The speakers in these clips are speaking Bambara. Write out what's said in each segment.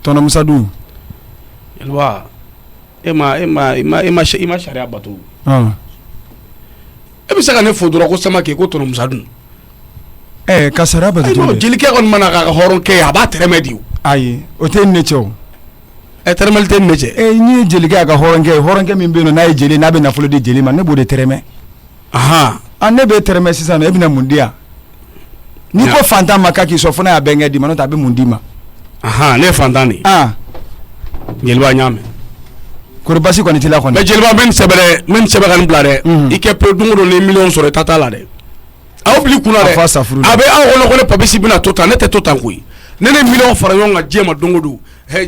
Tɔnɔ Musa dun Jeliba e ma sariya bato e bɛ se ka ne fo dɔrɔn ko Samake ko Tɔnɔ Musa dun ka sariya bato jelikɛ kɔni mana ka hɔrɔnkɛ a b'a tɛrɛmɛ de ayi o tɛ ne cɛ o tɛrɛmɛli tɛ ne cɛ n'i ye jelikɛ a ka hɔrɔnkɛ min bɛ yen n'a ye jeli n'a bɛ nafolo di jeli ma ne b'o de tɛrɛmɛ ne bɛ tɛrɛmɛ sisan e bɛna mun di yan n'i ko fantan ma k'a k'i sɔn fo n'a y'a bɛn kɛ di ma n'o tɛ a bɛ mun d'i ma ne ye fantan de jeliba ɲ'a mɛn kɔri basi kɔni t'i la kɔni mais jeliba n bɛ nin sɛbɛn ka nin bila dɛ i kɛ pe don o don ni miliyɔn sɔrɔ i ta t'a la dɛ aw bili kunna dɛ a bɛ aw kɔnɔ ko ne Papisi bɛna to tan ne tɛ to tan koyi ne miliyɔn fara ɲɔgɔn kan diɲɛ ma don o don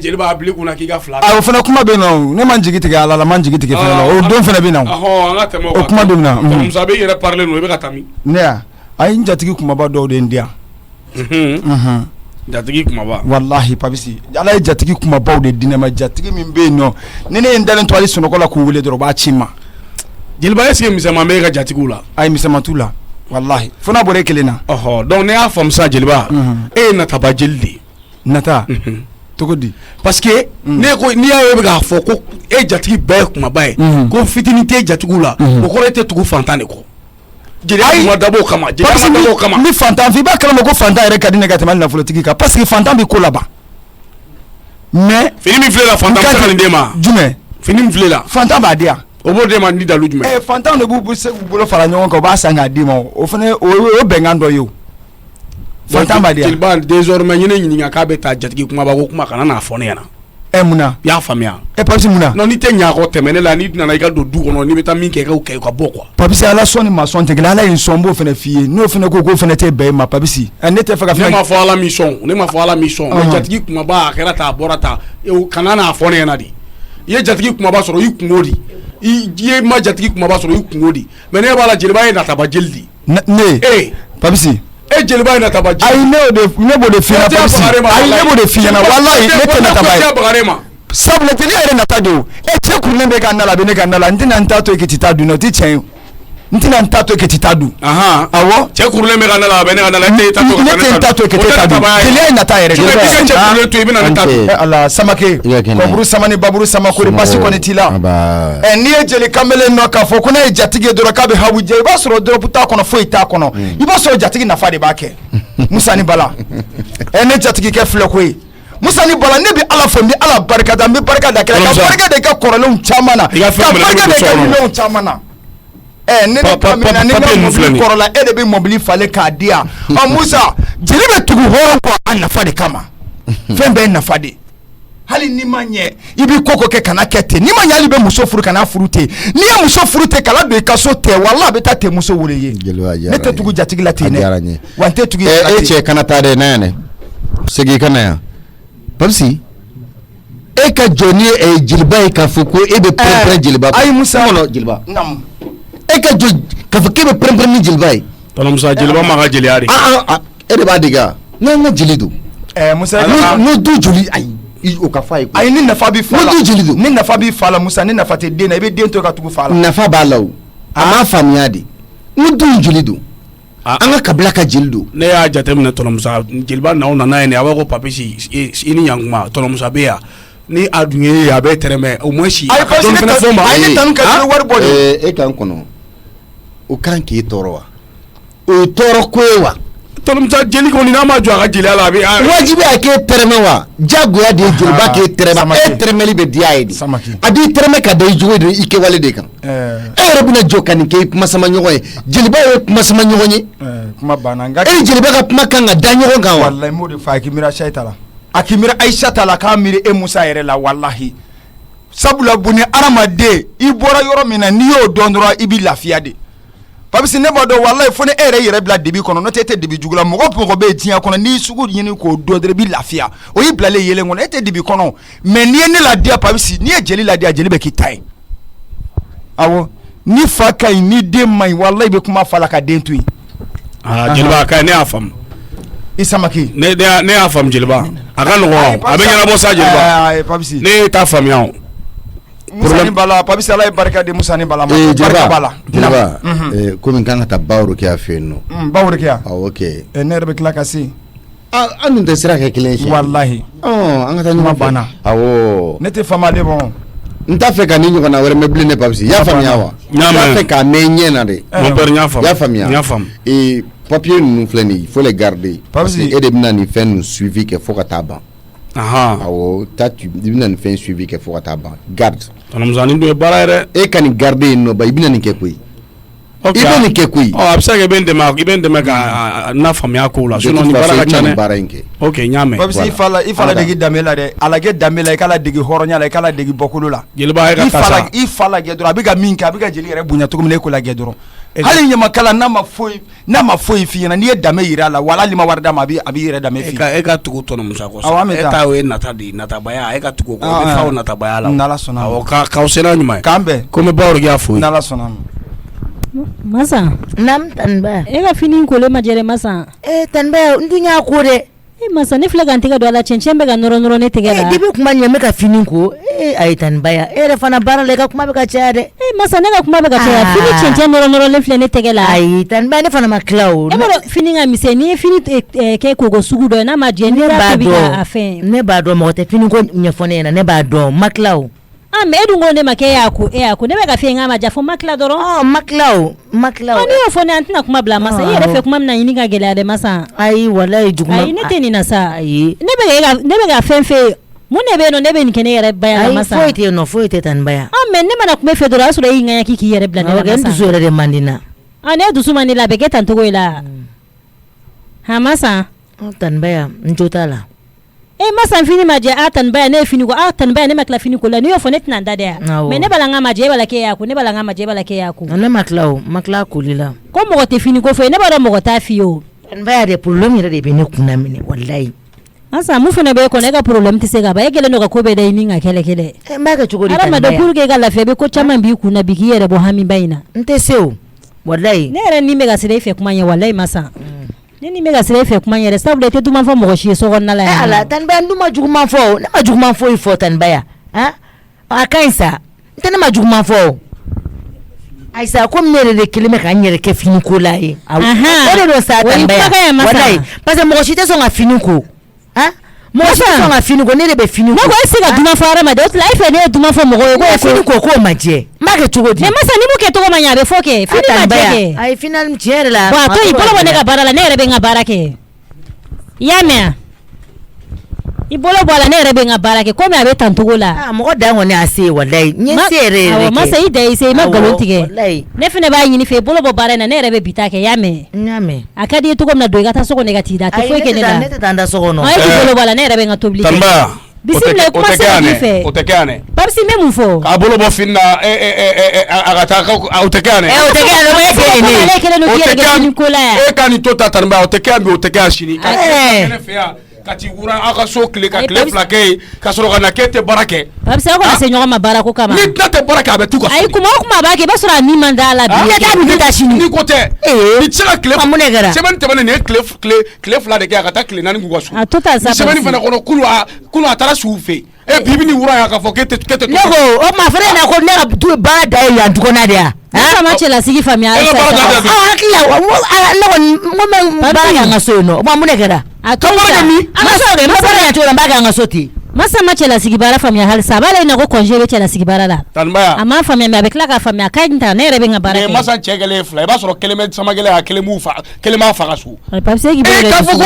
jeliba a bili kunna k'i ka fila o fana kuma bɛ yen nɔ ne man jigi tigɛ Ala la man jigi tigɛ fɛnɛ la o don fana bɛ na an ka tɛmɛ o kuma bɛ na Musa bɛ yɛrɛ parler no i bɛ ka taa min ne ya a ye n jatigi kumaba dɔw de n di yan jatigi kumaba wallahi Papisi Ala ye jatigi kumabaw de di ne ma jatigi min bɛ yen nɔ ni ne ye n dalen to hali sunɔgɔ la k'u wele dɔrɔn u b'a ci n ma jeliba est-ce que misɛnman bɛ e ka jatigiw la ayi misɛnman t'u la wallahi fo n'a bɔra e kelen na donc ne y'a faamu sa jeliba e ye nataba jeli de nata togo di parce que n'i y'a ye bɛ k'a fɔ ko e jatigi bɛɛ ye kumaba ye ko fitinin tɛ jatigiw la o kɔrɔ e tɛ tugu fantan de kɔ jeliya ma dabɔ o kama ni fantan f'i b'a kalama ko fantan yɛrɛ ka di ne ka tɛmɛ nafolotigi kan parce que fantan bɛ ko laban mais fini min filɛ la fantan bɛ se ka nin d'e ma jumɛn fini min filɛ la fantan b'a di yan o b'o d'e ma ni dalu jumɛn fantan de b'u se k'u bolo fara ɲɔgɔn kan u b'a san k'a d'i ma o fana o bɛnkan dɔ ye o fantan b'a di yan jeliba désormais ɲinɛ ɲininka k'a bɛ taa jatigi kumaba ko kuma kana n'a fɔ ne ɲɛna munna i y'a faamuya Papisi munna non n'i tɛ ɲɛ a kɔ tɛmɛ ne la n'i nana i ka don du kɔnɔ n'i bɛ taa min kɛ i ka bɔ quoi Papisi Ala sɔn ni ma sɔn tɛ kelen Ala ye n sɔn n b'o fana f'i ye n'o fana ko k'o fana tɛ bɛn e ma Papisi ne tɛ fɛ ka ne ma fɔ Ala min sɔn mais jatigi kumaba a kɛra ta a bɔra ta kana n'a fɔ ne ɲɛna de i ye jatigi kumaba sɔrɔ i kungo di i ye ma jatigi kumaba sɔrɔ i kungo di mais ne b'a la jeliba ye nataba jeli di ne Papisi jeliba ye nataba jeli ayi ne b'o de f'i ɲɛna Papisi ayi ne b'o de f'i ɲɛna wallahi ne tɛ nataba ye sabula tɛ ne yɛrɛ nata de o cɛ kurulen bɛ ka na la a bɛ ne ka na la n tɛna n ta to yen k'i ti taa dun o tɛ tiɲɛ ye n tɛna n ta to yen k'i ti taa dun awɔ cɛ kurulen bɛ ka na la a bɛ ne ka na la ne tɛ n ta to yen k'i ti taa dun jeliya ye nata yɛrɛ de ye cɛ kurulen to i bɛna ne ta dun ala Samake kɔburu sama ni baburu sama kori basi kɔni t'i la n'i ye jeli kanbɛlen nɔ k'a fɔ ko ne ye jatigi ye dɔrɔn k'a bɛ habu jɛ i b'a sɔrɔ dɔrɔpu t'a kɔnɔ foyi t'a kɔnɔ i b'a sɔrɔ jatigi nafa de b'a kɛ Musa ni Bala ne jatigi kɛ filɛ ko ye Musa ni Bala ne bɛ Ala fɔ n bɛ Ala barika da n bɛ barika da kɛlɛ ka barika de kɛ kɔrɔlenw caman na ka barika de kɛ minɛnw caman na ne de ka minɛ ni ne mobili kɔrɔla e de bɛ mobili falen k'a di yan Musa jeli bɛ tugu hɔrɔn kɔ a nafa de kama fɛn bɛɛ ye nafa de hali n'i ma ɲɛ i b'i ko kɛ kana kɛ ten n'i ma ɲɛ hali bɛ muso furu kana furu ten n'i ye muso furu ten kala don i ka so tɛ wala a bɛ taa ten muso wele ye ne tɛ tugu jatigi la ten dɛ wa n tɛ tugu e cɛ kana taa dɛ n'a yan dɛ segin i ka na yan Papisi e ka jɔ ni jeliba ye k'a fɔ ko e bɛ pɛrɛn jeliba ayi Musa kɔnɔ jeliba e ka jɔ k'a fɔ k'e bɛ pɛrɛn ni jeliba ye Tɔnɔ Musa jeliba ma ka jeliya de e de b'a dege n'an ka jeli don Musa n'o du joli ayi o ka fɔ a ye ayi ni nafa b'i fa la n'o du jeli don ni nafa b'i fa la Musa ni nafa tɛ den na i bɛ den to ka tugu fa la nafa b'a la o a m'a faamuya de n'o du joli don an ka kabila ka jeli don ne y'a jateminɛ Tɔnɔ Musa jeliba n'aw nana yen a b'a ko Papisi i ni ɲankuma Tɔnɔ Musa bɛ yan ni a dun ye a bɛ tɛrɛmɛ au moins si a ka dɔnni fana fɔ ma ayi ne tanu ka wari bɔ de e kan kɔnɔ o kan k'i tɔɔrɔ wa o ye tɔɔrɔ ko ye wa Tɔnɔ Musa jeli kɔni n'a ma jɔ a ka jeliya la a bɛ wajibi a k'e tɛrɛmɛ wa jagoya de ye jeliba k'e tɛrɛmɛ e tɛrɛmɛli bɛ diya ye de a b'i tɛrɛmɛ ka da i jogo de i kɛwale de kan e yɛrɛ bɛna jɔ ka nin kɛ i kumasama ɲɔgɔn ye jeliba ye kumasama ɲɔgɔn ye kuma banna e jeliba ka kuma kan ka da ɲɔgɔn kan wa wallahi m'o de fɔ a k'i miiri Ayisata la a k'i miiri Ayisata la k'a miiri e Musa yɛrɛ la wallahi sabula buni adamaden i bɔra yɔrɔ min na n'i y'o dɔn dɔrɔn i bɛ lafiya de Papisi ne b'a dɔn wallahi fo ni e yɛrɛ bila dibi kɔnɔ n'o tɛ e tɛ dibi jugu la mɔgɔ mɔgɔ bɛ diɲɛ kɔnɔ n'i sugu ɲini k'o dɔn dɔrɔn i bɛ lafiya o y'i bilalen yelen kɔnɔ e tɛ dibi kɔnɔ mais n'i ye ne ladiya Papisi n'i ye jeli ladiya jeli bɛ k'i ta ye awɔ ni fa ka ɲi ni den man ɲi wallahi i bɛ kuma fa la ka den to yen jeliba a ka ɲi ne y'a faamu i Samake ne y'a faamu jeliba a ka nɔgɔn a bɛ ɲɛnabɔ sa jeliba Papisi ne t'a faamuya o Musa ni Bala Papisi Ala ye barika di Musa ni Bala ma barika b'a la jeliba komi kan ka taa bawro kɛ a fɛ yen nɔ bawro kɛ awɔ kɛ ne yɛrɛ bɛ tila ka se an dun tɛ sira kɛ kelen ye wallahi an ka taa ɲɔgɔn banna awɔ ne tɛ fama de bon n t'a fɛ ka ni ɲɔgɔnna wɛrɛ mɛn bilen ne Papis i y'a faamuya wa n t'a fɛ k'a mɛn ɲɛ na de mon père i y'a faamuya papier ninnu filɛ nin il faut les garder parce que e de bɛna nin fɛn ninnu suivi kɛ fo ka taa ban awɔ i bɛna nin fɛn suivi kɛ fo ka taa ban garde tɔnɔmusanin dun ye baara ye dɛ e ka nin garder yen nɔ ba i bɛna nin kɛ koyi i bɛ nin kɛ koyi a bɛ se ka kɛ i bɛ n dɛmɛ ka na faamuya kow la sinon nin baara ka ca dɛ baara in kɛ ok n y'a mɛn Papis i fa la degi danbe la dɛ a lajɛ danbe la i k'a la degi hɔrɔnya la i k'a la degi bɔkolo la jeliba ka taa i fa lajɛ dɔrɔn a bɛ ka min kɛ a bɛ ka jeli yɛrɛ bonya cogo min na e ko lajɛ dɔrɔn hali ɲamakala n'a ma foyi f'i ɲɛna n'i ye danbe yira a la wala hali ma wari d'a ma a b'i yɛrɛ danbe f'i e ka tugu tɔnɔmusa kɔ e ta o ye nata de ye natabaya e ka tugu o kɔ i bɛ fa o natabaya la n'Ala sɔnna awɔ k'aw sera ɲuman ye k'an bɛn ko n bɛ Bawogo y'a fo n'Ala sɔnna Masa nam Tanbaya e ka fini kole ma jɛrɛ Masa Tanbaya n dun y'a ko dɛ Masa ne filɛ ka n tɛgɛ don a la cɛncɛn bɛ ka nɔrɔ ne tɛgɛ la depuis kuma ɲɛ n bɛ ka fini ko ayi Tanbaya e yɛrɛ fana baara la i ka kuma bɛ ka caya dɛ Masa ne ka kuma bɛ ka caya fini cɛncɛn nɔrɔlen filɛ ne tɛgɛ la ayi Tanbaya ne fana ma tila o e b'a dɔn fini ka misɛn n'i ye fini kɛ koko sugu dɔ ye n'a ma jɛ n'i y'a tobi k'a fɛn ne b'a dɔn mɔgɔ tɛ fini ko ɲɛfɔ ne ɲɛna ne b'a dɔn ma tila o mais e dun ko ne ma k'e y'a ko ne bɛ ka fɛn k'a ma ja fo ma tila dɔrɔn ma tila o n'i y'o fɔ ne an tɛna kuma bila Masa i yɛrɛ fɛ kuma min na ɲini ka gɛlɛya dɛ Masa ayi walayi juguman ayi ne tɛ nin na sa ayi ne bɛ ka fɛn fɛ mun de bɛ yen nɔ ne bɛ nin kɛ ne yɛrɛ ba la Masa foyi tɛ yen nɔ foyi tɛ Tanbaya mais ne mana kuma e fɛ dɔrɔn o y'a sɔrɔ e y'i ŋaɲa k'i yɛrɛ bila ne la Masa n dusu yɛrɛ de man di n na ne dusu man di la a bɛ kɛ tan cogo la Masa Tanbaya n jo t'a la Masa fini ma jɛ Tanbaya ne ye fini ko Tanbaya ne ma tila fini ko la n'i y'o fɔ ne tɛna n da dɛ mais ne b'a la n k'a ma jɛ e b'a la k'e y'a ko ne b'a la n k'a ma jɛ e b'a la k'e y'a ko ne ma tila o ma tila koli la ko mɔgɔ tɛ fini ko fɔ ye ne b'a dɔn mɔgɔ t'a f'i ye o Tanbaya de problème yɛrɛ de bɛ ne kunna minɛ walayi Masa mun fana bɛ e kɔnɔ e ka problème tɛ se ka ban e kɛlen don ka ko bɛɛ da i ni ka kɛlɛ n b'a kɛ cogo di Tanbaya adamaden pour que e ka lafiya i bɛ ko caman b'i kunna bi k'i yɛrɛ bɔ hamiba in na n tɛ se o walayi ne yɛrɛ ni bɛ ka sira e fɛ kuma ɲɛ walayi Masa ne ni bɛ ka sira e fɛ kuma ɲɛ yɛrɛ sabula i tɛ duman fɔ mɔgɔ si ye so kɔnɔna la yan ala Tanbaya n dun ma juguman fɔ o ne ma juguman foyi fɔ Tanbaya a ka ɲi sa n tɛ ne ma juguman fɔ o ayisa komi ne yɛrɛ de kelen bɛ ka n yɛrɛ kɛ fini ko la ye o de don sa Tanbaya walayi parce que mɔgɔ si tɛ sɔn ka fini ko mɔgɔ si tɛ sɔn ka fini ko ne de bɛ fini ko ne ko e se ka duman fɔ hadamaden o tila e fɛ ne ye duman fɔ mɔgɔ ye ko fini ko k'o ma jɛ n b'a kɛ cogo di mais Masa ni mun kɛ cogo ma ɲɛ a bɛ fɔ kɛ fini ma jɛ kɛ ayi final tiɲɛ yɛrɛ la bon a to yen bolo bɔ ne ka baara la ne yɛrɛ bɛ n ka baara kɛ i y'a mɛn i bolo bɔ a la ne yɛrɛ bɛ n ka baara kɛ komi a bɛ tan togo la mɔgɔ dan kɔni a se walayi n ye se yɛrɛ yɛrɛ kɛ Masa i dan i se i ma nkalon tigɛ walayi ne fana b'a ɲini fɛ i bolo bɔ baara in na ne yɛrɛ bɛ bi ta kɛ i y'a mɛn n y'a mɛn a ka di i cogo min na don i ka taa so kɔnɔ i ka t'i da a tɛ foyi kɛ ne la ne tɛ taa n da so kɔnɔ e k'i bolo bɔ a la ne yɛrɛ bɛ n ka tobili kɛ Tanbaya bisimila kuma se ka k'i fɛ o tɛ kɛ yan dɛ Papis n bɛ mun fɔ k'a bolo bɔ fini na a ka taa o tɛ kɛ yan dɛ o tɛ kɛ yan o ye kelen de ale kelen don k'i yɛrɛ kɛ fini ko la yan e ka nin to ta Tanbaya o tɛ kɛ yan bi o tɛ kɛ yan sini ka kɛ ne fɛ yan ka t'i wuran aw ka so tile ka tile fila kɛ yen ka sɔrɔ ka na k'e tɛ baara kɛ Papis aw kana se ɲɔgɔn ma baara ko kama ni tila tɛ baara kɛ a bɛ t'u ka so ayi kuma o kuma a b'a kɛ i b'a sɔrɔ a min man d'a la bi ne t'a min ta sini ni ko tɛ ni tɛ se ka tile mun de kɛra semaine tɛmɛnen nin ye tile fila de kɛ a ka taa tile naani k'u ka so a to ta sa semaine fana kɔnɔ kunu a taara suw fɛ yen bi ni wuran y'a ka fɔ k'e tɛ ne ko o tuma fana na ko ne ka du baara da ye yan dukɔnɔ de yan sama cɛlasigi faamuya hakili la ne kɔni n ko n bɛ baara kɛ an ka so yen nɔ o tuma mun de kɛra a to sa n ma se o kɛ n bɛ baara kɛ cogo la n b'a kɛ an ka so ten Masa ma cɛlasigi baara faamuya halisa a b'a la ɲɛna ko congé bɛ cɛlasigi baara la Tanbaya a m'a faamuya mais a bɛ tila k'a faamuya a ka ɲi ta ne yɛrɛ bɛ n ka baara kɛ Masa cɛ kɛlen fila i b'a sɔrɔ kelen bɛ sama kelen a kelen b'a faga so Papis k'i bolo k'a fɔ ko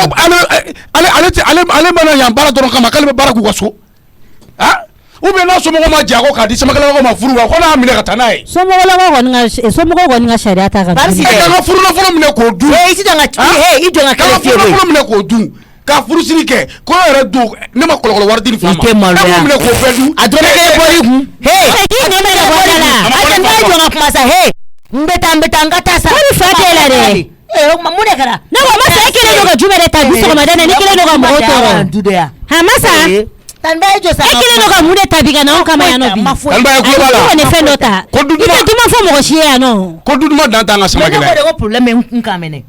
ale mana yan baara dɔrɔn kama k'ale bɛ baara k'u ka so ou bien n'a somɔgɔw ma jɛ a kɔ k'a di samakelakaw ma furu wa ko n'a minɛ ka taa n'a ye somɔgɔw kɔni ka sariya ta kan ka ka furu nafolo minɛ k'o dun i jɔ n ka kɛlɛ furu nafolo minɛ k'o dun ka furusiri kɛ ko yɛrɛ don ne ma kɔlɔkɔlɔ wari di ni fa ma e minɛ k'o bɛɛ dun a dɔrɔn k'e bɔr'i kun k'i ɲɛ bɛ bɔ da la a tɛ n'a jɔ ka kuma sa n bɛ taa n ka taa sa ko ni fa t'e la dɛ o tuma mun de kɛra ne ko Masa e kelen don ka jumɛn de ta bi sɔgɔmada in na ni kelen don ka mɔgɔw tɔɔrɔ Masa Tanbaya jɔ sa e kelen don ka mun de ta bi ka na anw kama yan nɔ bi Tanbaya kulo b'a la ko ni fɛn dɔ ta i tɛ duman fɔ mɔgɔ si ye yan nɔ ko duduma dan t'an ka sama kɛlɛ ne ko de ko problème bɛ n kan mɛnɛ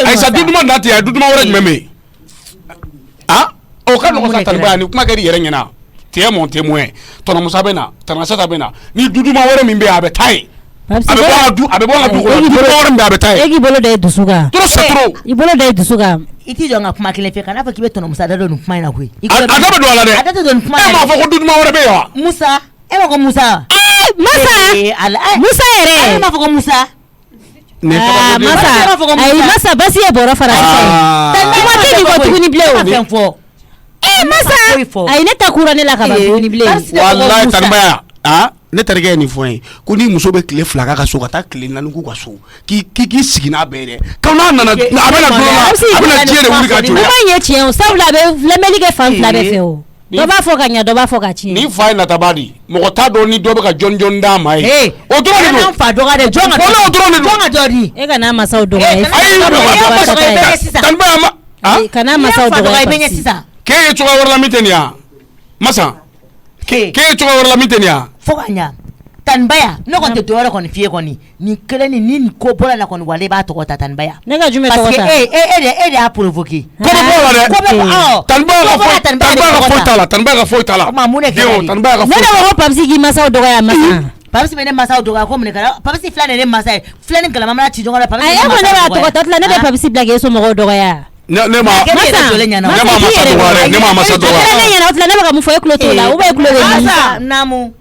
ayisa duduma dan tɛ yan duduma wɛrɛ jumɛn bɛ yen o ka nɔgɔn sa Tanbaya ni kuma kɛra i yɛrɛ ɲɛna tiɲɛ mon témoin tɔnɔmusa bɛ na Tanasata bɛ na ni duduma wɛrɛ min bɛ yen a bɛ taa yen a bɛ bɔ an ka du kɔnɔ duduma wɛrɛ min bɛ yen a bɛ taa yen e k'i bolo da i dusu kan trop c'est trop i bolo da i dusu kan iti jɔ n ka kuma kelen fɛ kana fɔ k'i bɛ tɔnɔ Musa da don nin kuma in na koyi. A da bɛ don a la dɛ. A da tɛ don nin kuma in na. E m'a fɔ ko duduma wɛrɛ bɛ yen wa. Musa e ma ko Musa. Musa yɛrɛ. E m'a fɔ ko Musa. Masa basi ye bɔrɔ fara sisan. Kuma tɛ nin fɔ tuguni bilen o. Fɛn fɔ. Masa ayi ne ta kura ne la ka ban tuguni bilen. Walayi Tanibaya ne terikɛ ye nin fɔ n ye ko ni muso bɛ tile 2 k'a ka so ka taa tile 4 k'u ka so k'i sigi n'a bɛɛ dɛ quand n'a nana a bɛna diɲɛ de wuli ka jɔ. Kuma in ye tiɲɛ o sabula a bɛ lamɛnni kɛ fan 2 bɛɛ fɛ o. Dɔ b'a fɔ ka ɲɛ dɔ b'a fɔ ka tiɲɛ. Nin fa ye nataba de mɔgɔ t'a dɔn ni dɔ bɛ ka jɔn d'a ma ye. O dɔrɔn de don. Fa dɔgɔ de jɔn ka dɔ di. E kana masaw dɔgɔ. Tanibaya ma. Kana masaw dɔgɔ. K'e ye cogoya wɛrɛ la min tɛ nin ye Masa. K'e ye cogoya wɛrɛ la min tɛ nin ye. Fo ka ɲa Tanibaya ne kɔni tɛ dɔwɛrɛ kɔni f'i ye kɔni nin kelen ni nin ko bɔra la kɔni wala i b'a tɔgɔ ta Tanibaya. Ne ka jumɛn tɔgɔ ta. Parce que e de y'a provoqué. Ko bɛ bɔ la dɛ. Tanibaya ka foyi t'a la. Tanibaya ka foyi t'a la. Mun de kɛra. Tanibaya ka foyi. Ne de ko Papisi k'i masaw dɔgɔya Masa. Papisi bɛ ne masaw dɔgɔya ko mun de kɛra. Papisi fila de ne masa ye. Fila ni galama mana ci ɲɔgɔn na Papisi. Ayi e ko ne b'a tɔgɔ ta tila ne bɛ Papisi bila k'e somɔgɔw dɔgɔya. Ne ma masa dɔgɔya. Ne ma masa dɔgɔya. Ne ɲɛna o tila ne bɛ ka mun fɔ e kulo t'o la ou bien e kulo bɛ mun. Masa naamu.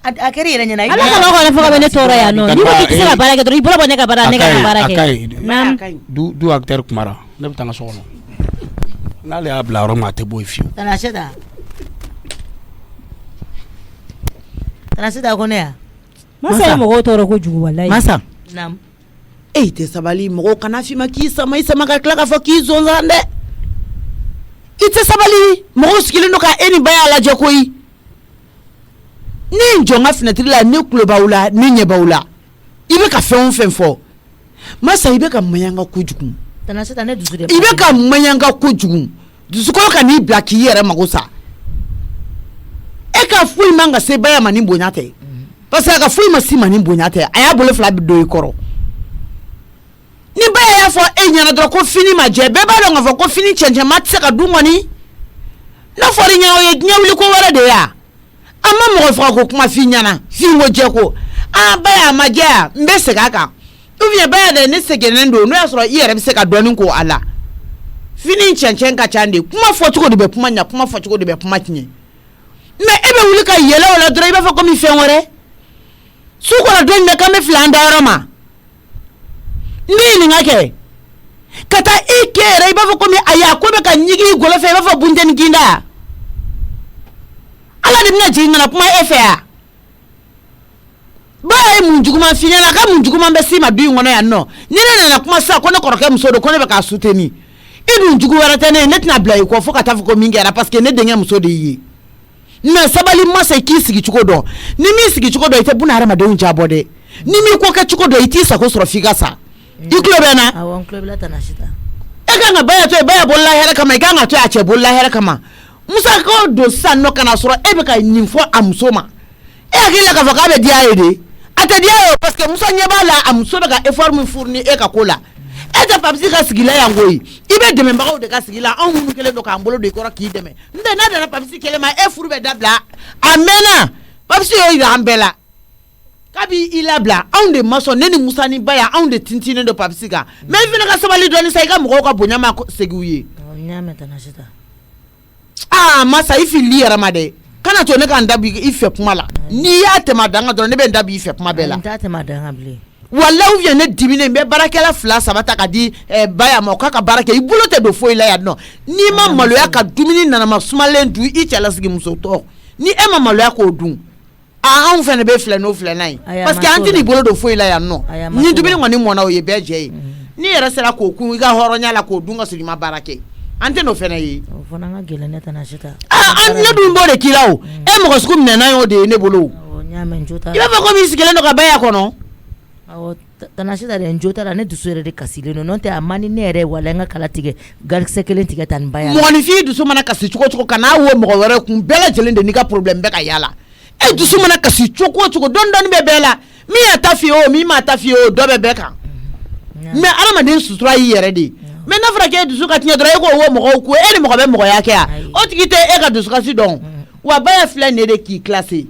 A kɛra yɛrɛ ɲɛna. Ala ka mɔgɔ kɔni fɔ ka bɛ ne tɔɔrɔ yan nɔ. N'i ko k'i tɛ se ka baara kɛ dɔrɔn i bolo bɔ ne ka baara ne ka baara kɛ. A ka ɲi du acteur kumara ne bɛ taa n ka so kɔnɔ n'ale y'a bila yɔrɔ min a tɛ bɔ yen fiyewu. Tanasita ko ne ya. Masa ye mɔgɔw tɔɔrɔ kojugu walayi. Masa. Naam. E tɛ sabali mɔgɔw kana f'i ma k'i sama i sama ka tila k'a fɔ k'i zonzan dɛ. I tɛ sabali mɔgɔw sigilen don ka e ni ba y'a lajɛ koyi. Ni jɔ n ka fenêtre la ne kulo b'aw la ne ɲɛ b'aw la i bɛ ka fɛn o fɛn fɔ Masa i bɛ ka maɲanga kojugu. Tanasita ne dusu de. I bɛ ka maɲanga kojugu dusukolo ka n'i bila k'i yɛrɛ mago sa. E ka foyi man ka se ba ya ma ni bonya tɛ parce que a ka foyi ma si ma ni bonya tɛ a y'a bolo fila bi don i kɔrɔ. Ni ba y'a fɔ e ɲɛna dɔrɔn ko fini ma jɛ bɛɛ b'a dɔn k'a fɔ ko fini cɛncɛnma tɛ se ka dun kɔni n'a fɔra i ɲɛna o ye diɲɛ wuli ko wɛrɛ de ye a ma mɔgɔ faga ko kuma f'i ɲɛna f'i ko jɛ ko ba y'a ma jɛ ya n bɛ segin a kan ou bien ba y'a dɛ ne sɛgɛnnen don n'o y'a sɔrɔ i yɛrɛ bɛ se ka dɔɔni ko a la fini cɛncɛn ka ca de kuma fɔcogo de bɛ kuma ɲɛ kuma fɔcogo de bɛ kuma tiɲɛ mais e bɛ wuli ka yɛlɛ o la dɔrɔn i b'a fɔ komi fɛn wɛrɛ su kɔnɔ don bɛ k'an bɛ fili an dayɔrɔ ma n bɛ ɲininka kɛ ka taa i kɛ yɛrɛ i b'a fɔ komi ayi a ko bɛ ka ɲigi i golo fɛ i b'a fɔ bunteni kinda Ala de bɛna jigin kana kuma e fɛ ya ba ye mun juguman f'i ɲɛna a ka mun juguman bɛ s'i ma du in kɔnɔ yan nɔ ni ne nana kuma sisan ko ne kɔrɔkɛ muso don ko ne bɛ k'a soutenir i dun jugu wɛrɛ tɛ ne ye ne tɛna bila i kɔ fo ka taa fɔ ko min kɛra parce que ne denkɛ muso de y'i ye mais sabali Masa i k'i sigi cogo dɔn ni m'i sigi cogo dɔn i tɛ buna hadamadenw jabɔ dɛ ni m'i ko kɛ cogo dɔn i t'i sago sɔrɔ f'i ka sa i tulo bɛ n na awɔ n tulo b'i la Tanasita e kan ka ba ya to ye ba ya bolola hɛrɛ kama i kan ka to ye a cɛ bolola hɛrɛ kama Musa ko don sisan nɔ kana sɔrɔ e bɛ ka nin fɔ a muso ma e hakili la k'a fɔ k'a bɛ diya ye de a tɛ diya ye parce que Musa ɲɛ b'a la a muso bɛ ka effort min fournir e ka ko la e tɛ Papisi ka sigi la yan koyi i bɛ dɛmɛbagaw de ka sigi la anw minnu kɛlen don k'an bolo don i kɔrɔ k'i dɛmɛ n tɛ n'a nana Papisi kɛlɛ ma e furu bɛ dabila a mɛnna Papisi y'o yira an bɛɛ la k'a b'i labila anw de ma sɔn ne ni Musa ni ba ya anw de tintinen don Papisi kan mais i fana ka sabali dɔɔni sa i ka mɔgɔw ka bonya ma segin u ye. n y'a mɛn Tanasita. Masa i fili yɛrɛ ma dɛ kana to ne ka n da bi i fɛ kuma la n'i y'a tɛmɛ a dan kan dɔrɔn ne bɛ n da bi i fɛ kuma bɛɛ la. n t'a tɛmɛ a dan kan bilen. Walahi ou bien ne diminen n bɛ baarakɛla 2-3 ta ka di ba ya ma o k'a ka baara kɛ i bolo tɛ don foyi la yan nɔ n'i ma maloya ka dumuni nanama sumalen dun i cɛlasigi muso tɔ ni e ma maloya k'o dun anw fɛnɛ bɛ filɛ n'o filɛna ye parce que an tɛ n'i bolo don foyi la yan nɔ ni dumuni kɔni mɔna o ye bɛɛ jɛ ye n'i yɛrɛ sera k'o kun i ka hɔrɔnya la k'o dun ka sɔrɔ i ma baara kɛ an tɛ n'o fɛnɛ ye. o fana ka gɛlɛn ne Tanasita. ne dun b'o de k'i la o e mɔgɔ sugu minɛna y'o de ye ne bolo o. n y'a mɛn n jo t'a la. i b'a fɔ komi i sigilen don ka ba ya kɔnɔ. awɔ Tanasita de n jo t'a la ne dusu yɛrɛ de kasilen don n'o tɛ a man di ne yɛrɛ wala n ka kala tigɛ garisɛ kelen tigɛ tan ni ba ya la. mɔgɔninfin dusu mana kasi cogo cogo kana wo mɔgɔ wɛrɛ kun bɛɛ lajɛlen de n'i ka problème bɛ ka yala e dusu mana kasi cogo cogo dɔɔni bɛ bɛɛ la min y'a ta f'i ye o min m'a ta f'i ye o dɔ bɛ bɛɛ kan mais adamaden sutura y'i yɛrɛ de mais n'a fɔra k'e dusu ka tiɲɛ dɔrɔn e k'o wo mɔgɔw ko e ni mɔgɔ bɛ mɔgɔya kɛ yan o tigi tɛ e ka dusukasi dɔn wa ba ya filɛ nin de k'i classé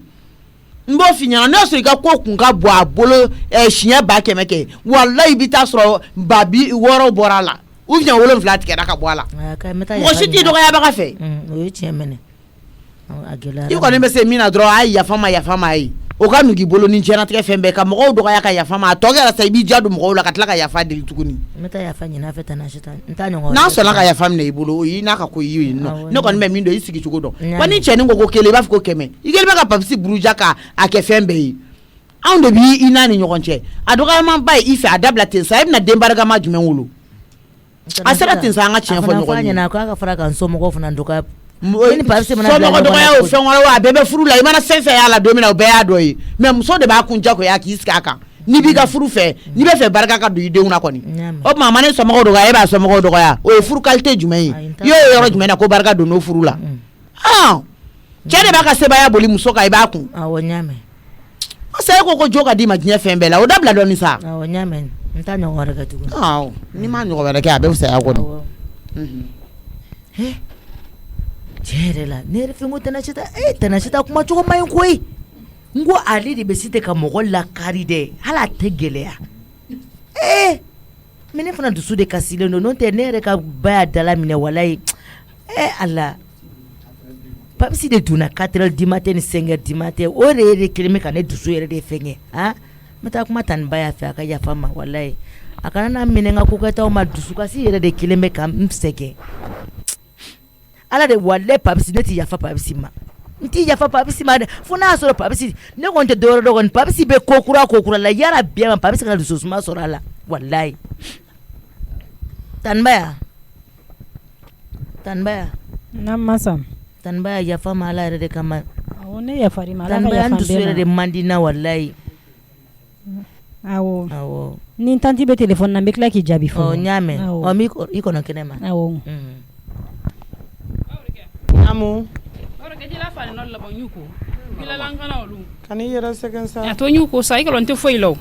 n b'o f'i ɲɛna n'a sɔrɔ i ka ko kun ka bɔ a bolo siɲɛ 100 kɛ walayi i bɛ taa sɔrɔ 600 bɔra a la ou bien wolo flat kɛra ka bɔ a la mɔgɔ si t'i dɔgɔyabaga fɛ o ye tiɲɛ mɛnɛ i kɔni bɛ se min na dɔrɔn a ye yafa ma ye o ka nugi bolo ni diɲɛnatigɛ fɛn bɛɛ ka mɔgɔw dɔgɔya ka yafa ma a tɔ kɛra sa i b'i ja don mɔgɔw la ka tila ka yafa deli tuguni n bɛ taa yafa ɲin'a fɛ Tanasita n t'a ɲɔgɔn n'a sɔnna ka yafa minɛ i bolo o y'i n'a ka ko i ye nɔ ne kɔni bɛ min dɔn i sigi cogo dɔn wa ni cɛnin ko kelen i b'a fɔ ko 100 i kɛlen bɛ ka papisi buruja ka a kɛ fɛn bɛɛ ye anw de b'i i n'a ni ɲɔgɔn cɛ a dɔgɔyama ba ye i fɛ a dabila ten sa e bɛna den barikama jumɛn wolo a sera ten sa an ka tiɲɛ fɔ ɲɔgɔn ye ɲɛna k'a ka fara kan somɔgɔw fana dɔgɔya somɔgɔ dɔgɔya o fɛn wɛrɛ wa a bɛɛ bɛ furu la i mana fɛn fɛn y'a la don min na o bɛɛ y'a dɔ ye mais muso de b'a kun jagoya k'i sigi a kan n'i b'i ka furu fɛ n'i bɛ fɛ barika ka don i denw na kɔni o tuma a ma ne somɔgɔw dɔgɔya e b'a somɔgɔw dɔgɔya o ye furu qualité jumɛn ye i y'o yɔrɔ jumɛn na ko barika don n'o furu la cɛ de b'a ka sebaya boli muso kan i b'a kun awɔ n y'a mɛn sa e ko jo ka d'i ma diɲɛ fɛn bɛɛ la o dabila dɔɔni sa awɔ n y'a mɛn n t'a ɲɔgɔn wɛrɛ kɛ tuguni n'i ma ɲɔgɔn wɛrɛ kɛ a bɛ fisaya kɔni tiɲɛ yɛrɛ la ne yɛrɛ fɛ n ko Tanasita kuma cogo man ɲi koyi n ko ale de bɛ se ka mɔgɔ lakari dɛ hali a tɛ gɛlɛya mais ne fana dusu de kasilen don n'o tɛ ne yɛrɛ ka ba y'a dala minɛ walayi Ala Papisi de donna 4h du matin ni 5h du matin o de ye de kelen bɛ ka ne dusu yɛrɛ de fɛngɛ n bɛ taa kuma Tani ba y'a fɛ a ka yafa ma walayi a kana n'a minɛ n ka kokɛtaw ma dusukasi yɛrɛ de kelen bɛ ka n sɛgɛn Ala de walayi Papisi ne tɛ yafa Papisi ma n tɛ yafa Papisi ma dɛ fo n'a y'a sɔrɔ Papisi ne kɔni tɛ dɔwɛrɛ dɔn kɔni Papisi bɛ ko kura la yara biya ma Papisi ka dusu suma sɔrɔ a la walayi Tani ba na masa Tani ba yafa ma Ala yɛrɛ de kama awɔ ne yafari ma Ala ka Tani ba yafa dusu yɛrɛ de man di na walayi awɔ ni tanti bɛ téléphone na n bɛ tila k'i jaabi fɔlɔ n y'a mɛn i kɔnɔ kɛnɛ ma awɔ amu kan'i yɛrɛ sɛgɛn sa a to n y'u ko sa i kɔni n tɛ foyi la o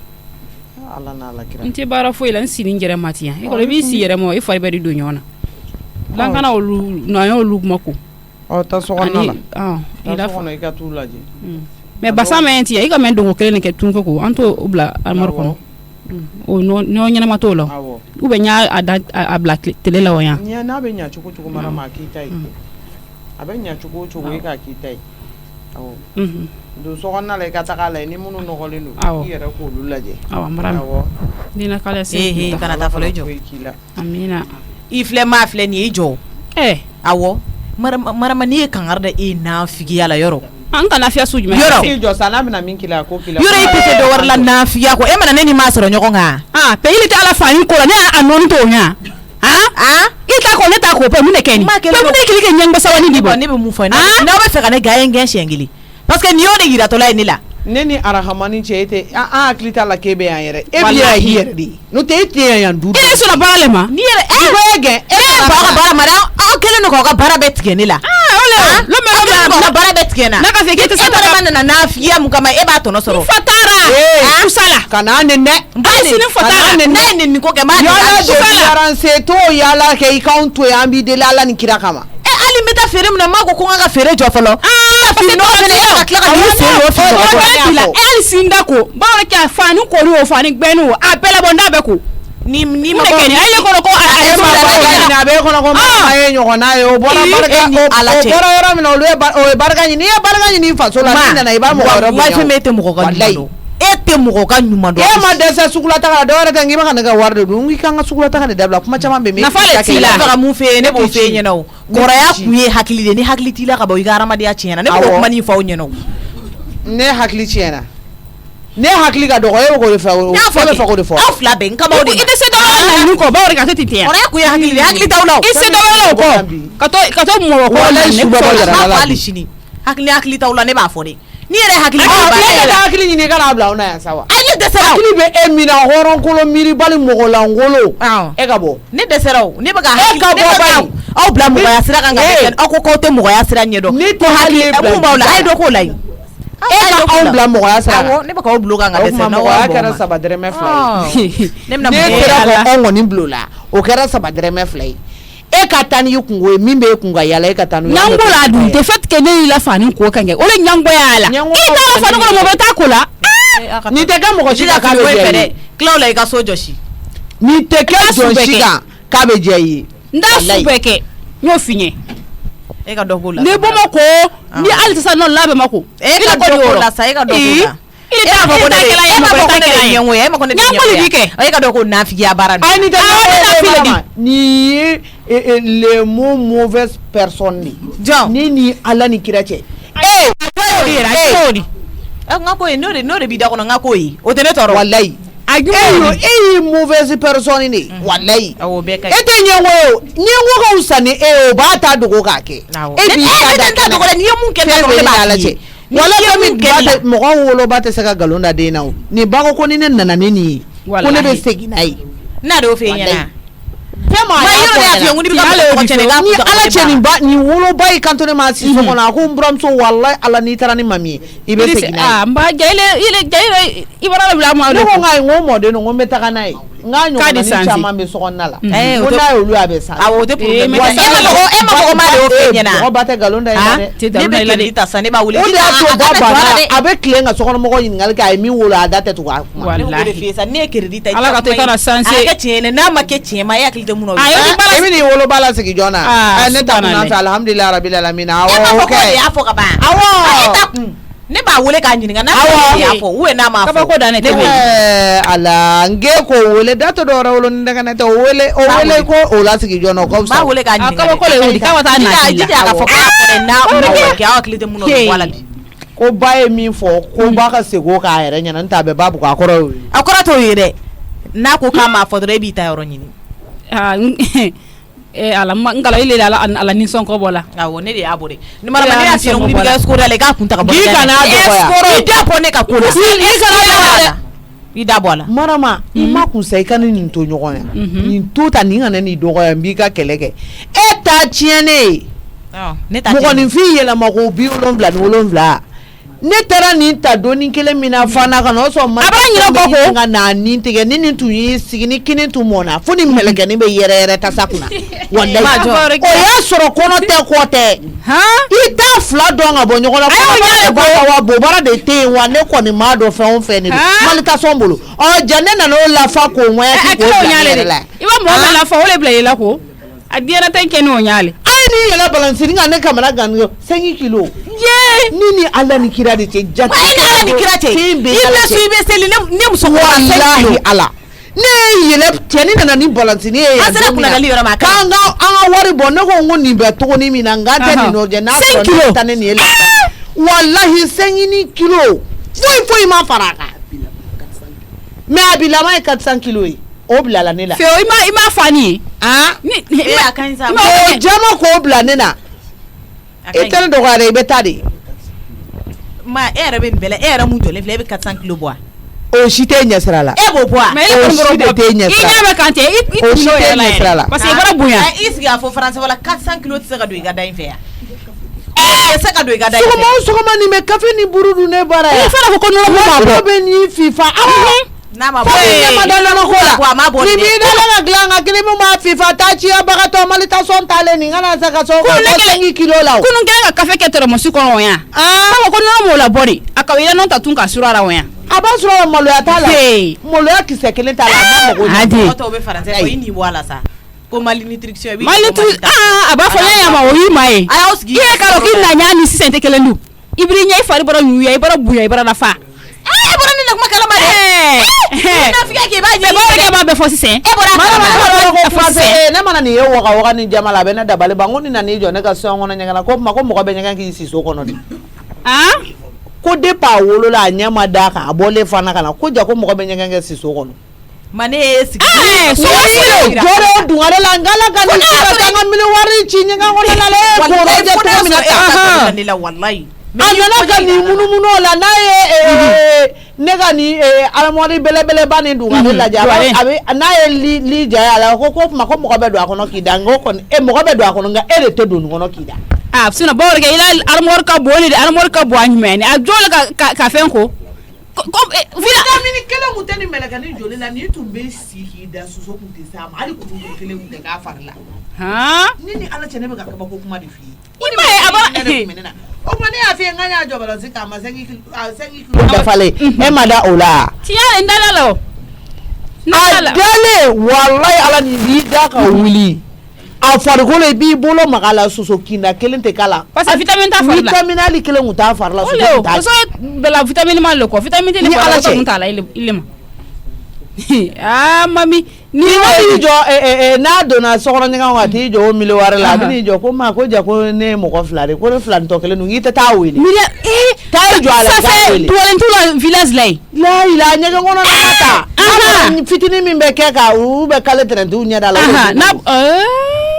Ala n'a la kira n tɛ baara foyi la n siri n yɛrɛ ma ten i kɔni i b'i si yɛrɛ ma i fari bɛ de don ɲɔgɔn na lankana olu n'an y'olu kuma ko taa sokɔnɔna la taa sokɔnɔ i ka t'u lajɛ mais basa mɛn ten i ka mɛn donko kelen de kɛ tun ko an t'o bila armoire kɔnɔ o ɲɔ ɲɛnama t'o la ou bien n y'a bila télé la wa yan n'a bɛ ɲɛ cogo cogo mara ma a k'i ta ye a bɛ ɲɛ cogo cogo i k'a k'i ta ye awɔ don sokɔnɔna la i ka taga lajɛ ni minnu nɔgɔlen don i yɛrɛ k'olu lajɛ awɔ mara dina kala se kana taa fɔlɔ i jɔ amina i filɛ maa filɛ nin ye i jɔ awɔ marama n'i ye kangari da e nafigiya la yɔrɔ an ka lafiya su jumɛn yɔrɔ i jɔ sa n'a bɛna min k'i la ko k'i la yɔrɔ i tɛ se dɔ wɛrɛ la nafigiya kɔ e mana ne ni maa sɔrɔ ɲɔgɔn kan pays tɛ ala fani ko la ne y'a nɔɔni t'o ɲɛ i ta ko ne ta ko pe mun de kɛ nin pe mun de kili kɛ ɲɛngbɛ sabali di bɔ ne bɛ mun fɔ n'aw bɛ fɛ ka ne gɛn siɲɛ kelen parce que nin y'o de yiratɔla ye ne la ne ni arahamani cɛ e tɛ an hakili t'a la k'e bɛ yan yɛrɛ e bɛ yan i yɛrɛ de ye n'o tɛ e tɛ yan du e ye sɔnna baara le ma n'i yɛrɛ e bɛ gɛn e b'a ka baara ma aw kɛlen don k'aw ka baara bɛɛ tigɛ ne la ka baara bɛɛ tigɛ na n'a ka fɛ k'e tɛ se ka e nana nafigiya mun kama e b'a tɔnɔ sɔrɔ fa taara kusala ka n'a nɛnɛ hali sini fa taara ne ye nin ko kɛ m'a yala de yaranse t'o yala kɛ i k'anw to yan an b'i deli Ala ni kira kama hali n bɛ taa feere min na n m'a ko n ka feere jɔ fɔlɔ hali sin da ko bawo kɛ fani kori o fani gbɛni o a bɛɛ labɔ n da bɛ ko ni ma kɛ ni ale kɔnɔ ko a bɛ kɔnɔ ko maa ye ɲɔgɔn n'a ye o bɔra barika o bɔra yɔrɔ min na o ye barika ɲini n'i ye barika ɲini faso la n'i nana i b'a mɔgɔ wɛrɛ bonya o e tɛ mɔgɔ ka ɲuman dɔn e tɛ mɔgɔ ka ɲuman dɔn e ma dɛsɛ sugula taga la dɔwɛrɛ tɛ n k'i bɛ ka ne ka wari de dun n k'i kan ka sugula taga de dabila kuma caman bɛ min nafa le t'i la ka mun f'e ye ne b'o f'e ɲɛna o kɔrɔya kun ye hakili de ni hakili t'i la ka bɔ i ka hadamadenya tiɲɛna ne b'o kuma nin fɔ aw ɲɛna o ne hakili tiɲɛna ne hakili ka dɔgɔ e bɛ k'o de fɛ o bɛ fɛ k'o de fɔ aw fila bɛn kama o de i tɛ se dɔwɛrɛ la nin kɔ bawo de ka se ti tɛ yan kɔrɔya kun ye hakili de hakili t'aw la o i se dɔwɛrɛ la o kɔ ka to mɔgɔ kɔ la ne fɔ hali sini hakili t'aw la ne b'a fɔ de n'i yɛrɛ hakili hakili ɲini ka n'a bila aw na yan sa wa ne dɛsɛra hakili bɛ e min na hɔrɔnkolo miiri bali mɔgɔlankolo e ka bɔ ne dɛsɛra o ne bɛ ka hakili aw bila mɔgɔya sira kan ka dɛsɛ aw ko k'aw tɛ mɔgɔya sira ɲɛdɔn ne tɛ hakili mun b'aw la a ye dɔ k'o la yen e ka anw bila mɔgɔya sira kan ne bɛ k'aw bila kan ka dɛsɛ mɔgɔya kɛra 7 dɔrɔmɛ 2 ye ne bɛna ne kɛra ko anw kɔni bila o la o kɛra 7 dɔrɔmɛ 2 ye e ka taa n'i kungo ye min bɛ e kun ka yala e ka taa n'o ye ɲango la dun tɛ fait que ne y'i la fani ko kan kɛ o le ɲango y'a la i t'a la fani kɔnɔ mɔgɔ bɛ taa ko la nin tɛ kɛ mɔgɔ si ka kan bɛ dɛ kilaw la i ka so jɔsi nin tɛ kɛ jɔn si kan k'a bɛ diya i ye n t'a su bɛɛ kɛ n y'o f'i ɲɛ e ka dɔ k'o la ni Bamakɔ ni hali sisan nɔ la Bamakɔ e ka dɔ k'o la sa e ka dɔ k'o la il t'a fɔ ko ne kɛla ye mɔgɔ ta kɛla ye e ma ko ne tɛ ɲɛngoya e ka dɔ k'o nafigiya baara de ni tɛ ni ye les mots mauvaises personnes ni Ala ni kira cɛ nka ko ye n'o de b'i da kɔnɔ nka ko ye o tɛ ne tɔɔrɔ walayi e ye mauvaise personne de walayi e tɛ ɲɛngo ka wusa ni e o b'a ta dogo k'a kɛ e b'i ta dogo la n'i ye mun kɛ ne b'a cɛ wala min kɛ mɔgɔ woloba tɛ se ka nkalon da den na o ni ba ko ni ne nana ni nin ye ko ne bɛ segin n'a ye n'a de y'o fɛ ɲɛna ni Ala cɛ ni woloba y'i kanto ne ma si so kɔnɔ a ko n buramuso walayi Ala n'i taara ni maa min ye i bɛ segin n'a ye n ba i bara bila ma ne ko n ka n ko mɔden n ko n bɛ taga n'a ye n ka ɲɔgɔnna caman bɛ sokɔnɔna la ko n'a ye olu a bɛ sa o tɛ problème e ma mɔgɔ ma de y'o fɛ ɲɛna mɔgɔ ba tɛ nkalon da ye dɛ ne bɛ kɛlɛ ta sa ne b'a wele o de y'a to ba banna a bɛ tilen ka sokɔnɔmɔgɔ ɲininkali kɛ a ye min wolo a da tɛ tugu a kuma ne b'o de f'i ye sa ne ye crédit ta Ala ka to i kana sanse a kɛ tiɲɛ ye n'a ma kɛ tiɲɛ ma e hakili tɛ mun na e bɛ n'i woloba la sigi jɔn na ne ta kun fɛ alhamdulilayi rabbil alamin awɔ o kɛ e y'a fɔ ka ban awɔ e ta kun ne b'a wele k'a ɲininka n'a y'a fɔ ou n'a m'a fɔ kabako dan ne tɛ ala n ge ko wele da to dɔwɛrɛ wolo ni dɛgɛ tɛ o wele ko o la sigi jɔn na o ka fisa b'a wele k'a ɲininka kabako le wuli k'a taa na a ka fɔ k'a fɔ n'a ma kɛ aw hakili tɛ mun na o wala bi ko ba ye min fɔ ko ba ka segin k'a yɛrɛ ɲɛna n t'a bɛɛ ba bugu a kɔrɔ y'o ye a kɔrɔ t'o ye dɛ n'a ko k'a m'a fɔ dɔrɔn e b'i ta yɔrɔ ɲini ala ngala ile ala ni son ko bola awo ne de y'a bore ni mara ne y'a fiyɛ ni bɛ kɛ score la k'a kun ta ka bɔ i kana dɔgɔya i da bɔ ne ka ko la i da bɔ a la marama i ma kun sa i ka ne nin to ɲɔgɔn ya nin to ta nin kana nin dɔgɔya n b'i ka kɛlɛ kɛ e ta tiɲɛnen ye mɔgɔninfin yɛlɛma ko 77 ne taara nin ta doni kelen min na fana ka na o sɔrɔ ma a b'a ɲinɛ kɔ ko ka na nin tigɛ ni nin tun y'i sigi ni kini tun mɔna fo ni mɛlɛkɛnin bɛ yɛrɛ tasa kunna walayi o y'a sɔrɔ kɔnɔ tɛ kɔ tɛ i t'a fila dɔn ka bɔ ɲɔgɔn na wa bobara de tɛ yen wa ne kɔni m'a dɔn fɛn o fɛn de don malitasɔn bolo ja ne nana o lafa k'o ŋɔɲɛ k'o bila yɛrɛ la i b'a mɔgɔ min lafa o de bila i la ko a diyara tɛ kɛ n'o ɲale ni yɛlɛ balansini kan ne kamana gan 5 kilos ni Ala ni kira de cɛ jati ni Ala ni kira cɛ i bɛ so i bɛ seli ne muso ko wallahi Ala ne yɛlɛ cɛ ni nana ni balansini ye an sera kunnadali yɔrɔ ma k'an ka wari bɔ ne ko nin bɛ togoni min na n ka tɛ nin nɔjɛ n'a sɔrɔ ne ta ne nin ye la wallahi 5 kilos foyi ma fara a kan mais a bilama ye 400 kilos ye o bila la ne la fɛ i ma fa ni ye a kan sa o jama k'o bila ne na i tɛ ne dɔgɔya dɛ i bɛ taa de ma e yɛrɛ bɛ nin bɛɛ la e yɛrɛ mun jɔlen filɛ e bɛ 400 kilos bɔ o si tɛ ɲɛ sira la e b'o bɔ a mais e si de tɛ ɲɛ sira i ɲɛ bɛ kan tɛ i si tɛ ɲɛ sira la parce que i bɔra bonya i sigi a fɔ français wala 400 kilos tɛ se ka don i ka da in fɛ yan tɛ se ka don i ka da in fɛ sɔgɔma nin bɛ kafe ni buru dun ne bɔra yan i fana ko nɔnɔ b'a bɔ bɛ ni fifa n'a ma bɔ ne ma da nɔnɔ ko la a ma bɔ ni b'i da la dilan ka kelen min b'a fifa taa ciya bagatɔ malitasɔn taalen nin kana se ka so ko 5 kilos la kunun kɛlen ka kafe kɛ tɛrɛmɔsi kɔnɔ o yan ko nɔnɔ m'o la bɔ de a ka yɛlɛ ta tun ka sur'a la o yan a b'a sɔrɔ maloya t'a la maloya kisɛ kelen t'a la a ma mago ɲɛ tɔw bɛ français ko i ni bɔ a la sa ko malnutrition a b'a fɔ ne ɲama o y'i ma ye a y'aw sigi i yɛrɛ k'a dɔn k'i na ɲa ni sisan tɛ kelen dun i b'i ɲɛ i fari bɔra ɲuya i bɔra bonya i bɔra nafa e bɔra ne na kuma kalama dɛ nafiya k'i b'a jɛ baara b'a bɛɛ fɔ sisan e bɔra ne mana nin ye waga ni jama la a bɛ ne dabali ban ko ni na n'i jɔ ne ka so kɔnɔ ɲɛgɛn na ko mɔgɔ bɛ ɲɛgɛn k'i si so kɔnɔ de ko depuis a wolola a ɲɛ ma d'a kan a bɔlen fana ka na ko ja ko mɔgɔ bɛ ɲɛgɛn kɛ si so kɔnɔ ma ne ye sigi jɔyɔrɔ dungare la n k'ala ka nin sira ta n ka mili wari ci ɲɛgɛn kɔnɔ la dɛ kɔrɔjɛ cogo min na ta wallahi a nana ka nin munumunu o la n'a ye ne ka nin armoire belebeleba nin dungare lajɛ a bɛ n'a ye li ja a la ko kuma ko mɔgɔ bɛ don a kɔnɔ k'i da n ko kɔni mɔgɔ bɛ don a kɔnɔ nka e de tɛ don nin kɔnɔ k'i da sinon bawo kɛ i la armoire ka bon de armoire ka bon a ɲumɛn a jɔlen ka fɛn ko vitamine kelen kun tɛ ni mɛlɛkɛnin joli la ni tun bɛ si k'i da soso kun tɛ s'a ma hali kelen kun tɛ k'a fari la ni Ala cɛ ne bɛ ka kabako kuma de f'i ye i ma ye a bɔra o kuma ne y'a f'i ye n k'a y'a jɔ balansi k'a ma 5 kilos dafalen e ma da o la tiɲɛ n dala la o dale wallahi ala ni bi da ka wuli a farikolo i b'i bolo maga la soso kinda kelen tɛ kala parce que vitamine t'a fari la vitamine ali kelen kun t'a fari la soso bela vitamine ma le ko vitamine tɛ ne fari la kun t'a la ile ma ah mami ni wali jɔ n'a donna sokɔnɔ ɲɛgɛn kɔnɔ a t'i jɔ o mili wari la a bɛ n'i jɔ ko ma ko ja ko ne ye mɔgɔ fila de ko ne fila ni tɔ kelen don k'i tɛ taa wele taa jɔ a la taa wele tuwalen t'u la village la ye la ɲɛgɛn kɔnɔ na ta fitinin min bɛ kɛ ka u bɛ kale tɛrɛntiw ɲɛda la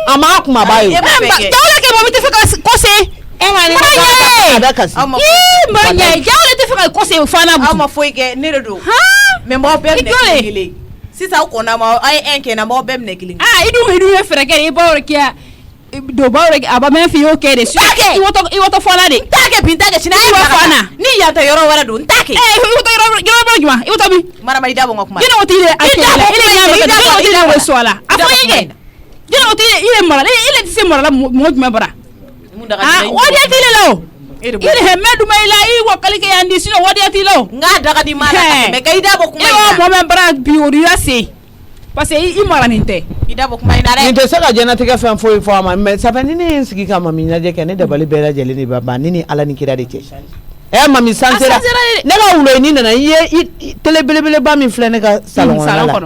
a ma kumaba ye jawle kɛ mɔmi tɛ fɛ ka kɔse jawle tɛ fɛ ka kɔse fana aw ma foyi kɛ ne de don mais mɔgɔ bɛɛ minɛ kelen sisan kɔnna ma a ye un kɛ na mɔgɔ bɛɛ minɛ kelen i dun ye fɛrɛ kɛ i baw de kɛ do baw de a ba mɛn f'i y'o kɛ de i wɔtɔ fɔla de t'a kɛ bi n t'a kɛ sini a fana ni yan tɛ yɔrɔ wɛrɛ don n t'a kɛ i wɔtɔ yɔrɔ jumɛn i wɔtɔ min marama i da bɔ n ka kuma jɛnɛ o t'i de a kɛ la i le ɲɛ bɛ jɛnɛ o t'i de o sɔ la a fɔ i kɛ jɛnɛ o t'i de i le mara i le tɛ se mara la mɔgɔ jumɛn bara wadiya t'i le la o i de hɛmɛ duma i la i wakali kɛ yan di sinon wadiya t'i la o n k'a daga di maa la mɛ ka i da bɔ kuma in na i mɔgɔ min bara bi o de y'a se parce que i mara nin tɛ i da bɔ kuma in na dɛ nin tɛ se ka diɲɛlatigɛ fɛn foyi fɔ a ma mais ça fait ni ne ye n sigi ka mami ɲɛnajɛ kɛ ne dabali bɛɛ lajɛlen de b'a ban ne ni ala ni kira de cɛ mami sansera ne ka wuloni nana i ye télé belebeleba min filɛ ne ka salon kɔnɔna la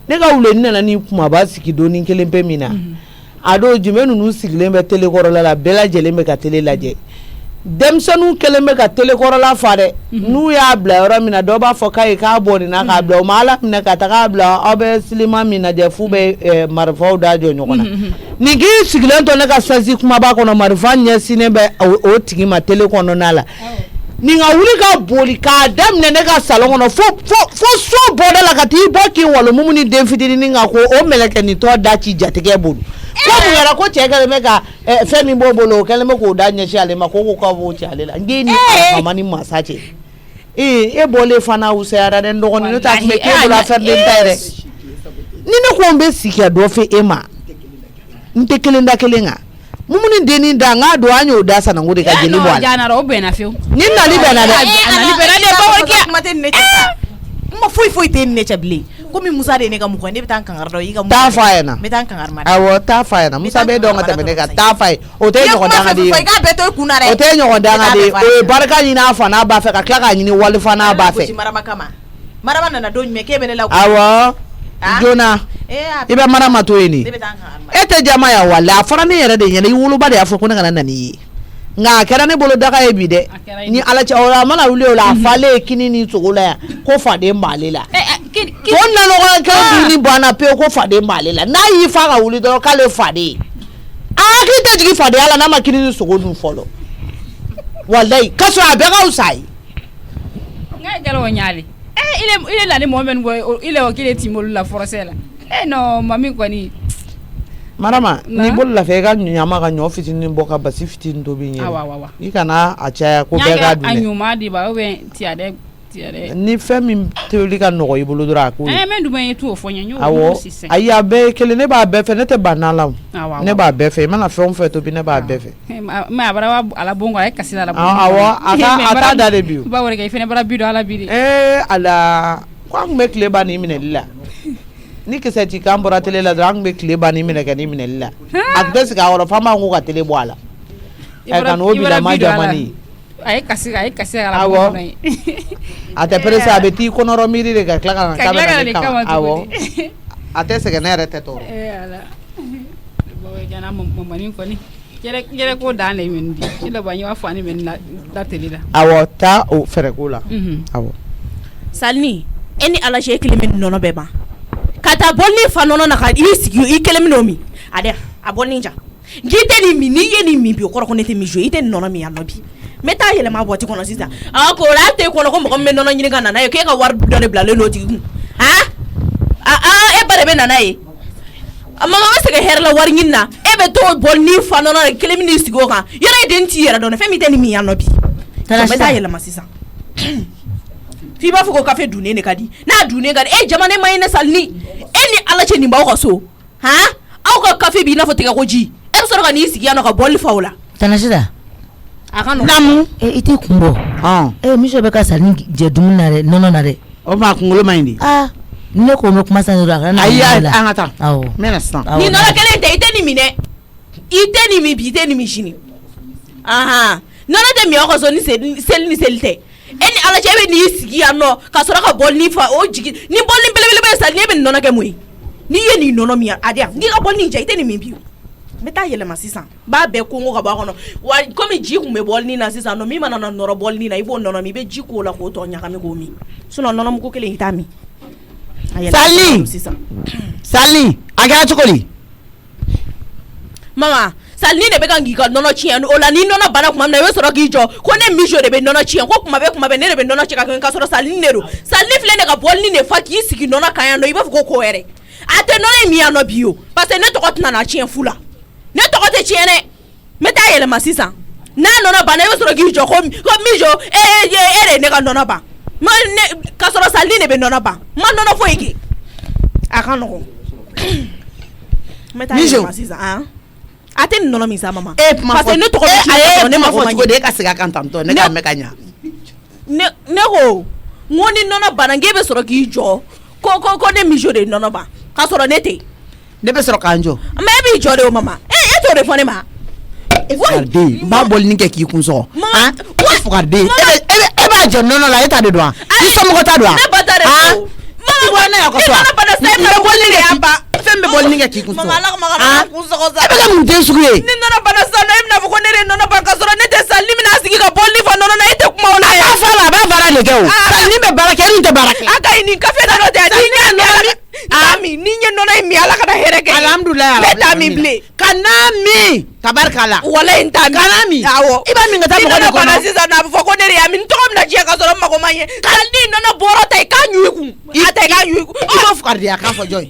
ne ka wuloni nana ni kumaba sigi doni kelen pe min na a don jumɛn ninnu sigilen bɛ télé kɔrɔla la bɛɛ lajɛlen bɛ ka télé lajɛ denmisɛnninw kelen bɛ ka télé kɔrɔla fa dɛ n'u y'a bila yɔrɔ min na dɔw b'a fɔ k'a ye k'a bɔ nin na k'a bila o ma ala minɛ ka taga bila aw bɛ silima min lajɛ f'u bɛ marifaw da jɔ ɲɔgɔn na nin k'i sigilen to ne ka sasi kumaba kɔnɔ marifa ɲɛsinnen bɛ o tigi ma télé kɔnɔna la nin ka wuli ka boli k'a daminɛ ne ka salon kɔnɔ fo so bɔda la ka t'i bɔ k'i walomumu ni den fitinin kan ko o mɛlɛkɛ nin tɔ da ci jatigɛ bolo ko mun yɛrɛ ko cɛ kɛlen bɛ ka fɛn min b'o bolo o kɛlen bɛ k'o da ɲɛsin ale ma ko k'a b'o cɛ ale la n k'i ni mama ni masa cɛ e bɔlen fana wusayara dɛ n dɔgɔnin ne ta tun bɛ k'e bolo affaire den ta ye dɛ ni ne ko n bɛ sigi ka dɔ fɛ e ma n tɛ kelen da kelen kan mumuni dennin da n k'a don an y'o da sanango de ka jeli bɔ a la o bɛnna fewu ni nali bɛnna dɛ ma foyi foyi tɛ ne cɛ bilen komi Musa de ye ne ka mɔgɔ ne bɛ taa n kankari dɔ i ka taa fɔ a ɲɛna n bɛ taa n kankari ma awɔ taa fɔ a ɲɛna Musa bɛ dɔn ka tɛmɛ ne kan taa fɔ a ye o tɛ ɲɔgɔn danga de ye i k'a bɛɛ to i kun na dɛ o tɛ ɲɔgɔn danga de ye o ye barika ɲini a fa n'a ba fɛ ka tila k'a ɲini walifa n'a ba fɛ marama kama marama nana don jumɛn k'e bɛ ne la awɔ joona i bɛ marama to yen de e tɛ jama ya wale a fɔra ne yɛrɛ de ɲɛna i woloba de y'a fɔ ko ne kana na n'i ye nka a kɛra ne bolo daga ye bi dɛ ni ala cɛ o la a mana wuli o la a falen ye kini ni sogo la yan ko faden b'ale la o nanɔgɔ kɛ ni banna pewu ko faden b'ale la n'a y'i fa ka wuli dɔrɔn k'ale faden a hakili tɛ jigin fadenya la n'a ma kini ni sogo dun fɔlɔ walayi k'a sɔrɔ a bɛɛ ka wusa ye. n ka gɛlɛn o ɲaali ile la ni mɔgɔ min ko ile o kile ti molu la forcé la non mami kɔni marama ni bolo la fɛ i ka ɲama ka ɲɔ fitinin bɔ ka basi fitinin tobi ɲɛ i kana a caya ko bɛɛ ka dun dɛ a ɲuman de ba ou bien tiadɛ ni fɛn min tobili ka nɔgɔ i bolo dɔrɔn a ko ye mais duma ye t'o fɔ ɲɛ awɔ ayi a bɛɛ ye kelen ne b'a bɛɛ fɛ ne tɛ banna la ne b'a bɛɛ fɛ i mana fɛn o fɛn tobi ne b'a bɛɛ fɛ mais a bara ala bon ko a ye kasi la bon awɔ a t'a da de bi ba wɛrɛ kɛ i fɛnɛ bara bi don ala bi de ala ko an tun bɛ tile ban nin minɛli la ni kisɛ ci k'an bɔra télé la dɔrɔn an tun bɛ tile ban nin minɛ kɛ nin minɛli la a tun tɛ sigi a kɔrɔ f'an b'a ko ka télé bɔ a la ka n'o bilama jamani a ye kasi ala awɔ a tɛ perese a bɛ t'i kɔnɔrɔ miiri de ka tila ka na k'a bɛ na ne kama awɔ a tɛ sɛgɛn ne yɛrɛ tɛ tɔɔrɔ ala jana mamani kɔni yɛrɛ ko dan de min di i la ba ɲɛ fa ni min la télé la awɔ taa o fɛrɛ ko la awɔ Salini e ni ala cɛ e kelen bɛ nɔnɔ bɛɛ ban ka taa bɔ ni fa nɔnɔ na ka i sigi i kelen min o min a dɛ a bɔ nin ja k'i tɛ nin min n'i ye nin min bi o kɔrɔ ko ne tɛ min jo i tɛ nɔnɔ min yan nɔ bi n bɛ taa yɛlɛma bɔti kɔnɔ sisan ko o la tɛ kɔnɔ ko mɔgɔ min bɛ nɔnɔ ɲini ka nana ye k'e ka wari dɔ de bilalen n'o tigi kun e ba de bɛ nana ye mama bɛ se ka hɛrɛ la wari ɲini na e bɛ to bɔ ni fa nɔnɔ de kelen min n'i sigi o kan yɔrɔ e den t'i yɛrɛ dɔn fɛn min tɛ nin min yan nɔ bi n bɛ taa yɛlɛma sisan f'i b'a fɔ ko kafe dunnen de ka di n'a dunnen ka di e jamana ma ye ne Salini e ni ala cɛ nin b'aw ka so aw ka kafe b'i n'a fɔ tigɛ ko ji e bɛ sɔrɔ ka n'i sigi yan nɔ ka bɔli fa o la Tanasita a ka nɔgɔn namu i t'i kun bɔ muso bɛ ka Salini jɛ dumuni na dɛ nɔnɔ na dɛ o ma kunkolo ma ɲi de ne ko me kuma san dora kana ayi an ka taa mena san ni nɔnɔ kelen tɛ i tɛ nin minɛ i tɛ nin min bi i tɛ nin min sini nɔnɔ tɛ min aw ka so ni seli ni seli tɛ e ni ala cɛ bɛ n'i sigi yan nɔ ka sɔrɔ ka bɔlini fa o jigi ni bɔlini belebeleba ye sa ni e bɛ nin nɔnɔ kɛ mun ye n'i ye nin nɔnɔ min a di yan n'i ka bɔlini ja i tɛ nin min bi n bɛ taa yɛlɛma sisan b'a bɛɛ kongo ka bɔ a kɔnɔ wa komi ji kun bɛ bɔlini na sisan nɔ min mana na nɔrɔ bɔlini na i b'o nɔnɔ min i bɛ ji k'o la k'o tɔ ɲagami k'o min sinon nɔnɔ mugu kelen i t'a min. Sali a kɛra cogo di mama Sali de bɛ kan k'i ka nɔnɔ tiɲɛ o la ni nɔnɔ bana tuma min na i bɛ sɔrɔ k'i jɔ ko ne mijo de bɛ nɔnɔ tiɲɛ ko kuma bɛɛ ne de bɛ nɔnɔ cɛ ka kɛ ka sɔrɔ Sali de don Sali filɛ ne ka bɔlini de fa k'i sigi nɔnɔ kan yan nɔ i b'a fɔ ko wɛrɛ a tɛ nɔnɔ in min yan nɔ bi o parce que ne tɔgɔ tɛna na tiɲɛ fu la ne tɔgɔ tɛ tiɲɛ dɛ n bɛ taa yɛlɛma sisan n'a nɔnɔ banna i bɛ sɔrɔ k'i jɔ ko mijo e de ye ne ka nɔnɔ ban ka sɔrɔ Sali de bɛ nɔnɔ ban ma nɔnɔ foyi kɛ a ka nɔgɔn n bɛ taa yɛlɛma sisan a tɛ nin nɔnɔ min sa mama parce que ne tɔgɔ bɛ tiɲɛ ne ma fɔ cogo di e ka segin a kan tantɔ ne ka mɛn ka ɲa ne ko n ko ni nɔnɔ banna n k'e bɛ sɔrɔ k'i jɔ ko ne mijo de ye nɔnɔ ban ka sɔrɔ ne tɛ ne bɛ sɔrɔ k'an jɔ mɛ e b'i jɔ de o mama e t'o de fɔ ne ma Fugariden n b'a bɔlini kɛ k'i kun sɔgɔ Fugariden e b'a jɔ nɔnɔ la e ta de don wa i somɔgɔ ta don wa ne ba ta de don mama ne y'a kɔ so fɛn bɛ bɔlini kɛ k'i kun sɔgɔ e bɛ kɛ mun den sugu ye ni nɔnɔ bana sisan nɔ e bɛna fɔ ko ne de ye nɔnɔ ban ka sɔrɔ ne tɛ Sali bɛna sigi ka bɔlini fa nɔnɔ na e tɛ kuma o la a b'a fɔ a la a b'a baara de kɛ o Sali bɛ baara kɛ e dun tɛ baara kɛ a ka ɲi nin kafe da dɔ tɛ ni ye nɔnɔ in min ala ka na hɛrɛ kɛ alhamdulilayi ne t'a min bilen ka n'a min tabarikala wala in t'a min kana min awɔ i b'a min ka taa mɔgɔ de kɔnɔ sisan a bɛ fɔ ko ne de y'a min tɔgɔ min na diɲɛ ka sɔrɔ n mago ma ɲɛ Sali ni nɔnɔ bɔrɔ ta i k'a ɲu i kun a ta i k'a ɲu i kun i b'a fugariden a k'a fɔ jɔn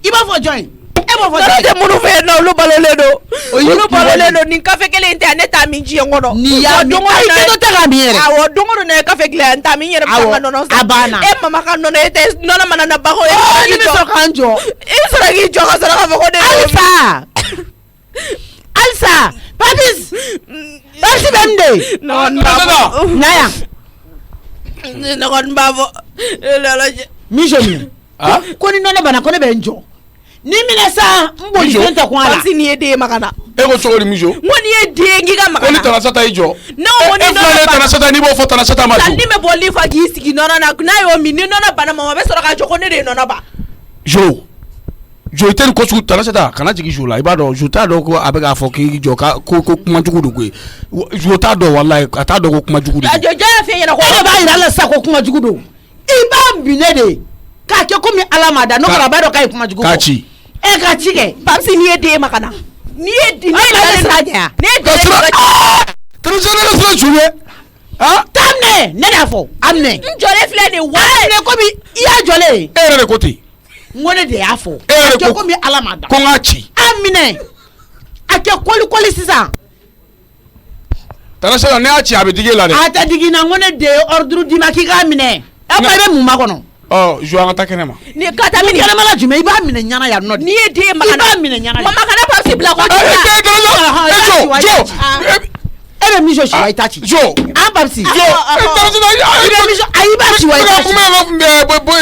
i b'a fɔ jɔn e b'a fɔ jɔn tɛ minnu fɛ yen nɔ olu balolen don olu balolen don nin kafe kelen in tɛ ne t'a min diɲɛ kɔnɔ n'i y'a min ayi i tɛ k'a min yɛrɛ awɔ don o don ne ye kafe dilan n t'a min n yɛrɛ bɛ taa n ka nɔnɔ san a banna e mama ka nɔnɔ e tɛ nɔnɔ mana na ba ko e bɛ sɔrɔ k'an jɔ i bɛ sɔrɔ k'i jɔ ka sɔrɔ k'a fɔ ko ne Alisa papis bɛ n de na yan ne kɔni b'a fɔ mijo minɛ ko ni nɔnɔ bana ko ne bɛ n jɔ ni minɛ sa n boli fɛn tɛ kun a la parce que nin ye den ye Magana e ko cogo di mijo n ko nin ye den ye n k'i ka Magana ko ni Tanasata y'i jɔ ne ko ni nɔnɔ bana Tanasata n'i b'o fɔ Tanasata ma Sali bɛ bɔlini fa k'i sigi nɔnɔ na n'a y'o min ni nɔnɔ bana mama bɛ sɔrɔ k'a jɔ ko ne de ye nɔnɔ ban jo i tɛ nin ko sugu Tanasata kana jigin jo la i b'a dɔn jo t'a dɔn ko a bɛ k'a fɔ k'i jɔ ko kuma jugu de koyi jo t'a dɔn walayi a t'a dɔn ko kuma jugu de jɔn y'a f'i ɲɛna ko e de b'a yira a la sisan ko kuma jugu don i b'a minɛ de k'a kɛ komi Ala m'a da n'o kɛra a b'a dɔn k'a ye kuma jugu fɔ k'a ci e ka ci kɛ Papsi n'i ye den ye Magana n'i ye den Tanasata ne filɛ jo ye taa minɛ ne y'a fɔ a minɛ n jɔlen filɛ nin wa minɛ komi i y'a jɔlen e yɛrɛ de ko ten n ko ne de y'a fɔ e yɛrɛ kɛ komi Ala m'a da ko n k'a ci a minɛ a kɛ kɔli sisan Tanasata ne y'a ci a bɛ digi e la dɛ a tɛ digi n na n ko ne de ye ordre d'i ma k'i k'a minɛ e ko i bɛ mun ma kɔnɔ jo an ka taa kɛnɛ ma ni ka taa minɛ kɛnɛma la jumɛn i b'a minɛ ɲana yan nɔ n'i ye den ye Magana i b'a minɛ ɲana mama kana Papsi bila ko e bɛ mijo si wa i t'a ci jo an Papsi Tanasata i bɛ mijo ayi i b'a ci wa i t'a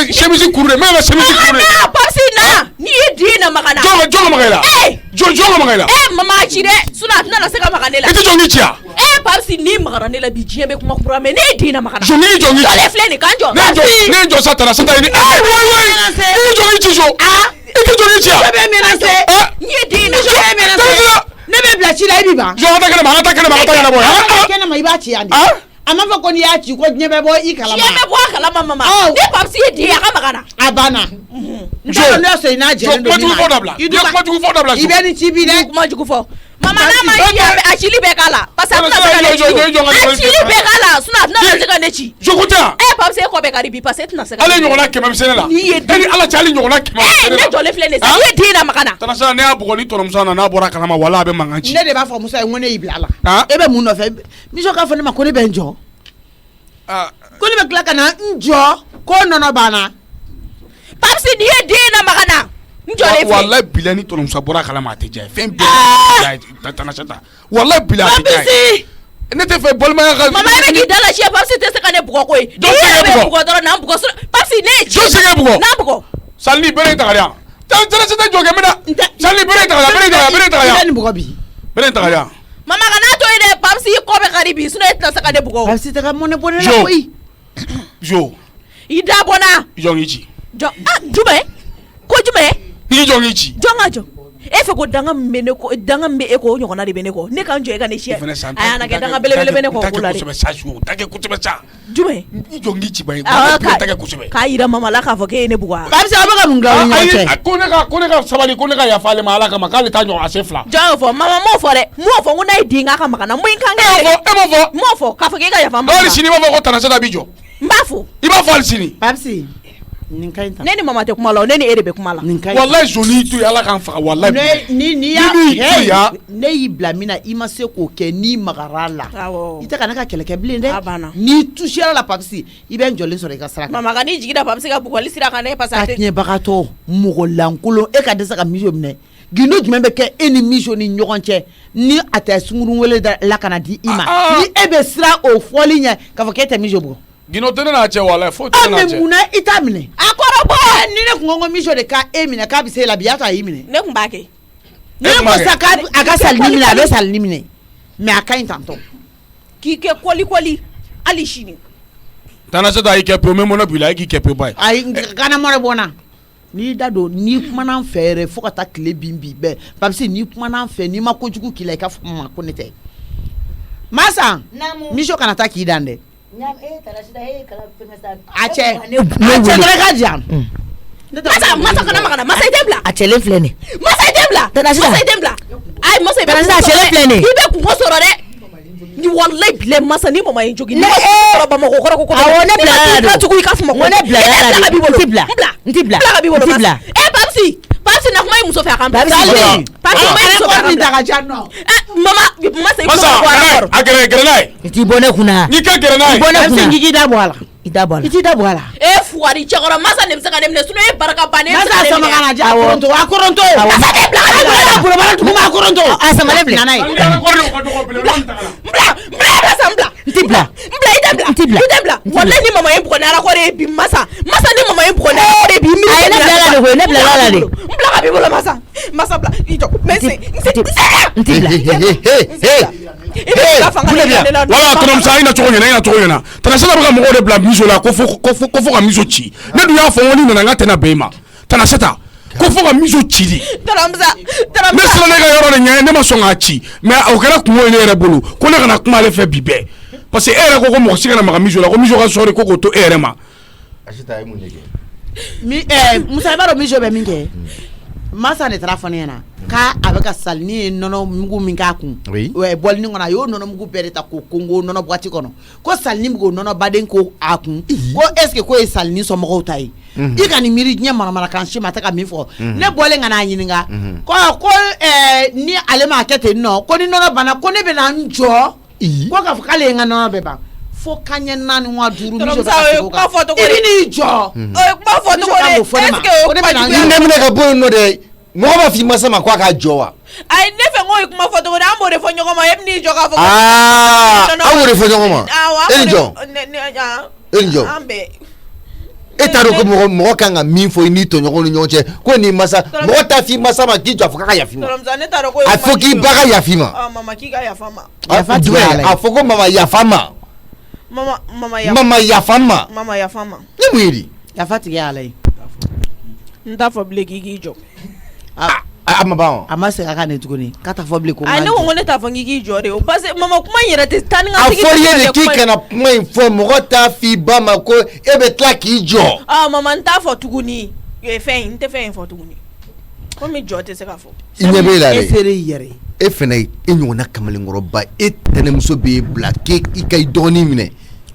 ci semisi kuru de mɛ semisi kuru de Papsi na n'i ye den na Magana jɔn ka maga i la jɔn ka maga i la mama a ci dɛ sinon a tɛna na se ka maga ne la i tɛ jɔn k'i ci a Papsi n'i magara ne la bi diɲɛ bɛ kuma kura mɛ ne ye den na Magana jo n'i jɔn k'i ci jɔlen filɛ nin kan jɔ ne ye jɔ sa Tanasata ye ni i jɔn k'i ci so i tɛ jɔn k'i ci a n'i ye den na ne bɛ bila ci la i bi ban jɔn ka taa kɛnɛ ma an ka taa kɛnɛ ma an ka taa kɛnɛ bɔ kɛnɛ ma i b'a ci yan de a ma fɔ ko n'i y'a ci ko diɲɛ bɛ bɔ i kalama diɲɛ bɛ bɔ a kalama mama ne Papsi ye den ye a ka Magana a banna n t'a dɔn ne y'a sɔrɔ i n'a jɛlen don min na i kuma jugu fɔ dabila i bɛ ni ci bi dɛ kuma jugu fɔ mama n'a ma ci a cili bɛɛ k'a la parce que a tɛna se ka ne ci a cili bɛɛ k'a la sinon a tɛna se ka ne ci jogo tɛ yan Papsi e kɔ bɛ kari bi parce que e tɛna se ka ale ɲɔgɔnna 100 bɛ sɛnɛ la n'i ye e ni Ala cɛ ale ɲɔgɔnna 100 bɛ sɛnɛ la ne jɔlen filɛ nin sisan n'i ye den na Magana Tanasata ne y'a bugɔ ni tɔnɔmuso na n'a bɔra kalama wala a bɛ mankan ci ne de b'a fɔ muso ye ko ne y'i bila a la e bɛ mun nɔfɛ mijo k'a fɔ ne ma ko ne bɛ n jɔ ko ne bɛ tila ka na n jɔ ko nɔnɔ banna Papsi n'i ye den na Magana n jɔlen filɛ walayi bila ni tɔnɔmuso bɔra kalama a tɛ diya fɛn bɛɛ Tanasata walayi bila a tɛ diya ne te fɛ balimaya ka mama e bɛ k'i da la siɲɛ Papsi tɛ se ka ne bugɔ koyi jɔn se k'e bugɔ dɔrɔn n'an bugɔ Papsi ne ye jɔn se k'e bugɔ n'an bugɔ Sali bere ta ka yan Tanasi tɛ jɔ kɛ mina Sali bere ta ka yan ni bugɔ bi bere ta ka yan mama kana to ye dɛ Papsi kɔ bɛ kari bi sinon e tɛna se ka ne bugɔ Papsi tɛ ka mɔnɛ bɔ ne la koyi jo i da bɔnna jɔn k'i ci jumɛn ko jumɛn i jɔn k'i ci jɔn ka jɔ e fɛ ko danga min bɛ ne kɔ danga min bɛ e kɔ o ɲɔgɔnna de bɛ ne kɔ ne kan jɔ e ka ne siyɛ a y'a na kɛ danga belebele bɛ ne kɔ o la dɛ ta kɛ kosɛbɛ sa jumɛn i jɔn k'i ci ba ye ta kɛ kosɛbɛ k'a yira mama la k'a fɔ k'e ye ne bugɔ Papsi a bɛ ka mun dilan ni ɲɔgɔn cɛ ko ne ka sabali ko ne ka yafa ale ma ala kama k'ale t'a ɲɔgɔn a se fila jɔn y'o fɔ mama m'o fɔ dɛ m'o fɔ ko n'a ye den k'a ka maga na mun kan kɛ e m'o fɔ m'o fɔ k'a fɔ k'e ka yafa ma hali sini i b'a fɔ ko Tanaseta b'i jɔ n b'a fɔ i b'a fɔ hali sini Papsi nin ka ɲi ta ne ni mama tɛ kuma la ne ni e de bɛ kuma la nin ka ɲi wallahi zoni to ala k'an faga wallahi ni y'a ne y'i bila min na i ma se k'o kɛ n'i magara la i tɛ ka ne ka kɛlɛ kɛ bilen dɛ n'i touchera la Papsi i bɛ n jɔlen sɔrɔ i ka sira kan mama ka n'i jigida Papsi ka bugɔli sira kan dɛ parce que a tiɲɛbagatɔ mɔgɔ lankolon e ka dɛsɛ ka Mijo minɛ gindo jumɛn bɛ kɛ e ni Mijo ni ɲɔgɔn cɛ ni a tɛ sunkurunin wele la ka na di i ma ni e bɛ siran o fɔli ɲɛ k'a fɔ k'e tɛ Mijo bugɔ Gino tɛ ne n'a cɛ wallahi foyi tɛ ne n'a cɛ mais munna i t'a minɛ a kɔrɔ bɔ ni ne kun ko Mijo de ka e minɛ k'a bɛ se la bi y'a to a y'i minɛ ne kun b'a kɛ ne ko sa a ka Salini minɛ a bɛ Salini minɛ mais a ka ɲi tantɔ k'i kɛ kɔli hali sini Tanaseta y'i kɛ pe mais mun na bi la e k'i kɛ pe ba ye ayi kana mɔrɛ bɔ n na n'i da don n'i kumana n fɛ yɛrɛ fo ka taa tile bin bi bɛɛ Papsi n'i kumana n fɛ n'i ma kojugu k'i la i ka fɔ ma ko ne tɛ Masa Mijo kana taa k'i dan dɛ a cɛ dɔrɔn ka jan masa kana magana masa i tɛ bila a cɛlen filɛ nin masa i tɛ bila masa i tɛ bila ayi masa i bɛ Tanaseta a cɛlen filɛ nin i bɛ kungo sɔrɔ dɛ ni wallahi bilai masa ni mama ye jogi ne sɔrɔ Bamakɔ kɔrɔ ko awɔ ne bila la don tugu i ka fuma ko ne bila la la don n ti bila n ti bila Papsi na kuma i muso fɛ a kan Papsi mama masa i kuma a gɛrɛ n'a ye i t'i bɔ ne kunna n'i ka gɛrɛ n'a ye Papsi k'i da bɔ a la i da bɔ a la i t'i da bɔ a la e fuwari cɛkɔrɔ masa de bɛ se ka ne minɛ sinon e baraka bannen e bɛ se ka ne masa sama minɛ kana ja a koronto masa tɛ bila ka ne bila bolobala tugu ma koronto a sama ne bila nana ye n bila n ti bila i tɛ bila wallahi ni mama ye bugɔ ni ala kɔ de ye bi masa ni mama ye bugɔ ni ala kɔ de ye bi mi a ye ne bila la de koyi ne bila la de n bila ka b'i bolo masa bila i jɔ mais n ti bila wala Tanamasa ina cogo ɲɛna Tanaseta bɛ ka mɔgɔw de bila Mijo la ko fo ka Mijo ci ne dun y'a fɔ ko ni nana n ka tɛna bɛn i ma Tanaseta ko fo ka Mijo ci de ne sera ne ka yɔrɔ de ɲɛ ne ma sɔn k'a ci mais o kɛra kungo ye ne yɛrɛ bolo ko ne kana kuma ale fɛ bi bɛɛ parce que e yɛrɛ ko mɔgɔ si kana maga Mijo la ko Mijo ka sɔrɔ de ko k'o to e yɛrɛ ma Musa i b'a dɔn Mijo bɛ min kɛ Masa de taara fɔ ne ɲɛna k'a a bɛ ka Salini ye nɔnɔ mugu min k'a kun bɔlini kɔnɔ a y'o nɔnɔ mugu bɛɛ de ta k'o kongo nɔnɔ boîte kɔnɔ ko Salini bɛ k'o nɔnɔ baden ko a kun ko est ce que ko ye Salini somɔgɔw ta ye i ka nin miiri diɲɛ maramarakan si ma a tɛ ka min fɔ ne bɔlen ka n'a ɲininka ko ni ale m'a kɛ ten nɔ ko ni nɔnɔ banna ko ne bɛ na n jɔ ko k'a fɔ k'ale ye n ka nɔnɔ bɛɛ ban fo kanɲɛ 4 wa 5 Mijo bɛ ka segin o kan i bɛ n'i jɔ kuma fɔ tɔgɔ de est ce que o kuma juguya ne minɛ ka bɔ yen nɔ dɛ mɔgɔ b'a f'i masa ma k'a k'a jɔ wa ayi ne fɛ k'o ye kuma fɔ tɔgɔ de an b'o de fɔ ɲɔgɔn ma e bɛ n'i jɔ k'a fɔ an b'o de fɔ ɲɔgɔn ma e ni jɔ e ni jɔ an bɛɛ e t'a dɔn ko mɔgɔ kan ka min fɔ i n'i tɔɲɔgɔnw ni ɲɔgɔn cɛ ko nin masa mɔgɔ t'a f'i masa ma k'i jɔ a fɔ k'a ka yafi ma a fɔ k'i ba ka yafi ma mama k'i ka yafa ma yafa jumɛn a fɔ ko mama yafa ma mama yafa ma ne mun ye di yafa tigɛ ala ye n t'a fɔ bilen k'i jɔ a ma ban a ma segin a kan ne tuguni k'a t'a fɔ bilen ko ne ko ne t'a fɔ k'i jɔ de o parce que mama kuma in yɛrɛ tɛ taa ni ka segin a fɔ ye de k'i kana kuma in fɔ mɔgɔ t'a f'i ba ma ko e bɛ tila k'i jɔ mama n t'a fɔ tuguni fɛn n tɛ fɛn in fɔ tuguni komi jɔ tɛ se ka fɔ i ɲɛ b'e la dɛ e sera i yɛrɛ e fana e ɲɔgɔnna kamalenkɔrɔba e tɛnɛmuso b'e bila k'e i ka i dɔgɔnin minɛ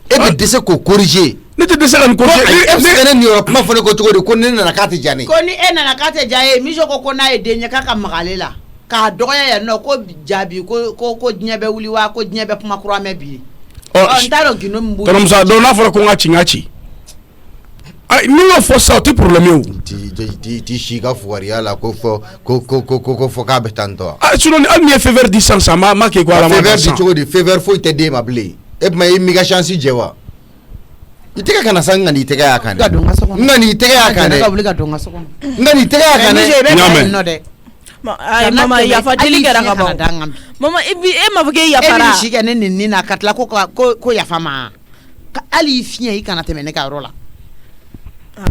e bɛ dɛsɛ k'o corriger ne tɛ dɛsɛ ka nin corriger e bɛ ne nin yɔrɔ kuma fɔ ne ko cogo di ko ne nana k'a tɛ diya ne ko ni e nana k'a tɛ diya ye Mijo ko n'a ye den ye k'a ka maga ale la k'a dɔgɔya yan nɔ ko jaabi ko diɲɛ bɛ wuli wa ko diɲɛ bɛ kuma kura mɛn bi n t'a dɔn gindo min b'u Tanamasa donc n'a fɔra ko n ka ci ni ma fɔ sa o tɛ problème ye o. ti si ka fugariya la ko fɔ k'a bɛ tan tɔ. sinon hali ni ye feu vert di sisan ma kɛ ko ala ma feu vert di cogo di feu vert foyi tɛ d'e ma bilen e tuma i m'i ka chance jɛ wa. I tɛgɛ kana sa n ka n'i tɛgɛ y'a kan dɛ. n ka n'i tɛgɛ y'a kan dɛ. n ka n'i tɛgɛ y'a kan dɛ. Mama yafa deli kɛra ka ban. Mama e m'a fɔ k'e yafara. E bɛ si kɛ ne nin na ka tila ko yafa ma. Hali fiɲɛ i kana tɛmɛ ne ka yɔrɔ la. A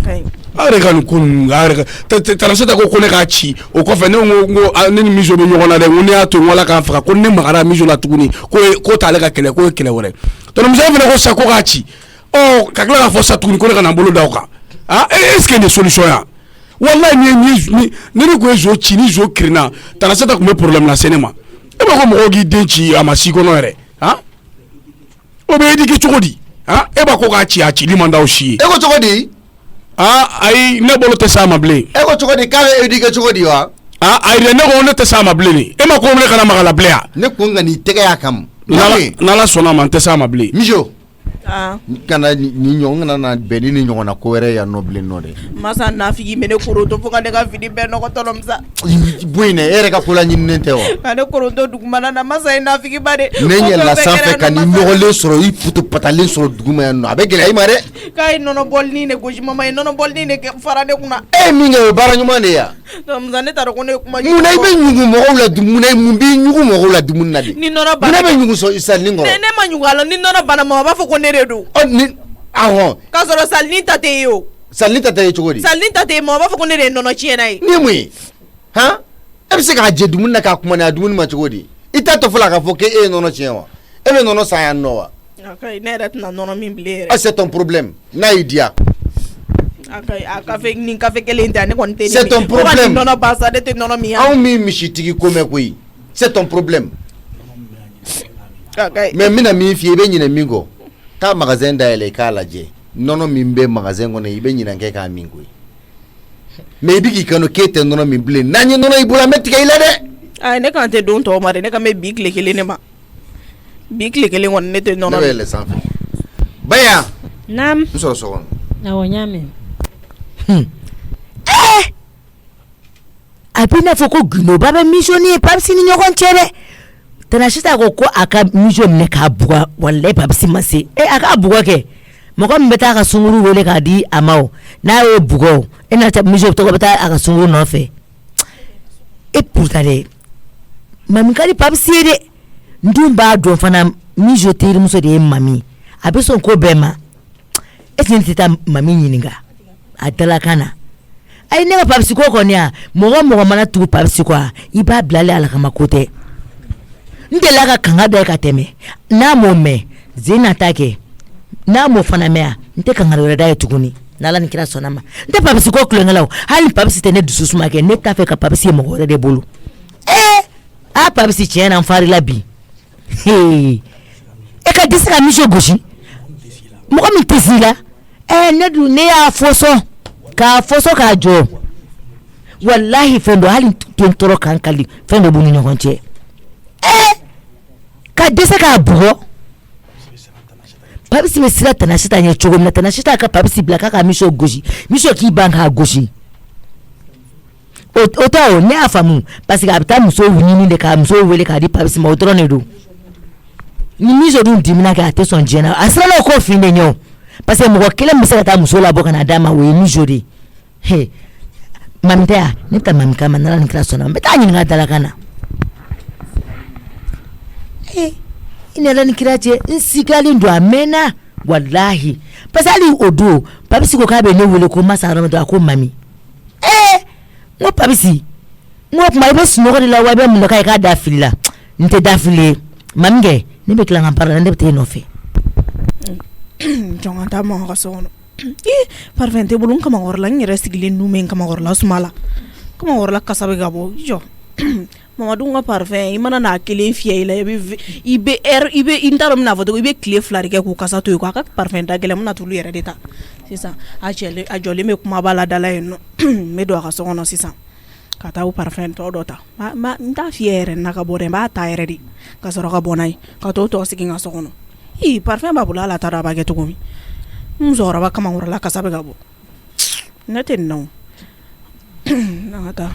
yɛrɛ ka nin ko ninnu a yɛrɛ ka Tanaseta ko ne k'a ci o kɔfɛ ne ko ne ni Mizo bɛ ɲɔgɔn na dɛ ko ne y'a to wala k'an faga ko ne magara Mizo la tuguni ko t'ale ka kɛlɛ ko ye kɛlɛ wɛrɛ Tanumuso fana ko sa ko k'a ci ka tila k'a fɔ sa tuguni ko ne ka na n bolo da o kan est-ce que nin ye solution ya wallahi ni ne ko ye zo ci ni zo kirinna Tanaseta tun bɛ problème lase ne ma e b'a ko mɔgɔw k'i den ci a ma si kɔnɔ yɛrɛ o bɛ éduquer cogo di e b'a ko k'a ci a cili man d'aw si ye. E ko cogo di. ayi ne bolo tɛ s'a ma bilen. E ko cogo di k'a bɛ éduquer cogo di wa. ayi dɛ ne ko ne tɛ s'a ma bilen ni e ma ko ne kana maga la bilen ya. Ne ko n ka n'i tɛgɛ y'a kan. n'ala sɔnna ma n tɛ s'a ma bilen. Mijo. kana ni ɲɔgɔn kana na bɛn ni ɲɔgɔn na ko wɛrɛ yan nɔ bilen nɔ dɛ. Masa nafigi mɛ ne koronto fo ka ne ka fini bɛɛ nɔgɔ tɔlɔmisa. Bɔ yen dɛ e yɛrɛ ka ko la ɲininen tɛ wa. Ka ne koronto dugumana na masa ye nafigi ba de. Ne yɛlɛla sanfɛ ka ni nɔgɔlen sɔrɔ i puto patalen sɔrɔ duguma yan nɔ a bɛ gɛlɛya i ma dɛ. K'a ye nɔnɔ bɔlini ne gosi mama ye nɔnɔ bɔlini ne fara ne kunna. E min kɛ o ye baara ɲuman de ye yan. Musa ne t'a dɔn ko ne ye kuma jugu. Munna i bɛ ɲugu mɔgɔw la dumuni mun b'i ɲugu mɔgɔw la dumuni na de. Ni nɔnɔ bana. Ne bɛ ɲugu salini kɔrɔ. Ne ma ɲugu a la ni nɔnɔ bana ma a b'a fɔ ko ne de don. Ahɔn. K'a sɔrɔ salini ta tɛ ye o. Salini ta tɛ ye cogo di. Salini ta tɛ ye ma a b'a fɔ ko ne de ye nɔnɔ tiɲɛna ye. Ni mun ye han e bɛ se k'a jɛ dumuni na k'a kuma n'a dumuni ma cogo di i t'a tɔ fɔlɔ a ka fɔ k'e ye nɔnɔ tiɲɛ wa e bɛ nɔnɔ san yan nɔ wa. Ne yɛrɛ tɛna nɔnɔ min bilen yɛrɛ. C'est ton problème n'a y'i diya. A kafe nin kafe kelen tɛ ne kɔni tɛ. C'est ton problème. Nɔnɔ ba sa ne tɛ nɔnɔ min yan. Anw min misitigi ko mɛn koyi c'est ton problème. Mais n bɛna min f'i ye i bɛ ɲinɛ min kɔ taa magasin dayɛlɛ i k'a lajɛ nɔnɔ min bɛ magasin kɔnɔ i bɛ ɲinɛ kɛ k'a min koyi mais i bɛ k'i kanu k'e tɛ nɔnɔ min bilen n'an ye nɔnɔ i bolo an bɛ tigɛ i la dɛ. Ne kan tɛ don tɔw ma dɛ ne kan bɛ bi tile kelen ne ma bi tile kelen kɔni ne tɛ nɔnɔ. Ne bɛ yɛlɛ sanfɛ Baya. Naam. N sɔrɔ so kɔnɔ. Awɔ n y'a mɛn. A bɛ i n'a fɔ ko gundo ba bɛ Mijo ni Papisi ni ɲɔgɔn cɛ dɛ. Tanasita ko a ka Mijo minɛ k'a buga walayi Papisi ma se a k'a buga kɛ mɔgɔ min bɛ taa a ka sunkuru wele k'a di a ma o n'a y'o buga o e n'a cɛ Mijo tɔgɔ bɛ taa a ka sunkuru nɔfɛ e pourtant dɛ mami ka di Papisi ye dɛ n dun b'a dɔn fana Mijo terimuso de ye mami a bɛ sɔn ko bɛɛ ma e tɛ tɛ taa mami ɲininka a dalakan na ayi ne ka Papisi ko kɔni a mɔgɔ mana tugu Papisi kɔ i b'a bilalen ala kama ko tɛ n delila ka kanga da ka tɛmɛ n'a m'o mɛn Zena ta kɛ n'a m'o fana mɛn n tɛ kanga wɛrɛ da ye tuguni n'Ala ni kira sɔnna ma n tɛ Papisi ko kulonkɛ la o hali Papisi tɛ ne dusu suma kɛ ne t'a fɛ ka Papisi ye mɔgɔ wɛrɛ de bolo Papisi tiɲɛ na n farila bi e ka disi ka Mijo gosi mɔgɔ min tɛ s'i la ne dun ne y'a fɔsɔn k'a fɔsɔn k'a jɔ walahi fɛn dɔ hali n tɔɔrɔ kan kali fɛn dɔ b'u ni ɲɔgɔn cɛ ka dɛsɛ k'a bugɔ Papisi bɛ sira Tanasita ɲɛ cogo min na Tanasita ka Papisi bila k'a ka Mijo gosi Mijo k'i ban k'a gosi o tɛ o ne y'a faamu parce que a bɛ taa muso ɲini de k'a muso wele k'a di Papisi ma o dɔrɔn de don ni Mijo dun dimina kɛ a tɛ sɔn diɲɛ na a sirala o k'o fin de ɲɛ o parce que mɔgɔ kelen bɛ se ka taa muso labɔ ka na d'a ma o ye Mijo de ye mami tɛ yan ne bɛ taa mami kama n'Ala ni kira sɔnna n bɛ taa ɲininka dalakan na i ni Ala ni kira cɛ n sigalen don a mɛnna walahi parce que hali o don Papisi ko k'a bɛ ne wele ko masa Aramadu a ko mami n ko Papisi n ko tuma i bɛ sunɔgɔ de la wa i bɛ mun k'a ye k'a da fili la n tɛ da fili ye mami kɛ ne bɛ tila n ka baara la ne bɛ taa e nɔfɛ. Jɔn ka taa mɔgɔ ka so kɔnɔ parfum tɛ bolo n kamakɔrɔ la n yɛrɛ sigilen nun bɛ n kamakɔrɔ la suma la kamakɔrɔ la kasa bɛ ka bɔ jɔ Mamadu ka parfum i mana n'a kelen fiyɛ i la i bɛ n t'a dɔn bɛna fɔ cogo i bɛ tile 2 de kɛ k'u kasa to yen k'a ka parfum da gɛlɛn n bɛna t'olu yɛrɛ de ta sisan a jɔlen bɛ kumaba la da la yen nɔ n bɛ don a ka so kɔnɔ sisan ka taa o parfum tɔ dɔ ta n t'a fiyɛ yɛrɛ n'a ka bɔ dɛ n b'a ta yɛrɛ de ka sɔrɔ ka bɔ n'a ye ka t'o tɔ sigi n ka so kɔnɔ parfum b'a bolo ala ta dɔn a b'a kɛ cogo min n musokɔrɔba kamakɔrɔ la kasa bɛ ka bɔ ne tɛ nɔ n'an ka taa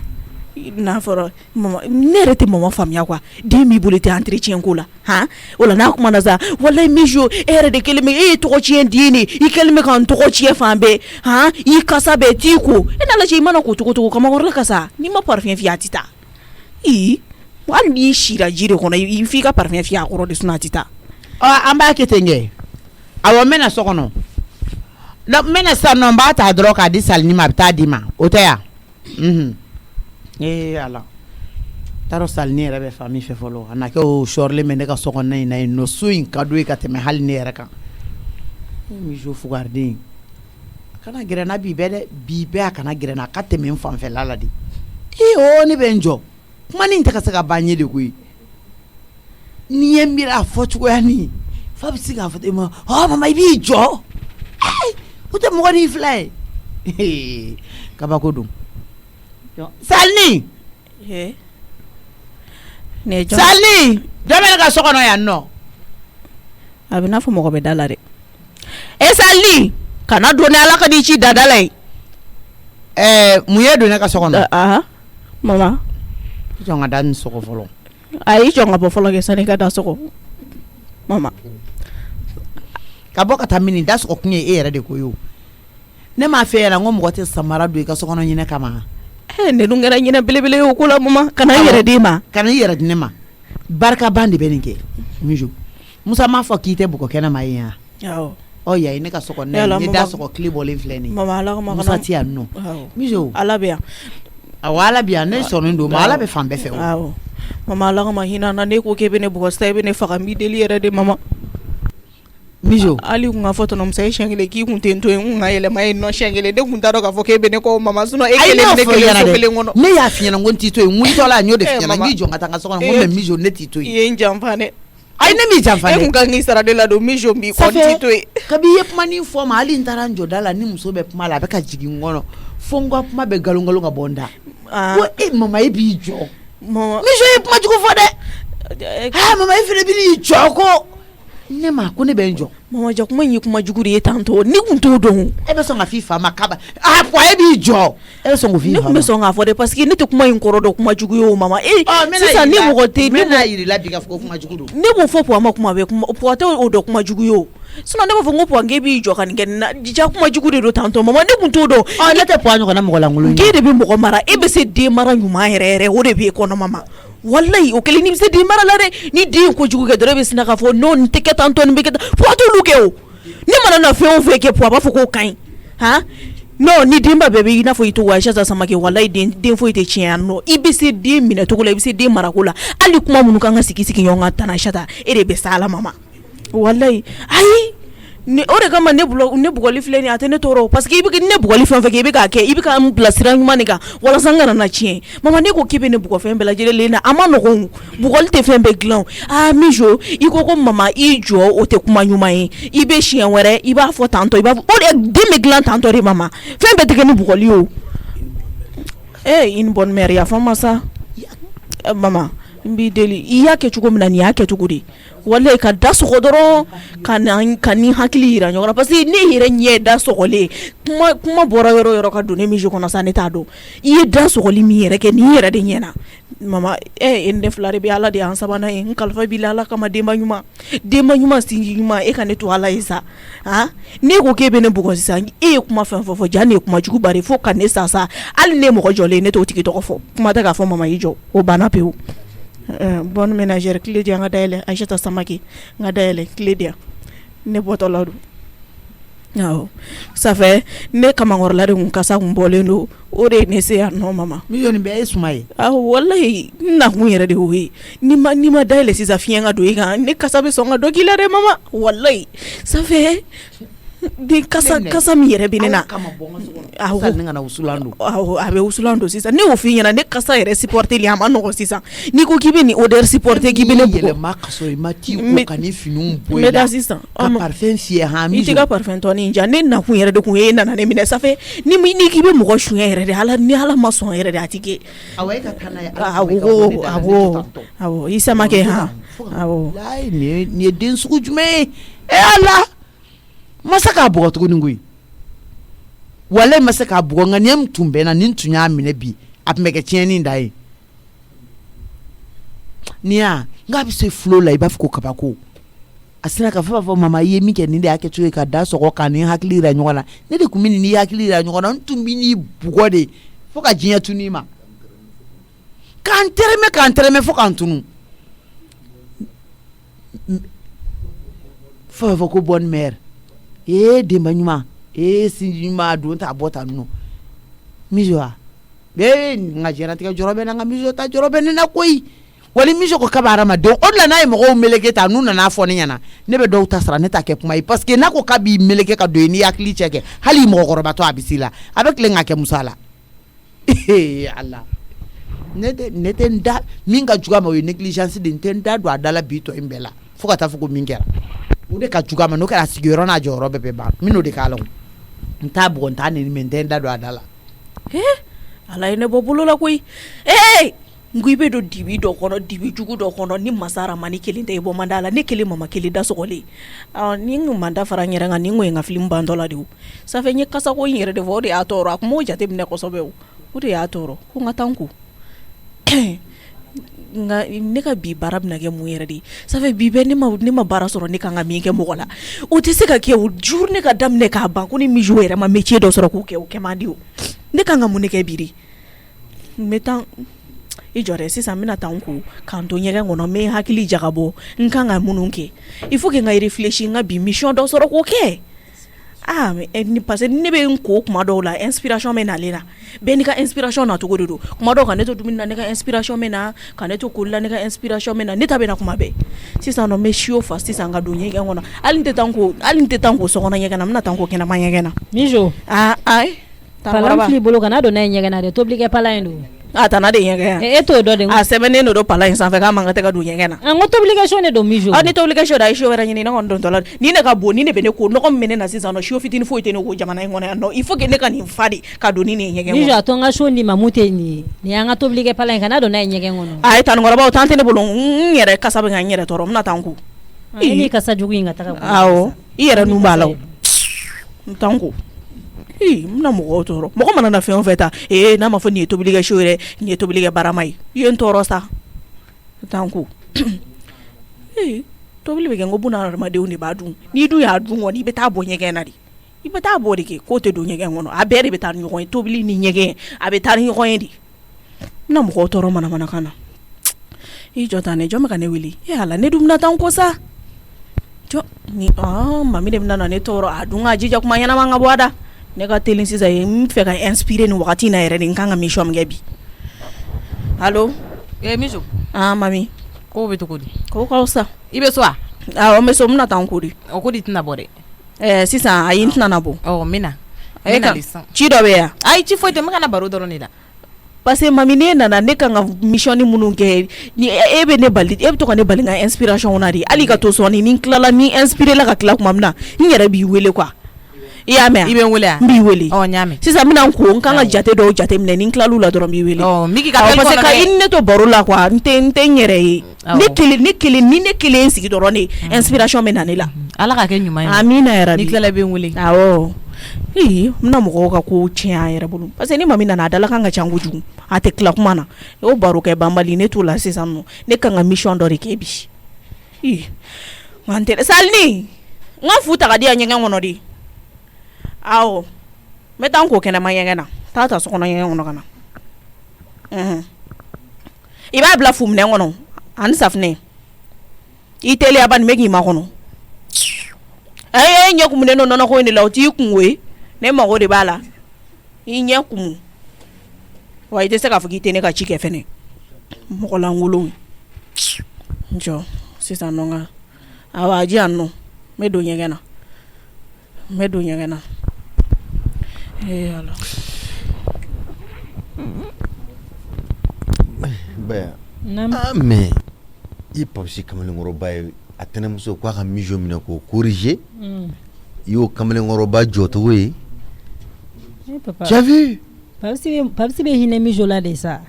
n'a fɔra mama ne yɛrɛ tɛ mama faamuya quoi den b'i bolo tɛ entretien ko la han o la n'a kuma na sa wallahi Mijo e yɛrɛ de kɛlen bɛ e ye tɔgɔ tiɲɛ den de i kɛlen bɛ k'an tɔgɔ tiɲɛ fan bɛɛ han i kasa bɛɛ t'i ko e n'a lajɛ i mana ko cogo kama wɛrɛ la kasa n'i ma parfum fiyɛ a tɛ taa hali n'i sira ji de kɔnɔ i f'i ka parfum fiyɛ a kɔrɔ de sinon a tɛ taa an b'a kɛ ten kɛ awɔ n bɛna so kɔnɔ n bɛna sisan nɔ n b'a ta dɔrɔn k'a di Salini ma a bɛ taa di ma o tɛ yan ala taarɔ Salini yɛrɛ bɛ fa min fɛ fɔlɔ a na kɛ o sɔrilen bɛ ne ka so kɔnɔna in na yen nɔ so in ka d'o ye ka tɛmɛ hali ne yɛrɛ kan Mijo fugariden a kana gɛrɛ n na bi bɛɛ dɛ bi bɛɛ a kana gɛrɛ n na a ka tɛmɛ n fanfɛla la de ne bɛ n jɔ kuma nin tɛ ka se ka ban ɲɛ de koyi n'i ye miiri a fɔ cogoya nin fa bɛ se k'a fɔ ma mama i b'i jɔ o tɛ mɔgɔ ni filɛ ye kabako don Salini Salini jɔn bɛ ne ka so kɔnɔ yan nɔ a bɛ n'a fɔ mɔgɔ bɛ da la dɛ Salini kana don ni Ala ka n'i ci da la ye mun ye don ne ka so kɔnɔ mama jɔn ka da ni sɔgɔ fɔlɔ ayi jɔn ka bɔ fɔlɔ kɛ sani ka da sɔgɔ mama ka bɔ ka taa mini da sɔgɔ kun ye e yɛrɛ de ko ye ne m'a fɛ yɛrɛ n ko mɔgɔ tɛ samara don i ka so kɔnɔ ɲinɛ kama ne dun kɛra ɲinɛ belebele ye o ko la mama kana i yɛrɛ di ma kana i yɛrɛ di ne ma barika ban de bɛ nin kɛ Mijo Musa m'a fɔ k'i tɛ bugɔ kɛnɛ ma ye yan yayi ne ka so kɔnɔ ne da sɔgɔ tile bɔlen filɛ nin mama Ala kama Musa ti yan nɔ Mijo Ala bɛ yan Ala bɛ yan ne sɔnnen don ma Ala bɛ fan bɛɛ fɛ o mama Ala kama hinɛ na ne ko k'e bɛ ne bugɔ sisan e bɛ ne faga n b'i deli yɛrɛ de mama Mijo hali kun ka fɔ tɔnɔmuso ye siɲɛ kelen k'i kun tɛ n to yen n kun ka yɛlɛma ye nɔ siɲɛ kelen ne kun t'a dɔn k'a fɔ k'e bɛ ne kɔ mama sinon e kelen ne kelen so kelen kɔnɔ ne y'a f'i ɲɛna n ko n t'i to yen n wulitɔ la n y'o de f'i ɲɛna n k'i jɔ n ka taa n ka so kɔnɔ n ko mais Mijo ne t'i to yen i ye n janfa dɛ ayi ne m'i janfa dɛ e kun kan k'i sara de la don Mijo b'i kɔ n t'i to yen kabi i ye kuma nin fɔ ma hali n taara n jɔ da la ni muso bɛ kuma la a bɛ ka jigin n kɔnɔ fo n ka kuma bɛ nkalon nkalon ka bɔ n da ko mama e b'i jɔ Mijo ye kuma jugu fɔ dɛ mama e fana bɛ n'i jɔ ko ne ma ko ne bɛ n jɔ mama ja kuma in ye kuma jugu de ye tantôt ni kun t'o dɔn e bɛ sɔn ka f'i fa ma kaba pɔ e b'i jɔ e bɛ sɔn k'o f'i fa ma ne kun bɛ sɔn k'a fɔ dɛ parce que ne tɛ kuma in kɔrɔ dɔn kuma jugu ye o mama sisan ni mɔgɔ tɛ ne n'a yirila bi ka fɔ ko kuma jugu don ne b'o fɔ pɔ ma kuma bɛ pɔ tɛ o dɔn kuma jugu ye o sinon ne b'a fɔ n ko pɔ k'e b'i jɔ ka nin kɛ nin na ja kuma jugu de don tantôt mama ne kun t'o dɔn ne tɛ pɔ ɲɔgɔnna mɔgɔ lankolon k'e de bɛ mɔgɔ mara e bɛ se den mara ɲuman yɛrɛ yɛrɛ o de b'e kɔnɔ mama wallahi o kelen ni bɛ se den mara la dɛ ni den ko jugu kɛ dɔrɔn e bɛ sina k'a fɔ non nin tɛ kɛ tan tɔ nin bɛ kɛ tan pɔ t'olu kɛ o ne mana na fɛn o fɛn kɛ pɔ a b'a fɔ k'o ka ɲi non ni denba bɛɛ bɛ i n'a fɔ i to wa Aïssata Samake wallahi den foyi tɛ tiɲɛ yan nɔ i bɛ se den minɛ cogo la i bɛ se den marako la hali kuma minnu kan ka sigi ɲɔgɔn kan Tana Aïssata e de bɛ sa ala mama wallahi ayi o de kama ne bugɔli filɛ nin a tɛ ne tɔɔrɔ parce que i bɛ ne bugɔli fɛn fɛn kɛ i bɛ k'a kɛ i bɛ ka n bila sira ɲuman de kan walasa n kana na tiɲɛ mama ne ko k'i bɛ ne bugɔ fɛn bɛɛ lajɛlen na a ma nɔgɔn bugɔli tɛ fɛn bɛɛ dilan Mijo i ko mama i jɔ o tɛ kuma ɲuman ye i bɛ siɲɛ wɛrɛ i b'a fɔ tantɔ i b'a fɔ o de den bɛ dilan tantɔ de mama fɛn bɛɛ tɛ kɛ ni bugɔli ye o une bonne mère yafa n ma sa mama n b'i deli i y'a kɛ cogo min na nin y'a kɛ cogo de wallahi ka da sɔgɔ dɔrɔn ka ni hakili yira ɲɔgɔn na parce que ne yɛrɛ ɲɛ da sɔgɔlen kuma bɔra yɔrɔ yɔrɔ ka don ne Mijo kɔnɔ sa ne t'a dɔn i ye da sɔgɔli min yɛrɛ kɛ nin yɛrɛ de ɲɛna mama ne fila de bɛ Ala de y'an sabanan ye n kalifa b'i la Ala kama denba ɲuman sinji ɲuman e ka ne to Ala ye sa ne ko k'e bɛ ne bugɔ sisan e ye kuma fɛn fɔ ja ne ye kuma jugu bari fo ka ne sa hali ne mɔgɔ jɔlen ne t'o tigi tɔgɔ fɔ kuma tɛ k'a fɔ mama i jɔ o banna pewu bonne ménagère clé di an ka dayɛlɛ Aïssata Samake n ka dayɛlɛ clé di yan ne bɔtɔ la don awɔ safɛ ne kamankɔrɔla de kun kasa kun bɔlen don o de ye ne se yan nɔ mama Mijo nin bɛɛ ye suma ye awɔ wallahi n nakun yɛrɛ de y'o ye ni ma dayɛlɛ sisan fiɲɛ ka don i kan ne kasa bɛ sɔn ka dɔ k'i la dɛ mama wallahi safɛ den kasa min yɛrɛ bɛ ne na awɔ a bɛ wusulan don sisan ne y'o f'i ɲɛna ne kasa yɛrɛ supporteli a ma nɔgɔn sisan n'i ko k'i bɛ nin odeur supporter k'i bɛ ne bugɔ yɛlɛma ka sɔrɔ i ma t'i ko ka ni finiw bɔ i la n bɛ taa sisan ka parfum fiyɛ i tɛ ka parfum tɔni in ja ne nakun yɛrɛ de kun ye e nana ne minɛ safɛ ni k'i bɛ mɔgɔ suɲɛ yɛrɛ de ni Ala ma sɔn yɛrɛ de a tɛ kɛ awɔ e ka taa n'a ye awɔ i Samake awɔ nin ye den sugu jumɛn ye Ala masa k'a bugɔ tuguni koyi wala ma se ka bugo nga nem tumbe na nin tunya mine bi apmeke tieni ndai nia nga bi se flow la iba fuko kabako asina ka fa mama ye mi ke ni de ake tuwe ka da so ko kan ni hakili ra nyona ne de kumini ni hakili ra nyona ntumbi ni bugo de foka jinya tunima kan tereme foka ntunu fa ko bonne mère de manyuma sinjuma don ta bota no mijoa be nga jera tika jorobe na nga mijo ta jorobe ne na koyi wali mijo ko kabara ma don odla na mo meleke ta nuna na fo ne yana ne be do ta sara ne ta ke kuma parce que na ko kabi meleke ka do ni akli cheke hali mo ko roba to abisila avec le nga ke musala Allah nete nda minga juga ma négligence de ntenda do adala bito imbela foka ta fuko mingera ude ka juga ma no ka sigiro na joro bebe ba mino de kala nta bo nta ni mentenda do adala ala ine bobulo la koy nguibe do dibi do kono dibi jugu do kono ni masara mani kelinte bo mandala ni keli mama keli da sokoli ni ngumanda fara nyere nga ni ngoy nga film bandola diu sa fe nye kasa ko nyere de vodi atoro ak mo jate bne ko sobe ude atoro ko ngatanku nga ne ka bi barab na ge mu yere di ça fait bi be ni ma bara soro ni ka nga mi ge mo wala o te se ka ke o journée ka dam ne ka ba ko ni mi jouer ma métier do soro ko ke o ke mandi o ne ka nga mu ne ke biri metan i jore sisa mina tanku kanto nyege ngono me hakili jagabo nka nga mununke il faut que nga réfléchir nga bi mission do soro ko ke mais ni parce ne be nko kuma do la inspiration me na lena be ni ka inspiration na to godo kuma do ka neto dumina ne ka inspiration me na ka neto kulla ne ka inspiration me na nita be na kuma be sisa no me shio fast sisa nga do nyege ngono alinte tanko so ngono nyege na mna tanko kena manyege na mijo palam fli bolo kana do na nyege na de t'obliger pala endo tana de nyege to do de sebene no do pala insa fe ka manga te ka do nyege na ngoto obligation ne do mijo ni to obligation da isho wera nyini na ngondo dola ni ne ka bo ni ne be ne ko no ko mene na sisa no shio fitini fo itene ko jamana ngona no il faut que ne ka ni fadi ka do ni ne nyege mijo atonga sho ni mamute ni anga to obligé pala kana do na nyege ngono tan ngora ba tante ne bolo nyere kasabe nga nyere toro mna tanku ni kasa jugu inga taka iyere numbala tanku mna mo toro mo ko manana fe en fait na ma fa ni to obligé shore ni to obligé baramai yen toro sa tanku to obligé ngo buna ma de uni badu ni du ya du ngoni beta bo nyege na di ibeta bo de ke ko te do nyege ngono a bere beta ni ko to obligé ni nyege a beta ni ko ndi na mo ko toro mana kana jota ne joma kane wili ala ne dum na tanko sa jo ni mami de na ne toro adunga jija kuma yana manga bwada ne ka telin sisa mfe ka inspirer ni wakati na yere nkanga misho mgebi allo mijo mami ko beto kodi ko sa ibe so o me so mna tankuri o kodi tina bore sisa ayin tina nabo mina lisan chi do be ya ai chi foite maka na baro doro ni da parce que mami ne nana ne kanga mission ni mununke ni ebe ne bali ebe to ka ne bali nga inspiration na di ali ka to so ni klala mi inspirer la ka kla kuma mna nyere bi wele kwa iya me ibe wele mbi wele nyame sisa mina nko nkanga jate do jate mne ni klalu la do mbi wele miki ka parce que inne to baro la kwa nte nyere ni kile sigi do ne inspiration me nanela ala ka ke nyuma amina ya rabbi ni klala be wele mna mo ka ko tia yere bulu parce que ni mami na dala kanga changu ju ate kla kuma na o baro ke bambali ne to la sisa no ne kanga mission do rekebi mante salni nga futa ka dia nyenga ngono di metan ko kena mayenge na tata so kono yenga ngono kana iba bla fum ne ngono an safne iteli aban megi ma kono nyakum ne no ko ni lawti kunwe ne ma go de bala nyakum wa ite se ka fugi tene ka chike fene mo ko langulu njo sisa nonga awaji anno medo nyegena ala baya mais il pense kamalen ngoro bay atene muso kwa ka mijo mina ko corriger yo kamalen ngoro ba joto we tu as vu papsi be hine mijo la de ça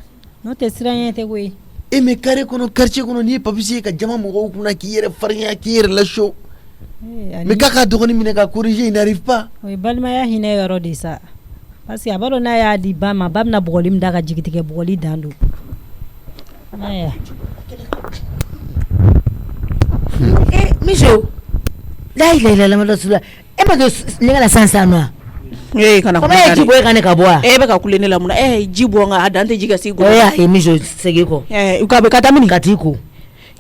no te siranya te we mais carré kono quartier kono ni papsi ka jama mo ko kuna ki yere farnya ki yere la show mais kaka dogoni mina ka corriger il n'arrive pas oui balma ya hine yoro de ça parce que a b'a dɔn n'a y'a di ba ma ba bɛna bɔgɔli min da ka jigi tigɛ bɔgɔli dan don Mijo la ilaha illallah rasulullah e ma ke ne kana sansa no kana ko e ji boy kana ka bo e be ka kule ne la mun ji bo nga adante ji ga si go e mijo segeko u ka be kata mini katiko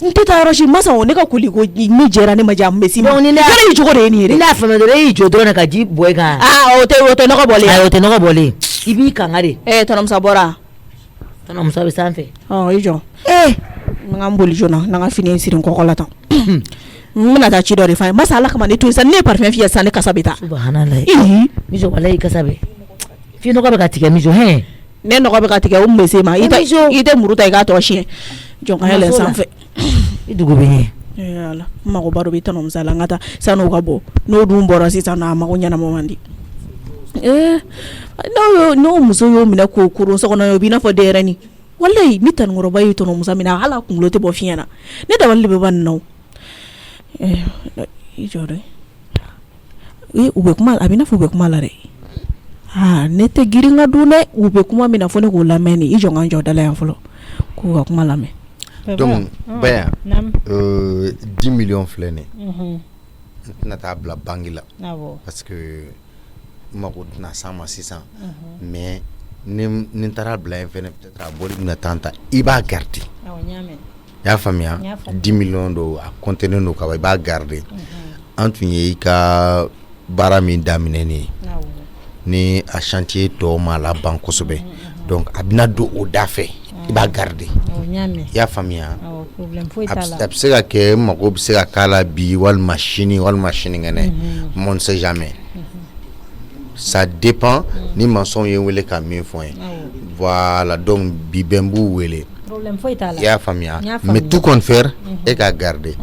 ntita roshi masa o ne ka kuli ko ni jera ne ma jam mesi ma ni yi jogo de ni re na fa me de yi jo dro na ka ji boy ka o te no ko bole o te no ko bole ibi ka ngare tonom sabora tonom sabe sanfe ijo ngam boli jona na nga fini sirin ko ko lata muna ta ci do re fa masa Allah kama ne to san ne parfum fiya san ne kasabita subhanallah mijo wallahi kasabe fi no ko be ka tige mijo ne no ko be ka tige o mese ma ite muruta ga to shi jon ka hele sanfe idugo be ala ma ko baro bi tanom sala ngata sanu ka bo no dum boro si sana ma ko nyana mo mandi no muso yo mina ko kuro so kono yo bina fo derani wallahi ni tan ngoro bayi to no musa mina hala kunlo te bo fiana ne da walle be ban no ijore ube kuma abina fo be kuma la re ne te giringa dune ube kuma mina fo ne ko lameni ijo nganjo dala yan folo ko ga kuma lame donc baya 10 millions flene na ta bla bangila parce que mako na sama 600 mais ni tara bla fene peut-être a boli na tanta iba garder ya famia 10 millions do a contenir no ka ba garder antunye ka bara min damine ni a chantier to mala banko sobe donc abina do o dafe iba garder ya famia problème foi tala absega ke mako bsega kala bi wal machine ngene on sait jamais ça dépend ni maçon yewele ka min fo voilà donc bibembu wele problème foi tala ya famia mais tout compte faire et ka garder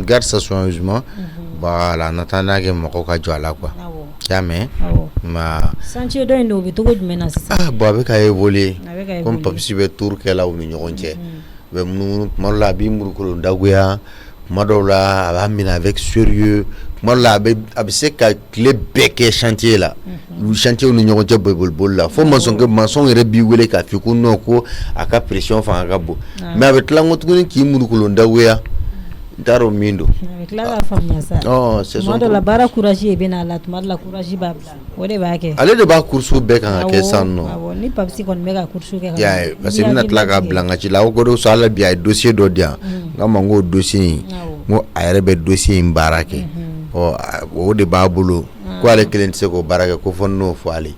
garde ça soigneusement voilà natana ke mako ka jwala quoi jamais ma sanche do ndo bi to go mena sisa bo be ka évoluer comme papsi be tour ke la uni ñonche be mu malla bi muru ko ndaguya madola abamina avec sérieux malla be abse ka clé beke chantier là le chantier uni ñonche bol la fo maçon re bi wele ka fi ko noko aka pression fa ga bo mais avec la ngotu ki muru ko ndaguya daro mindo avec la famille ça oh c'est ça la bara courage e bena la tuma la courage babla ode ba ke ale de ba kursu be kan ke sanno ni papsi kon mega kursu ke ya parce que na tlaga blanga ci la ko do so ala bi ay dossier do dia ngam ngo dossier ngo ayre be dossier mbarake o de babulo ko ale client se ko baraka ko fonno fo ale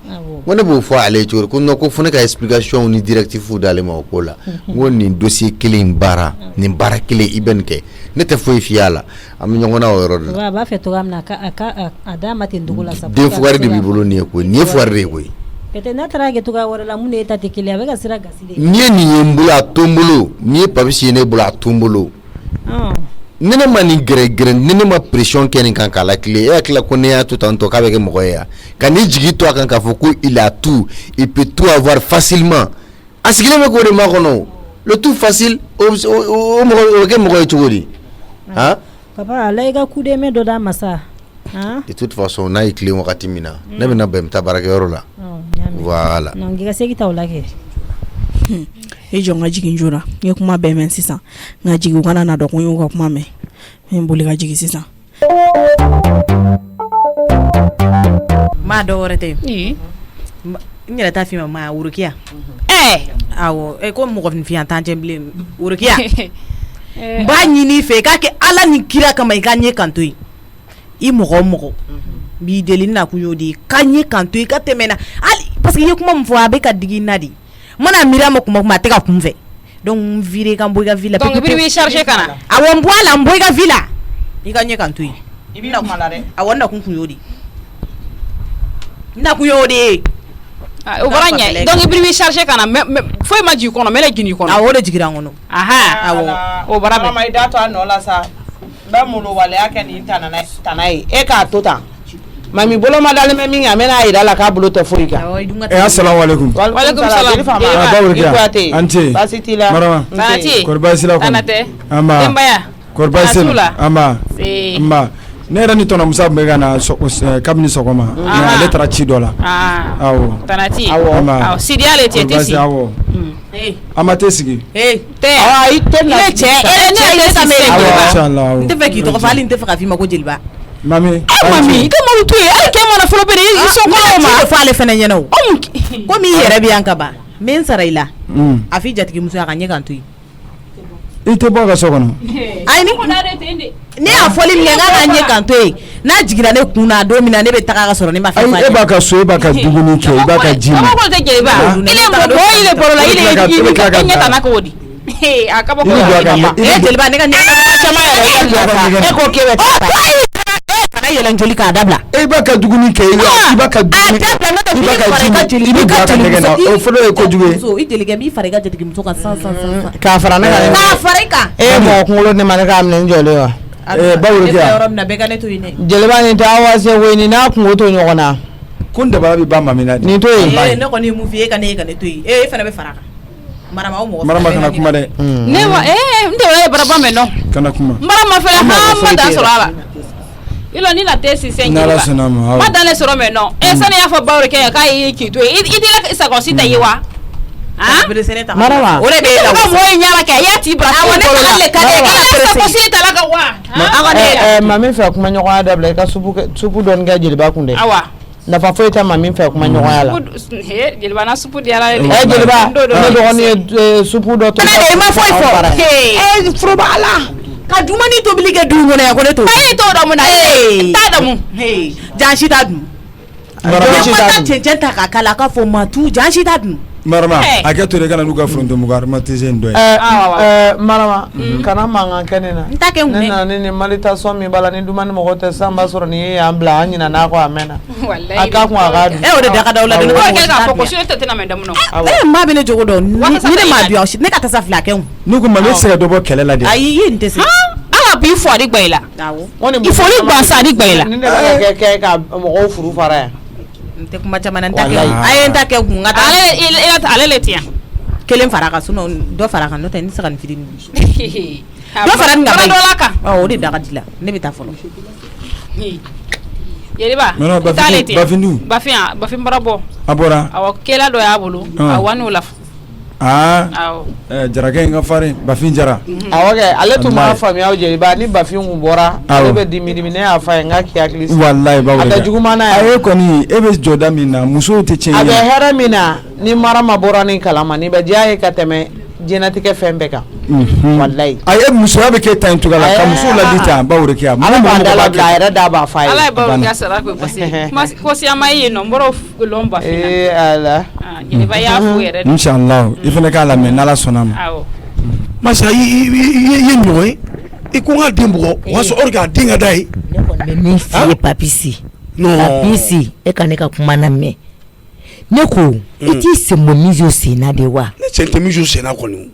wona bo fo ale ci ko no ko fone ka explication ni directif fu dale ma ko la ngoni dossier clean bara ni barakile ibenke nete fo fiala am nyongona woro ba fe to gamna ka adama tindugula sa de fo warde bibolo ni ko ni fo warde ko kete na trage to ga wora la mune ta tekile avec asira gasile ni yembula tombolo ni papisi ne bula tombolo nene mani gre nene ma pression kenin kan kala clé et la connaît tout en tout avec moya kan ni jigi to kan ka foko il a tout il peut tout avoir facilement asikile me ko de makono le tout facile o ke moya chori hein papa la ga kude me do da masa hein de toute façon na i clé wakati mina na bena bem tabaraka yorola voilà non ngiga segi tawlake ejo ngajigi njura ye kuma be men sisa ngajigi kana na do ko yo kuma me mbuli ngajigi sisa ma do worete nyere ta fi ma urukia awo ko mo ko fi antanje blé urukia ba nyini fe ka ke ala ni kira kama iganye kantoi I mogo bi delina kunyodi kanye kantoi ka temena ali parce que ye kuma mfo abeka digina di mana mira mo kuma te ka kumve donc vire kan boiga villa donc bi charger kana awon boala mboiga villa iganye kantoi ibina kuma la re awon kun kunyodi na kunyodi o baranya donc bi charger kana foi ma ji kono mele gini kono awo de jigira ngono aha awo o barabe mama idato anola sa ba mulo wale ake ni tanai e ka tota mami bolo madale me minga mena ida la ka bolo to furika assalamu alaikum wa alaikum salam anti basitila marama anti korba sila ko anate ama tembaya korba sila ama ne yɛrɛ ni tɔnɔ musa bɛ ka na kabini sɔgɔma ale taara ci dɔ la awɔ tanati awɔ Sidiya le tɛ sigi awɔ ama tɛ sigi tɛ i tɛ na ne cɛ ne ye sa awɔ n tɛ fɛ k'i tɔgɔ fɔ hali n tɛ fɛ ka f'i ma ko jeliba mami i ka malo to yen hali kɛ mana fɔlɔ bɛ i sɔn ma fɔ ale fana ɲɛna o komi i yɛrɛ bɛ yan ka ban n bɛ n sara i la a f'i jatigimuso a ka ɲɛ kan to yen i tɛ bɔ ka so kɔnɔ ayi ne y'a fɔli min kɛ n k'a ka ɲɛ kan to yen n'a jiginna ne kun na don min na ne bɛ taga ka sɔrɔ ne ma fɛn e b'a ka so e b'a ka dumuni kɛ i b'a ka ji min ko tɛ jeliba ile mɔgɔ ile bɔrɔla ile i bɛ ka ɲɛ tana k'o di a ka bɔ ko jeliba ne ka ɲɛ caman yɛrɛ e ko k'e bɛ kana yɛlɛn joli k'a dabila e b'a ka dumuni kɛ i b'a ka dumuni i b'a ka ji i bɛ ka nɛgɛ na o fɔlɔ ye kojugu ye i jelikɛ b'i fara i ka jatigimuso kan san k'a fara ne kan k'a fara i kan mɔgɔ kunkolo ne ma ne k'a minɛ n jɔlen wa bawo kɛ yɔrɔ min na bɛɛ ka ne to yen dɛ jeliba nin tɛ awase koyi nin n'a kungo to ɲɔgɔn na ko n dabara bɛ ban mami na nin to yen ne kɔni ye mun f'i ye e ka ne to yen e fana bɛ fara a kan marama o mɔgɔ marama kana kuma dɛ ne ma n tɛ ye baraba mɛn dɔn kana kuma marama fɛnɛ ma dan sɔrɔ a la ilo ni na tɛ sisen jeliba ma dan ne sɔrɔ mɛn dɔn sani y'a fɔ bawo kɛ k'a y'i k'i to yen i tɛ sakɔsi ta ye wa marama o de bɛ e la ka mɔgɔ in ɲara kɛ a y'a t'i bara awɔ ne ka ale ka ne ka sakɔsi ta la ka wa ma min fɛ kuma ɲɔgɔnya dabila i ka supu dɔɔni kɛ jeliba kun dɛ awa nafa foyi tɛ ma min fɛ kuma ɲɔgɔnya la jeliba na supu diyara jeliba ne dɔgɔnin ye supu dɔ to ne de ma foyi fɔ foroba ala ka dumuni tobili kɛ du kɔnɔ yan ko ne to e t'o dɔn mun na t'a dɔn mun jan si t'a dun ne ma taa cɛncɛn ta k'a k'a la k'a fɔ ma tu jan si t'a dun marama a kɛ to de kana n'u ka foronto mugu aromatise in dɔ ye marama kana mankan kɛ ne na n ta kɛ mun ne nana ni nin malitation min b'a la ni dumuni mɔgɔ tɛ san b'a sɔrɔ nin ye y'an bila an ɲinɛ n'a kɔ a mɛnna a k'a kun a k'a dun o de da ka d'aw la de ne ko kɛ k'a fɔ ko so tɛ tɛna mɛn daminɛ maa bɛ ne jogo dɔn ni ne m'a dun ne ka tasa fila kɛ n'u ko ma ne tɛ se ka dɔ bɔ kɛlɛ la de ayi i ye nin tɛ se ala b'i fɔ a di gba i la i fɔli gansan a di gba i la ni ne bɛ kɛ ka mɔgɔw furu fara yan n tɛ kuma caman na n ta kɛ a ye n ta kɛ kun ka taa ale le ti yan kelen fara kan dɔ fara kan n'o tɛ n tɛ se ka nin fitinin dɔ fara nin kan dɔ la kan o de da ka di la ne bɛ taa fɔlɔ jeliba t'ale ti yan bafin bara bɔ a bɔra awɔ kela dɔ y'a bolo a wani o la jarakɛ in ka farin bafin jara awɔ kɛ ale tun b'a faamuya jeliba ni bafin kun bɔra ale bɛ dimi ne y'a fɔ a ye n ka k'i hakili sigi walayi bawo a tɛ juguman na a ye kɔni e bɛ jɔda min na musow tɛ tiɲɛ a bɛ hɛrɛ min na ni mara ma bɔra ni kalama ni bɛ diya ye ka tɛmɛ diɲɛlatigɛ fɛn bɛɛ kan walayi a ye musoya bɛ kɛ tan cogoya la ka musow ladi tan bawo de kɛ ala b'a da labila a yɛrɛ da b'a f'a ye ala ye bawo ka sara ko parce que ko siyama ye yen nɔ n bɔra lɔn bafin na ala jeliba y'a fo yɛrɛ de inshallah i fana k'a lamɛn n'ala sɔnna ma awɔ masa i ye ɲɔgɔn ye i ko n ka den bugɔ o y'a sɔrɔ k'a den ka da ye ne kɔni bɛ min f'i ye papisi papisi e ka ne ka kuma na mɛn ne ko i t'i sen bɔ miso senna de wa ne sen tɛ miso senna kɔni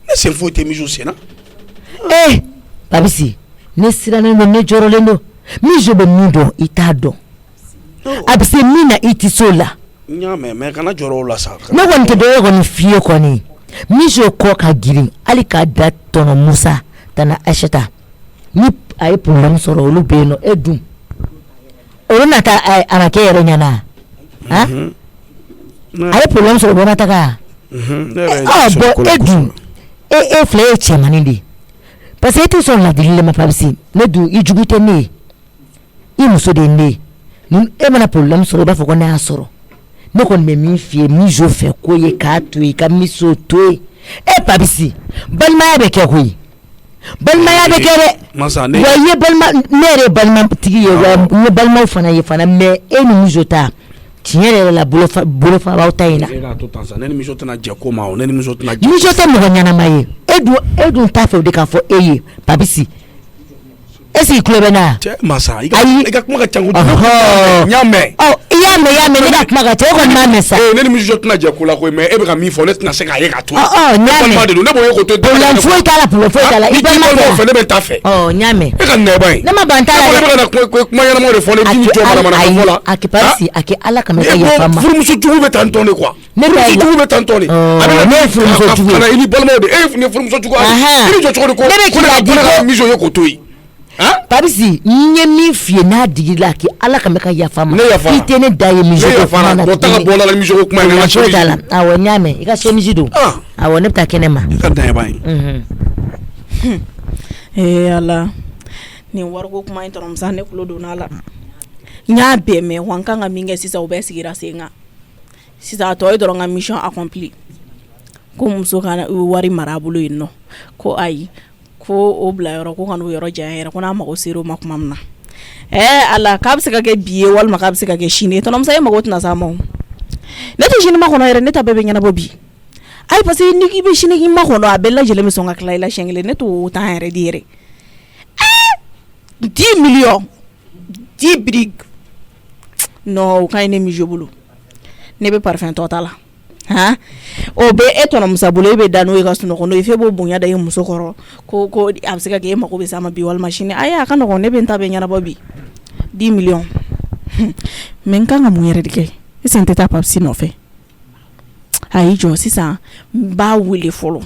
ne sen foyi tɛ miso senna papisi ne sirannen don ne jɔrɔlen don miso bɛ min dɔn i t'a dɔn a bɛ se min na i tɛ s'o la n y'a mɛn mɛ kana jɔrɔ o la sa ne kɔni tɛ dɔ ye kɔni f'i ye kɔni miso kɔ ka girin hali k'a da tɔnɔ musa tana aseta ni a ye problème sɔrɔ olu bɛ yen nɔ e dun olu na taa a na kɛ yɛrɛ ɲɛna a ye problème sɔrɔ bɔ na taga bɔn e dun e filɛ e cɛmannin de parce que e tɛ sɔn ladili le ma papisi ne dun i jugu tɛ ne ye i muso de ye ne ye ni e mana problème sɔrɔ i b'a fɔ ko ne y'a sɔrɔ ne kɔni bɛ min f'i ye miso fɛ ko ye k'a to yen ka miso to yen e papisi balimaya bɛ kɛ koyi balimaya bɛ kɛ dɛ wa i ye balima ne yɛrɛ ye balimatigi ye wa n ye balimaw fana ye fana mais e ni miso ta tiɲɛ yɛrɛ la bolofa b'aw ta in na ne ni miso tɛna jɛ ko ma o ne ni miso tɛna jɛ miso tɛ mɔgɔ ɲɛnama ye e dun t'a fɛ o de k'a fɔ e ye papisi est-ce que tulo bɛ na cɛ masa i ka kuma ka ca kojugu n y'a mɛn i y'a mɛn ne ka kuma ka ca e kɔni m'a mɛn sa ne ni miso tɛna jɛ ko la koyi mais e bɛ ka min fɔ ne tɛna se k'a ye k'a to n y'a mɛn ne b'o ye k'o to problème foyi t'a la problème foyi t'a la i balima fɛ ne bɛ taa fɛ n y'a mɛn e ka nɛba ye ne ma ban t'a la e bɛ ka na kuma ɲɛnamaw de fɔ ne b'i jɔ manamana fɔ la a kipasi a kɛ ala kama i ka yafa n ma furumuso jugu bɛ tan tɔn de quoi furumuso jugu bɛ tan tɔn de a bɛ ne ye furumuso jugu ye i ni balimaw de e ye furumuso jugu ye i bɛ jɔ cogo di ko ne ka miso ye k'o to yen Papisi nye mi fie n'a digila ki ala ka me ka yafa ma i tɛ ne da ye musique ko kuma na ta ka bɔ la musique ko kuma na chemise la awɔ ɲamɛ i ka chemise don awɔ ne bɛ taa kɛnɛ ma i ka dan ba ala ni wariko kuma in tɔrɔmusa ne kulo donna la n y'a bɛɛ mɛn wa n kan ka min kɛ sisan u bɛɛ sigira sen kan sisan a tɔ ye dɔrɔn ka mission accompli ko muso ka wari mara a bolo yen nɔ ko ayi ko o bila yɔrɔ ko ka n'o yɔrɔ janya yɛrɛ ko n'a mago sera o ma kuma min na ala k'a bɛ se ka kɛ bi ye walima k'a bɛ se ka kɛ sini ye tɔnɔmusa ye mago tɛna s'a ma o ne tɛ sini ma kɔnɔ yɛrɛ ne ta bɛɛ bɛ ɲɛnabɔ bi ayi parce que ni k'i bɛ sini k'i ma kɔnɔ a bɛɛ lajɛlen bɛ sɔn ka tila i la siɲɛ kelen ne t'o temps yɛrɛ di yɛrɛ 10 millions 10 briques non o ka ɲi ne mi bolo ne bɛ parfum tɔ ta la o bɛ e tɔnɔmusa bolo e bɛ da n'o ye ka sunɔgɔ n'o ye f'e b'o bonya da e muso kɔrɔ ko a bɛ se ka kɛ e mago bɛ s'a ma bi walima sini ayi a ka nɔgɔn ne bɛ n ta bɛ ɲɛnabɔ bi 10 millions mais n kan ka mun yɛrɛ de kɛ est-ce que n tɛ taa Papisi nɔfɛ a y'i jɔ sisan n b'a wele fɔlɔ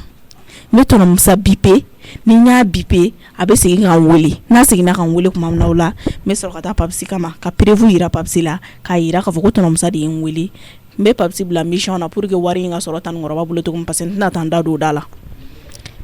ne tɔnɔmusa bipe ni n y'a bipe a bɛ segin ka n wele n'a seginna ka n wele tuma min na o la n bɛ sɔrɔ ka taa Papisi kama ka prévu yira Papisi la k'a yira k'a fɔ ko tɔnɔmusa de ye n wele n bɛ Papisi bila mission na pour que wari in ka sɔrɔ Tanikɔrɔba bolo cogo min parce que n tɛna taa n da don o da la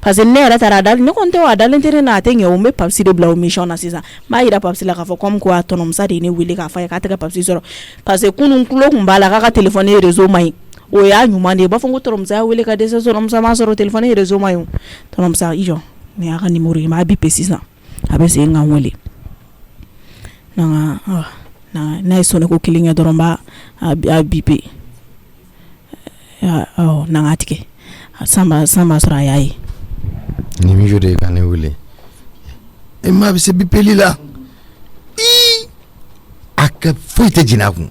parce que ne yɛrɛ taara a dalen ne kɔni tɛ wa a dalen tɛ ne na a tɛ ɲɛ o n bɛ Papisi de bila o mission na sisan n b'a yira Papisi la k'a fɔ comme quoi tɔnɔmusa de ye ne wele k'a fɔ a ye k'a tɛ ka Papisi sɔrɔ parce que kunun tulo tun b'a la k'a ka téléphone réseau ma ɲi o y'a ɲuman de ye u b'a fɔ ko tɔnɔmusa y'a wele ka dɛsɛ tɔnɔmusa m'a sɔrɔ téléphone réseau ma ɲi o tɔnɔmusa i jɔ ne y'a ka numéro ye n b'a bipe sisan a bɛ segin ka n wele n'a ye sɔnniko kelen kɛ dɔrɔn n b'a bipe n'an k'a tigɛ san b'a sɔrɔ a y'a ye ni mi de ka ne wele e ma bɛ se bipeli la a ka foyi tɛ jɛn a kun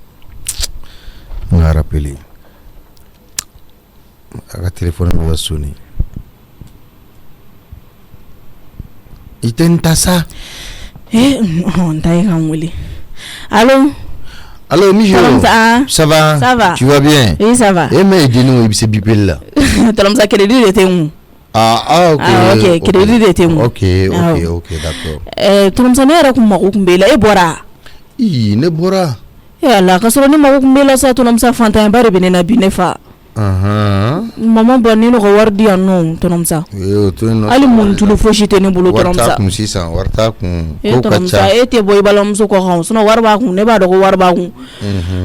n ka rappelé a ka téléphone bɛ ka sonner i tɛ n ta sa n ta ye ka n wele allo. Allô, Mijo, ça va? Ça va. Tu vas bien? Oui, ça va. Eh, mais dis-nous, il s'est bipé là. Tɔnɔmusa crédit de tɛ n kun. Ok, crédit de tɛ n kun. Ok, d'accord. Tɔnɔmusa ne yɛrɛ kun mago kun b'e la, e bɔra? Ne bɔra. Ala ka sɔrɔ ne mago kun b'e la sa tɔnɔmusa fantanyaba de bɛ ne na bi ne fa. Maman bɔ ne ka wari di yan nɔ tɔnɔmusa. Hali mun tulu fosi tɛ ne bolo tɔnɔmusa. Wari t'a kun sisan, wari t'a kun. Tɔnɔmusa e tɛ bɔ i balimamuso kɔ kan sinon wari b'a kun ne b'a dɔn ko wari b'a kun.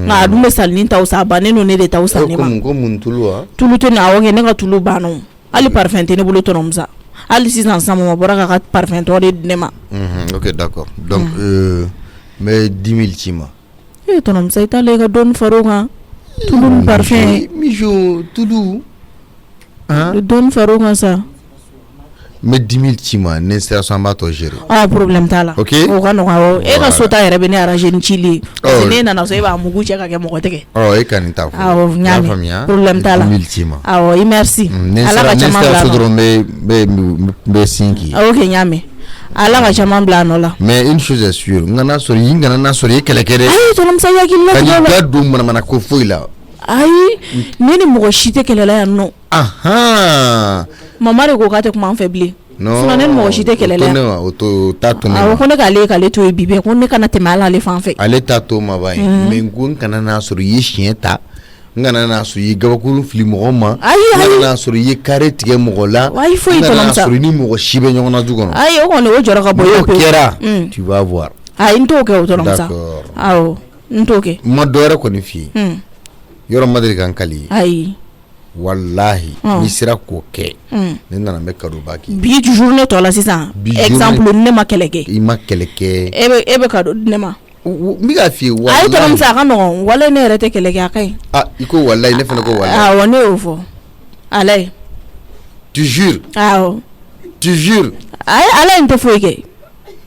Nka a dun bɛ sanni ta o sa a bannen don ne de ta o san ne ma. Ko mun tulu wa? Tulu tɛ ne awɔ kɛ ne ka tulu banna o. Hali parfum tɛ ne bolo tɔnɔmusa. Hali sisan mama bɔra k'a ka parfum tɔ de di ne ma. Ok, d'accord. Donc mais 10 000 ci ma. Tɔnɔmusa i t'ale ka dɔɔni far'o kan. Tulu ni parfum. Mijo, tulu. Dɔɔni far'o kan sa. Mais 10 000 ci ma ne sera sans b'a tɔ gérer. Problème t'a la. Ok. O ka nɔgɔ awɔ. E ka so ta yɛrɛ bɛ ne arranger ni cili ye. Parce que ne nana so e b'a mugu cɛ ka kɛ mɔgɔ tɛgɛ. E ka nin ta fɔ. Awɔ n y'a mɛn. Problème t'a la. 10 000 ci ma. Awɔ i merci. Ala ka caman bila a nɔ. Ne sera so dɔrɔn bɛ sin k'i. Ok n y'a mɛn. Ala ka caman bila a nɔ la. Mais une chose est sûre n kana sɔrɔ i ye kɛlɛ kɛ dɛ. Ayi tɔnɔmusa i hakili la. Ka n'i da don manamana ko foyi la. Ayi ne ni mɔgɔ si tɛ kɛlɛ la yan nɔ. Mama de ko k'a tɛ kuma an fɛ bilen. Sinon ne ni mɔgɔ si tɛ kɛlɛ la yan. O t'a to ne ma. Awɔ ko ne k'ale to yen bi bɛɛ ko ne kana tɛmɛ ale fan fɛ. Ale t'a to ma ba ye. Mais n ko n kana n'a sɔrɔ i ye siɲɛ ta. N kana n'a sɔrɔ i ye gabakuru fili mɔgɔ ma. N kana n'a sɔrɔ i ye carré tigɛ mɔgɔ la. Ayi foyi tɔnɔmusa. N kana n'a sɔrɔ i ni mɔgɔ si bɛ ɲɔgɔn na du kɔnɔ. Ayi o kɔni o jɔrɔ ka bɔ ye. N'o kɛra tu vas voir. Ayi n t'o kɛ o tɔnɔmusa. D'accord. Awɔ n t'o kɛ. Ma dɔ wɛrɛ kɔni f'i ye. Yɔrɔ ma deli ka n kali ye. Ayi. Wallahi n'i sera k'o kɛ ne nana n bɛ cadeauba k'i ye. Bi journée tɔ la sisan exemple ne ma kɛlɛ kɛ. I ma kɛlɛ kɛ. E bɛ cadeau di ne ma. N bɛ k'a f'i ye wallahi. Ayi tɔnɔmusa a ka nɔgɔn walayi ne yɛrɛ tɛ kɛlɛ kɛ a ka ɲi. I ko wallahi ne fana ko wallahi. Awɔ ne y'o fɔ alayi. Tu jures. Awɔ. Tu jures. Ayi ala n tɛ foyi kɛ.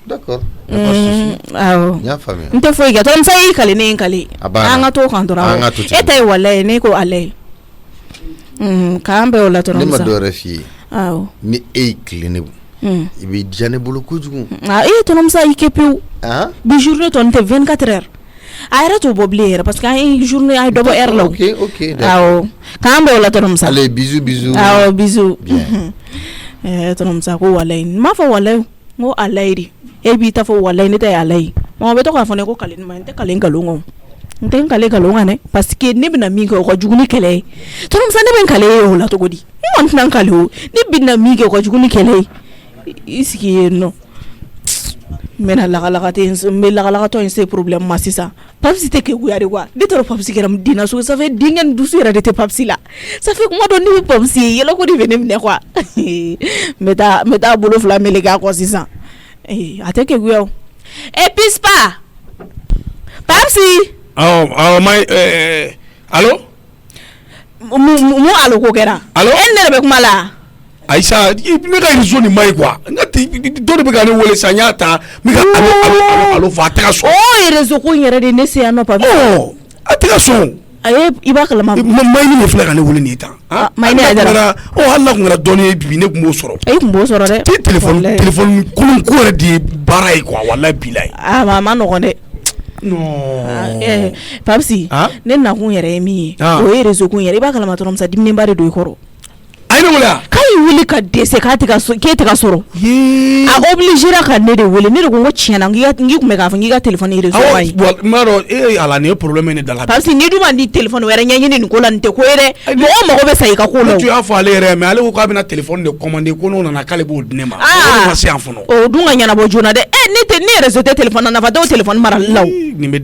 D'accord. Awɔ. N y'a faamuya. N tɛ foyi kɛ tɔnɔmusa y'i kale ne ye n kale. A banna. An ka t'o kan dɔrɔn. An ka to ten. E ta ye wallahi ne ko alayi. K'an bɛɛ o la tɔnɔmusa. Ne ma dɔ wɛrɛ f'i ye. Awɔ. Ni e y'i tilen ne bolo. I bɛ diya ne bolo kojugu. Tɔnɔmusa y'i kɛ pewu. Bi journée tɔ nin tɛ 24 heures. A yɛrɛ t'o bɔ bilen yɛrɛ parce que an ye journée a ye dɔ bɔ heure la. Ok. Awɔ. K'an bɛɛ o la tɔnɔmusa. Allez bisous. Awɔ bisous. Tɔnɔmusa ko wallahi n m'a fɔ wallahi. ngo alayi e b'i ta fɔ walayi ne tɛ alayi mɔgɔ bɛ to k'a fɔ ne ko kale ma n tɛ kale nkalon n tɛ n kale nkalon kan dɛ parce que ne bɛna min kɛ o ka jugu ni kɛlɛ ye tonton Musa ne bɛ n kale ye o la cogo di e kɔni tɛna n kale o ne bɛna min kɛ o ka jugu ni kɛlɛ ye i sigi yen nɔ n bɛna lagalakatɔ in se problème ma sisan Papsi tɛ keguya de quoi ne t'a dɔn Papsi kɛra dina so ça fait denkɛ ni dusu yɛrɛ de tɛ Papsi la ça fait kuma dɔ ne bɛ Papsi ye yɛlɛko de bɛ ne minɛ quoi n bɛ taa bolo fila meleke a kɔ sisan a tɛ keguya o Pispa Papsi allo mun allo ko kɛra allo e ne yɛrɛ bɛ kuma la Aïssa ne ka réseau ni mayi quoi dɔ de bɛ ka ne wele sa n y'a ta n bɛ ka allo fɔ a tɛ ka sɔn réseau ko in yɛrɛ de ne se yan nɔ Papsi a tɛ ka sɔn i b'a kalama Mayini de filɛ ka ne wele nin ye tan Mayini Aidara hali n'a tun kɛra dɔɔnin ye bi ne tun b'o sɔrɔ e tun b'o sɔrɔ dɛ téléphone kolon ko yɛrɛ de ye baara ye quoi walahi bilahi a ma nɔgɔn dɛ Papsi ne nakun yɛrɛ ye min ye o ye réseau ko in yɛrɛ i b'a kalama tonton Musa diminenba de don i kɔrɔ a ye ne wele k'a y'i wele ka dɛsɛ k'e tɛ ka sɔrɔ a obligera ka ne de wele ne de ko n ko tiɲɛna n k'i kun bɛ k'a fɔ n k'i ka téléphone ye réseau ba ye n b'a dɔn ala nin ye problème ne da la parce que n'i dun ma di téléphone wɛrɛ ɲɛɲini nin ko la nin tɛ ko ye dɛ mɔgɔ mago bɛ sa i ka ko la ne tun y'a fɔ ale yɛrɛ mais ale ko k'a bɛna téléphone de commander ko n'o nana k'ale b'o di ne ma o ma se yan fɔlɔ o dun ka ɲɛnabɔ joona dɛ ne réseau tɛ téléphone na nafa tɛ o téléphone marali la o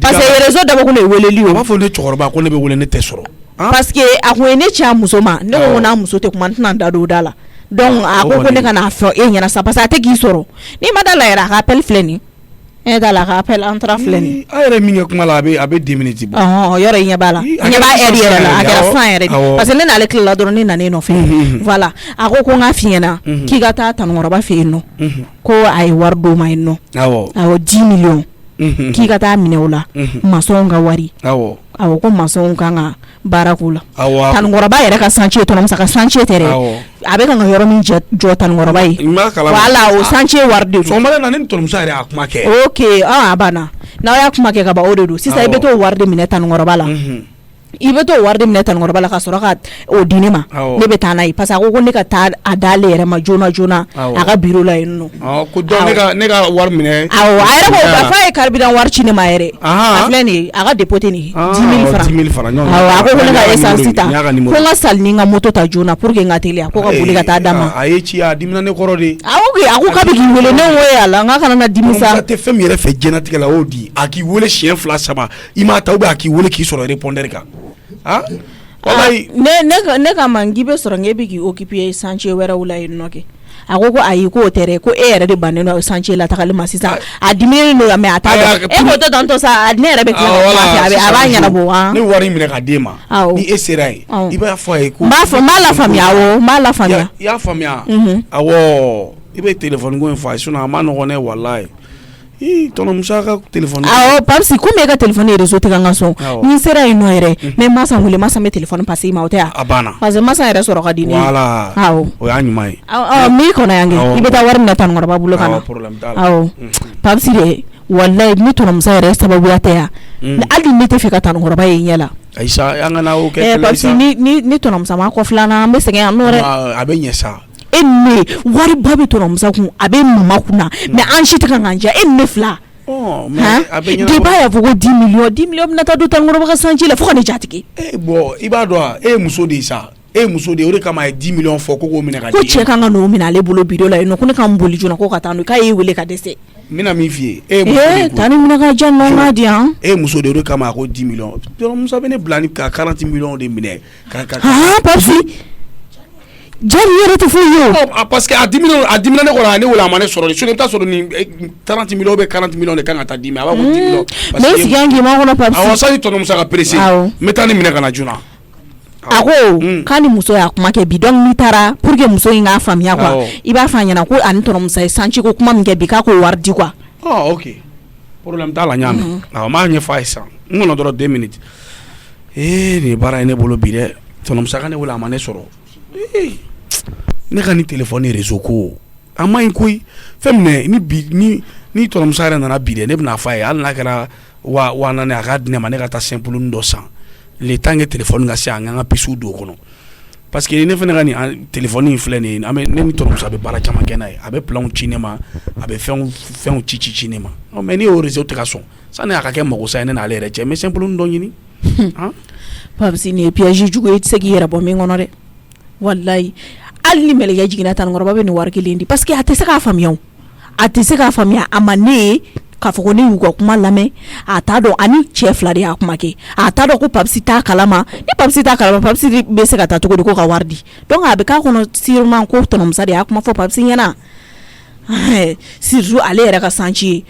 parce que réseau dabɔ kun de ye weleli o a b'a fɔ ne cɛkɔrɔba ko ne bɛ wele ne tɛ sɔrɔ parce que a kun ye ne ci a muso ma ne ko n'a muso tɛ kuma n tɛna n da don o da la donc a ko ne ka n'a fɔ e ɲɛna sa parce que a tɛ k'i sɔrɔ n'i ma da la yɛrɛ a ka appel filɛ nin e da la a ka appel entra filɛ nin a yɛrɛ min kɛ kuma la a bɛ 10 minutes bɔ yɔrɔ i ɲɛ b'a la n ɲɛ b'a heure yɛrɛ la a kɛra san yɛrɛ de parce que ne n'ale tilala dɔrɔn ne nan'e nɔfɛ voilà a ko n k'a f'i ɲɛna k'i ka taa tanukɔrɔba fɛ yen nɔ ko a ye wari d'o ma yen nɔ awɔ 10 millions k'i ka taa minɛ o la maçon ka wari awɔ ko maçon kan ka baara k'u la tanukɔrɔba yɛrɛ ka chantier tonton Musa ka chantier tɛ dɛ a bɛ ka yɔrɔ min jɔ tanukɔrɔba ye voilà o chantier wari de don sɔgɔmada in na ne ni tonton Musa yɛrɛ y'a kuma kɛ ok a banna n'aw y'a kuma kɛ ka ban o de don sisan i bɛ t'o wari de minɛ tanukɔrɔba la i bɛ t'o wari de minɛ tanukɔrɔba la ka sɔrɔ ka o di ne ma ne bɛ taa n'a ye parce que a ko ne ka taa a d'ale yɛrɛ ma joona joona a ka bureau la yen nɔ ko donc ne ka wari minɛ awɔ a yɛrɛ ko f'a ye carburant wari ci ne ma yɛrɛ a filɛ nin ye a ka dépôt tɛ nin ye 10 000 francs awɔ a ko ne ka essence ta ko n ka sali ni n ka moto ta joona pour que n ka teliya ko ka boli ka taa d'a ma a ye ci a dimina ne kɔrɔ de a ko k'a bɛ k'i wele ne ko a la n ka kana na dimi sa tɛ fɛn min yɛrɛ fɛ diɲɛlatigɛ la o di a k'i wele siɲɛ 2 3 i m'a ta ou bien a k'i wele k'i sɔrɔ répondeur kan ne ka man k'i bɛ sɔrɔ n k'e bɛ k'i occuper chantier wɛrɛw la yen nɔ kɛ a ko ayi k'o tɛ dɛ ko e yɛrɛ de bannen don chantier la tagali ma sisan a diminen don mais a t'a dɔn e ko tantɔ sa ne yɛrɛ bɛ tila ka kuma fɛ a b'a ɲɛnabɔ ne wari minɛ ka d'e ma ni e sera ye i b'a fɔ a ye ko n b'a lafaamuya awɔ n b'a lafaamuya i y'a faamuya awɔ i bɛ téléphone ko in fɔ a ye sinon a ma nɔgɔn dɛ walayi tonton Musa ka téléphone awɔ Papsi komi e ka téléphone ye réseau tɛ ka n ka sɔn ni sera yen nɔ yɛrɛ ne masa wele masa bɛ téléphone passer i ma o tɛ yan a banna parce que masa yɛrɛ sɔrɔ ka di ne ye voilà awɔ o y'a ɲuman ye n'i kɔnɔ yan kɛ i bɛ taa wari minɛ tanukɔrɔba bolo ka na awɔ Papsi de walayi ni tonton Musa yɛrɛ sababuya tɛ yan hali ne tɛ fɛ ka tanukɔrɔba ye ɲɛ la Aïssa an kana o kɛ Papsi ni tonton Musa ma kɔ filanan an bɛ sɛgɛn yan nɔ dɛ a bɛ ɲɛ sa e ne wari ba bɛ tonton Musa kun a bɛ mama kunna mais an si tɛ ka k'an diya e ni ne fila débat y'a fɔ ko 10 millions bɛna taa don tanukɔrɔba ka chantier la fo ka ne jatigɛ bon i b'a dɔn e ye muso de ye sa e ye muso de ye o de kama a ye 10 millions fɔ ko k'o minɛ ka di ko cɛ kan ka n'o minɛ ale bolo bureau la yen nɔ ko ne k'an boli joona ko ka taa n'o ye k'a y'e wele ka dɛsɛ n bɛna min f'i ye e ye muso de ye taa ni minɛ ka diya nɔ k'a di yan e ye muso de ye o de kama a ko 10 millions tonton Musa bɛ ne bila ni ka 40 millions de minɛ Papsi jari yɛrɛ tɛ foyi ye o parce que a dimina ne kɔrɔ ne wele a ma ne sɔrɔ de sinon i bɛ taa sɔrɔ ni 30 millions ou bien 40 millions de kan ka taa di mais a b'a fɔ 10 millions mais i sigi an k'i ma kɔnɔ Papsi awɔ sani tonton Musa ka pressé n bɛ taa ni minɛ ka na joona a ko k'a ni muso y'a kuma kɛ bi donc n'i taara pour que muso in k'a faamuya quoi i b'a fɔ a ɲɛna ko a ni tonton Musa ye chantier ko kuma min kɛ bi k'a k'o wari di quoi ok problème t'a la n y'a mɛn awɔ n b'a ɲɛfɔ a ye sisan n kɔnɔ dɔrɔn 2 minutes nin baara ye ne bolo bi dɛ tonton Musa ka ne wele a ma ne sɔrɔ ne ka ni téléphone réseau ko a ma ɲi koyi fɛn minɛ ni tonton Musa yɛrɛ nana bi dɛ ne bɛna fɔ a ye hali n'a kɛra 4,000 a k'a di ne ma ne ka taa simple dɔ san le temps que téléphone ka se an ka pisiw don o kɔnɔ parce que ne fana ka ni téléphone in filɛ nin ye an bɛ ne ni tɔrɔmuso a bɛ baara caman kɛ n'a ye a bɛ planw ci ne ma a bɛ fɛnw ci ne ma mais ni y'o réseau tɛ ka sɔn sani a ka kɛ mago sa ye ne n'ale yɛrɛ cɛ n bɛ simple dɔ ɲini Papsi nin ye piège jugu ye i tɛ se k'i yɛrɛ bɔ min kɔnɔ dɛ walayi hali ni mɛlɛkɛ jiginna Tanikɔrɔba bɛ nin wari kelen di parce que a tɛ se k'a faamuya a tɛ se k'a faamuya a ma ne ye k'a fɔ ko ne y'u ka kuma lamɛn a t'a dɔn ani cɛ fila de y'a kuma kɛ a t'a dɔn ko Papsi t'a kalama ni Papsi t'a kalama Papsi bɛ se ka taa cogo di ko ka wari di donc a bɛ k'a kɔnɔ sûrement ko tɔnɔmusa de y'a kuma fɔ Papsi ɲɛna surtout ale yɛrɛ ka sanci ye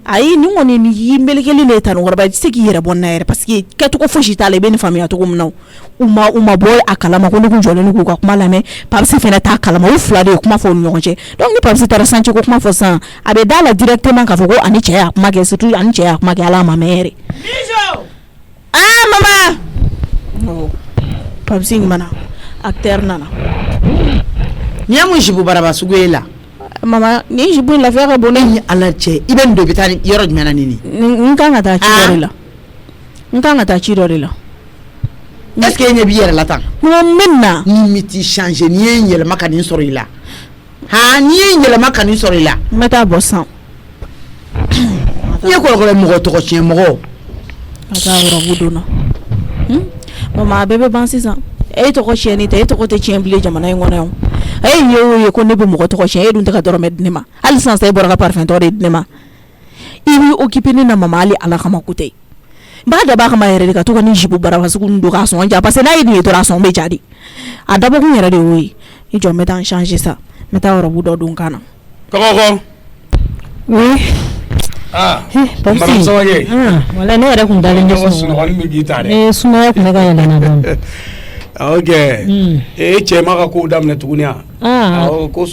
ayi ni kɔni ni y'i melekelen de ye Tanikɔrɔba i tɛ se k'i yɛrɛ bɔ n'a yɛrɛ parce que kɛcogo fosi t'a la i bɛ nin faamuya cogo min na u ma bɔ a kalama ko ne kun jɔlen k'u ka kuma lamɛn Papsi fana t'a kalama u fila de ye kuma fɔ u ni ɲɔgɔn cɛ donc ni Papsi taara sanci ko kuma fɔ sisan a bɛ da la directement k'a fɔ ko ani cɛ y'a kuma kɛ surtout ani cɛ y'a kuma kɛ ala ma mɛn yɛrɛ. Mama. Papsi mana acteur nana. Ni ya mun jibu baraba sugu ye la. Mama ni jibu lafiya ka bon ne ala cɛ i bɛ nin don i bɛ taa yɔrɔ jumɛn na nin n kan ka taa ci dɔ de la n kan ka taa ci dɔ de la est ce que e ɲɛ b'i yɛrɛ la tan min na ni mi t'i changer n'i ye n yɛlɛma ka nin sɔrɔ i la n'i ye n yɛlɛma ka nin sɔrɔ i la n bɛ taa bɔ san n ye kɔrɔkɔrɔ mɔgɔ tɔgɔ tiɲɛ mɔgɔ ka taa yɔrɔbu don na mama a bɛɛ bɛ ban sisan e tɔgɔ tiɲɛni tɛ e tɔgɔ tɛ tiɲɛ bilen jamana in kɔnɔ yan e ye o ye ko ne bɛ mɔgɔ tɔgɔ tiɲɛ e dun tɛ ka dɔrɔmɛ di ne ma hali sisan e bɔra ka parfum tɔ de di ne ma i b'i occuper ne na mama hali ala kama ko tɛ n b'a dab'a kama yɛrɛ de ka to ka ni jibu baraba sugu ninnu don k'a sɔn ja parce que n'a ye nin ye dɔrɔn a sɔn bɛ ja de a dabɔkun yɛrɛ de y'o ye i jɔ n bɛ taa n changer sa n bɛ taa yɔrɔbu dɔ don kan na. Kɔkɔ. oui. Papsi. Wala ne yɛrɛ kun dalen bɛ sunɔgɔ bɛ k'i ta dɛ. Sumaya kun bɛ ka yɛlɛnna dɔɔnin. Ok e cɛ ma ka ko daminɛ tuguni yan ko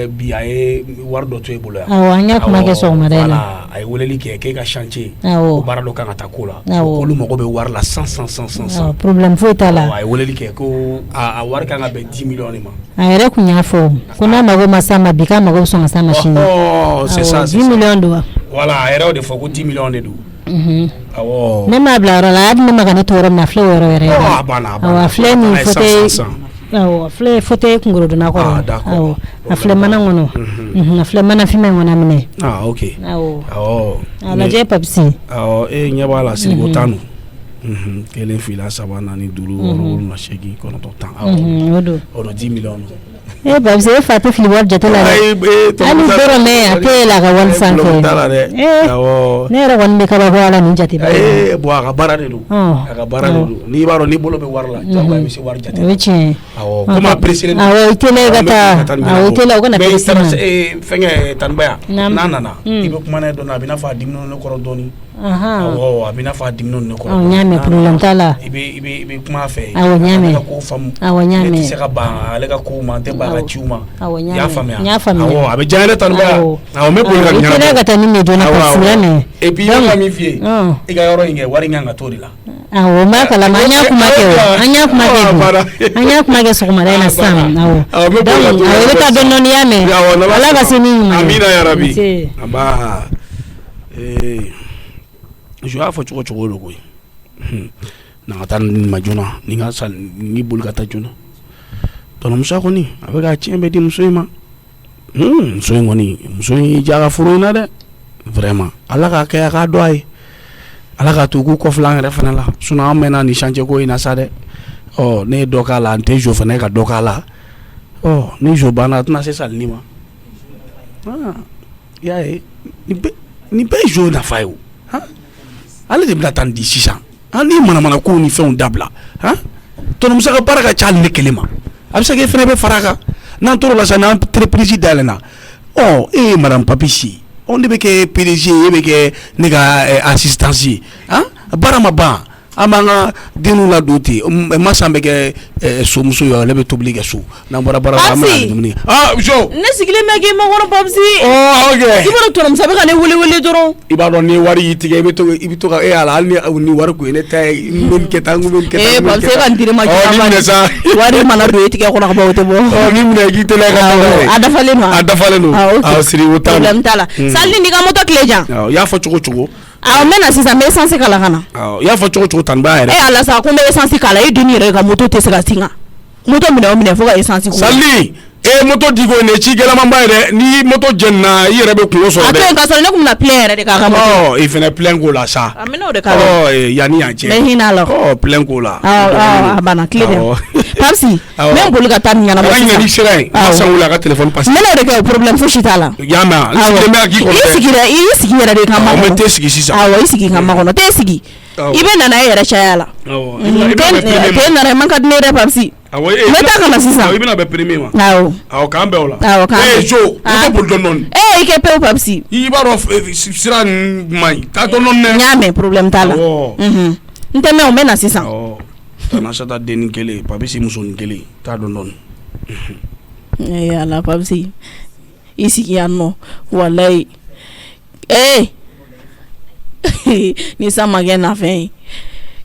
bi a ye wari dɔ to e bolo yan an y'a kuma kɛ sɔgɔmada la a ye weleli kɛ k'e ka chantier ko baara dɔ kan ka taa ko la k'olu mago bɛ wari la 100 problème foyi t'a la a ye weleli kɛ ko a wari kan ka bɛn 10 millions de ma a yɛrɛ kun y'a fɔ ko n'a mago ma s'a ma bi k'a mago bɛ sɔn ka s'a ma sini c'est ça 10 millions don wa voilà a yɛrɛ y'o de fɔ ko 10 millions de don ne m'a bila yɔrɔ la hali ne ma ka ne to yɔrɔ min na filɛ o yɔrɔ yɛrɛ a filɛ nin filɛ fauteuil kungorodonna kɔrɔ a filɛ mana kɔnɔ a filɛ mana finma in kɔnɔ minɛ ok a lajɛ Papsi e ɲɛ b'a la sirigo tan kelen fila saba naani duuru wɔɔrɔ wolonwula seegin kɔnɔntɔn tan o don 10 millions Papsi e fa tɛ fili wari jate la dɛ hali dɔrɔmɛ a tɛ yɛlɛ a ka wari sanfɛ ne yɛrɛ kɔni bɛ kabako ala nin jate bon a ka baara de don a ka baara de don n'i b'a dɔn n'i bolo bɛ wari la jagoya i bɛ se wari jate la o ye tiɲɛ comme a pressé awɔ i teliya i ka taa awɔ i teliya o kana pressé ma fɛnkɛ Taniba yan n'a nana i bɛ kuma n'a ye dɔɔnin a bɛ n'a fɔ a diminen ne kɔrɔ dɔɔnin awɔ a bɛ n'a fɔ a diminen ne kɔrɔ n y'a mɛn problème t'a la i bɛ kuma a fɛ awɔ n y'a mɛn ale ka ko faamu awɔ n y'a mɛn ne tɛ se ka ban ale ka ko ma n tɛ ban a ka ciw ma awɔ n y'a faamuya awɔ a bɛ diya ne Taniba yan awɔ n bɛ boli ka ɲɛnabɔ i teliya ka taa ni nin joona Papsi la mɛ et puis i ka min f'i ye i ka yɔrɔ in kɛ wari in kan ka t'o de la awɔ n b'a kalama an y'a kuma kɛ an y'a kuma kɛ sɔgɔmada in na sisan awɔ i bɛ taa dɔɔnin y'a mɛn ala ka se ni ɲuman ye amina yarabi aba je y'a fɔ cogo don koyi na ka taa ni ma joona ni ka sa ni boli ka taa joona tɔnɔmuso kɔni a bɛ ka tiɲɛ bɛɛ di muso in ma muso in kɔni muso in jaga furu in na dɛ vraiment ala ka kɛ a ka dɔn a ye ala ka to k'u kɔfila an yɛrɛ fana la sinon an mɛnna ni chantier ko in na sa dɛ ne ye dɔ k'a la n tɛ jo fana ka dɔ k'a la ni jo banna a tɛna se salini ma i y'a ye nin bɛɛ ye jo nafa ye o ale de bɛna taa nin di sisan ni manamana kow ni fɛnw dabila tɔnɔmuso ka baara ka ca hali ne kelen ma a bɛ se k'e fana bɛ fara a kan n'an tor'o la sa ni entreprise dayɛlɛnna e ye madame Papisi ne bɛ kɛ PDG e bɛ kɛ ne ka assistance ye baara ma ban an b'an ka denw ladon ten masa bɛ kɛ somuso ye ale bɛ tobili kɛ so n'an bɔra baara la an bɛ na dumuni kɛ ne sigilen bɛ k'i makɔnɔ Papsi ok i b'a dɔn tɔnɔmuso bɛ ka ne wele dɔrɔn i b'a dɔn ni wari y'i tigɛ i bɛ to ka ala hali ni wari ko ye ne ta ye n bɛ kɛ tan n bɛ kɛ tan Papsi e ka n diri ma jɔ wari mana don e tigɛ kɔnɔ ka ban o tɛ bɔ ni minɛ k'i teliya ka taa a dafalen don siri o t'a la problème t'a la sali ni ka moto tile jan i y'a fɔ cogo awɔ n bɛ na sisan n bɛ essence k'a la ka na i y'a fɔ cogo Taniba yɛrɛ ala sa ko n bɛ essence k'a la e dun yɛrɛ ka moto tɛ se ka singa moto minɛ o minɛ fo ka essence ko Sali moto digo ne ci gɛlɛman ba yɛrɛ ni moto jɛnna i yɛrɛ bɛ kungo sɔrɔ dɛ a to yen ka sɔrɔ ne kun bɛna plein yɛrɛ de k'a ka moto i fɛnɛ plein ko la sa a minɛ o de k'a yanni yan cɛ mɛ hinɛ la plein ko la a banna tile dɛ Papsi n bɛ boli ka taa ni ɲɛnabɔ sisan ɲinɛ ni sera yen masa wuli a ka téléphone passe n bɛna o de kɛ problème fosi t'a la y'a mɛn n sigilen bɛ a k'i kɔrɔ dɛ i sigi yɛrɛ de ka makɔnɔ tɛ sigi sisan awɔ i sigi ka makɔnɔ tɛ sigi i bɛ nana e yɛrɛ caya la tɛ nana man ka di ne yɛrɛ Papsi ne ta kana sisan i bɛna bɛ premier ma awɔ k'an bɛn o la jo o tɛ boli dɔɔni i kɛ pewu Papsi i b'a dɔn sira nin man ɲi taa dɔɔni dɛ n y'a mɛn problème t'a la n tɛ mɛn o bɛ na sisan kana sata den kelen Papsi muso ni kelen taa dɔɔni ala Papsi i sigi yan nɔ walayi ni san ma kɛ nafɛn ye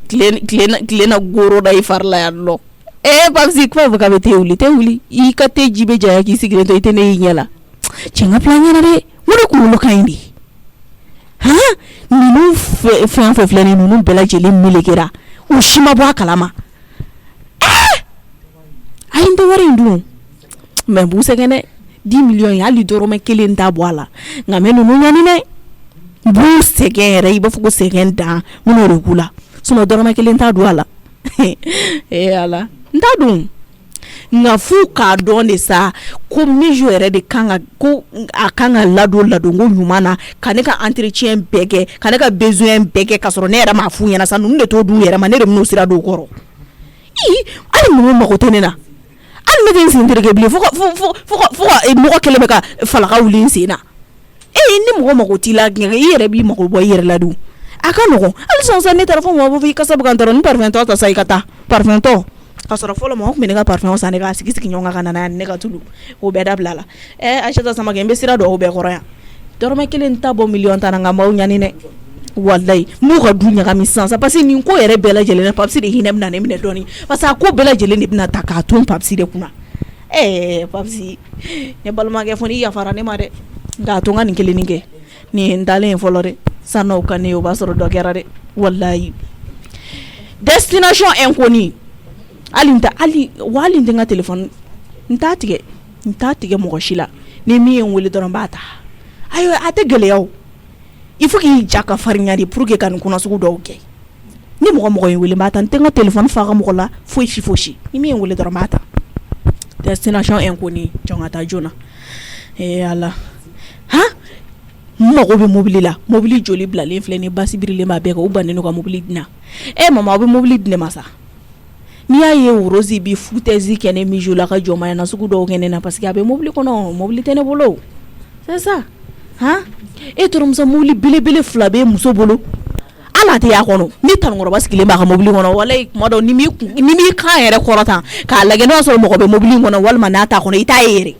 tile na goro da i fari la yan nɔ Papsi kuma fɔ k'a bɛ tɛ wuli i ka tɛ ji bɛ janya k'i sigilen to i tɛ ne y'i ɲɛ la cɛ n ka plan ɲɛna dɛ o de kunkolo ka ɲi de ninnu fɛn fɛn filɛ nin ninnu bɛɛ lajɛlen melekera u si ma bɔ a kalama a ye n tɛ wari in dun mɛ b'u sɛgɛn dɛ 10 millions hali dɔrɔmɛ 1 t'a bɔ a la nka mɛ ninnu ɲani dɛ b'u sɛgɛn yɛrɛ i b'a fɔ ko sɛgɛn dan minnu de b'u la sinon dɔrɔmɛ 1 t'a don a la ala n t'a dun nka f'u k'a dɔn de sa ko Mijo yɛrɛ de kan ka ko a kan ka ladon ko ɲuman na ka ne ka entretien bɛɛ kɛ ka ne ka besoin bɛɛ kɛ ka sɔrɔ ne yɛrɛ m'a f'u ɲɛna sa ninnu de t'o dun yɛrɛ ma ne de bɛn'o sira don o kɔrɔ hali ninnu mago tɛ ne na hali ne tɛ n sen tereke bilen fo ka mɔgɔ kelen bɛ ka falaka wuli n sen na ni mɔgɔ mago t'i la i yɛrɛ b'i mago bɔ i yɛrɛ la dun a ka nɔgɔn hali sisan ne taara fɔ mɔgɔ b'a fɔ i kasa bɛ ka n tɔɔrɔ ni parfum tɔ ta sa i ka taa parfum tɔ ka sɔrɔ fɔlɔ mɔgɔ tun bɛ ne ka parfum san ne k'a sigi ɲɔgɔn kan ka na ne ka tulu o bɛɛ dabila la Aïssata Samake n bɛ sira dɔn o bɛɛ kɔrɔ yan dɔrɔmɛ 1 ta bɔ million ta na nka maaw ɲani dɛ walayi m'u ka du ɲagami sisan sa parce que nin ko yɛrɛ bɛɛ lajɛlen na Papsi de hinɛ bɛna ne minɛ dɔɔni parce que a ko bɛɛ lajɛlen de bɛna ta k'a to Papsi de kunna Papsi ne balimakɛ fɔ n'i yafara ne ma dɛ nka a to n ka nin kelenni kɛ nin ye n dalen ye fɔlɔ dɛ san'o ka ne ye o b'a sɔrɔ dɔ kɛra dɛ walayi destination inconnue hali n tɛ n ka téléphone n t'a tigɛ mɔgɔ si la ni min ye n wele dɔrɔn n b'a ta ayiwa a tɛ gɛlɛya o il faut k'i ja ka farinya de pour que ka nin kunnasugu dɔw kɛ ni mɔgɔ ye n wele n b'a ta n tɛ n ka téléphone faga mɔgɔ la fosi ni min ye n wele dɔrɔn n b'a ta destination inconnue jɔn ka taa joona ala n mago bɛ mobili la mobili joli bilalen filɛ ni basi birilen b'a bɛɛ kan u bannen ka mobili di na mama aw bɛ mobili di ne ma sa n'i y'a ye Rose bi foutaise kɛ ne Mijo la ka jɔnmaya na sugu dɔw kɛ ne na parce que a bɛ mobili kɔnɔ mobili tɛ ne bolo c'est ça terimuso mobili belebele 2 bɛ muso bolo ala tɛ y'a kɔnɔ ni tanukɔrɔba sigilen b'a ka mobili kɔnɔ walayi kuma dɔw ni m'i kan yɛrɛ kɔrɔtan k'a lajɛ n'o y'a sɔrɔ mɔgɔ bɛ mobili kɔnɔ walima n'a t'a kɔnɔ i t'a ye yɛrɛ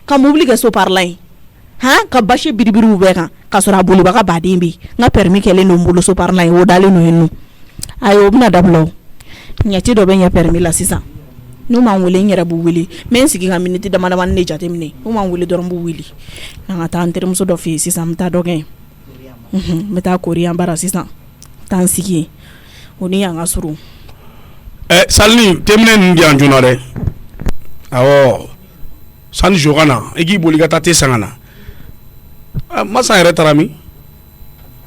ka mobili kɛ soparlan ye ka basi biribiriw bɛɛ kan ka sɔrɔ a bolibaga baden bɛ n ka permis kɛlen don n bolo soparlan ye o dalen don yen nɔ ayi o bɛna dabila o ɲɛti dɔ bɛ ɲɛ permis la sisan n'u m'an wele n yɛrɛ b'u wele mɛ n sigi ka miniti damadamani de jateminɛ n'u m'an wele dɔrɔn b'u wele an ka taa n terimuso dɔ fɛ yen sisan n bɛ taa dɔ kɛ n bɛ taa kori an bara sisan taa n sigi yen o ni yan ka surun Salini tɛminɛ ninnu di yan joona dɛ awɔ sani jo ka na i k'i boli ka taa te san ka na Masa yɛrɛ taara min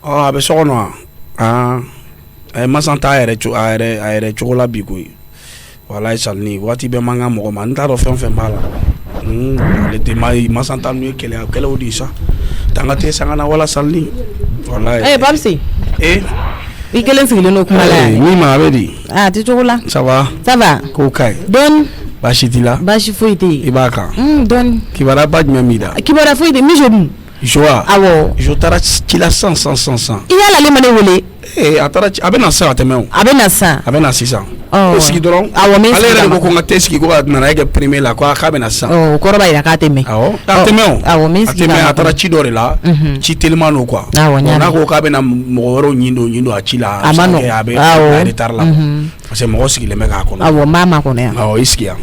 a bɛ so kɔnɔ wa Masa t'a yɛrɛ cogo la bi koyi walayi Salini waati bɛɛ man kan mɔgɔ ma n t'a dɔn fɛn b'a la ale tɛ Masa ta ninnu ye kɛlɛw de sa taa n ka te san ka na wala Salini walayi Papsi i kelen sigilen don kuma la min ma a bɛ di a tɛ cogo la ça va k'o ka ɲi dɔɔni baasi t'i la baasi foyi tɛ yen i b'a kan dɔɔni kibaruya ba jumɛn b'i da kibaruya foyi tɛ Mijo dun Joa awɔ Jo taara ci la san i y'ale ale ma ne wele a bɛ na sisan a tɛmɛ o a bɛ na sisan a bɛ na sisan o sigi dɔrɔn ale yɛrɛ de ko n ka te sigi ko ka nana kɛ premier la k'a bɛ na sisan o kɔrɔ b'a jira k'a tɛ mɛn a tɛmɛ o a tɛmɛ a taara ci dɔ de la ci teliman don quoi n'a ko k'a bɛ na mɔgɔ wɛrɛw ɲin don a ci la a ma nɔgɔn a bɛ retard la parce que mɔgɔ sigilen bɛ k'a kɔnɔ awɔ n b'a makɔnɔ yan i sigi yan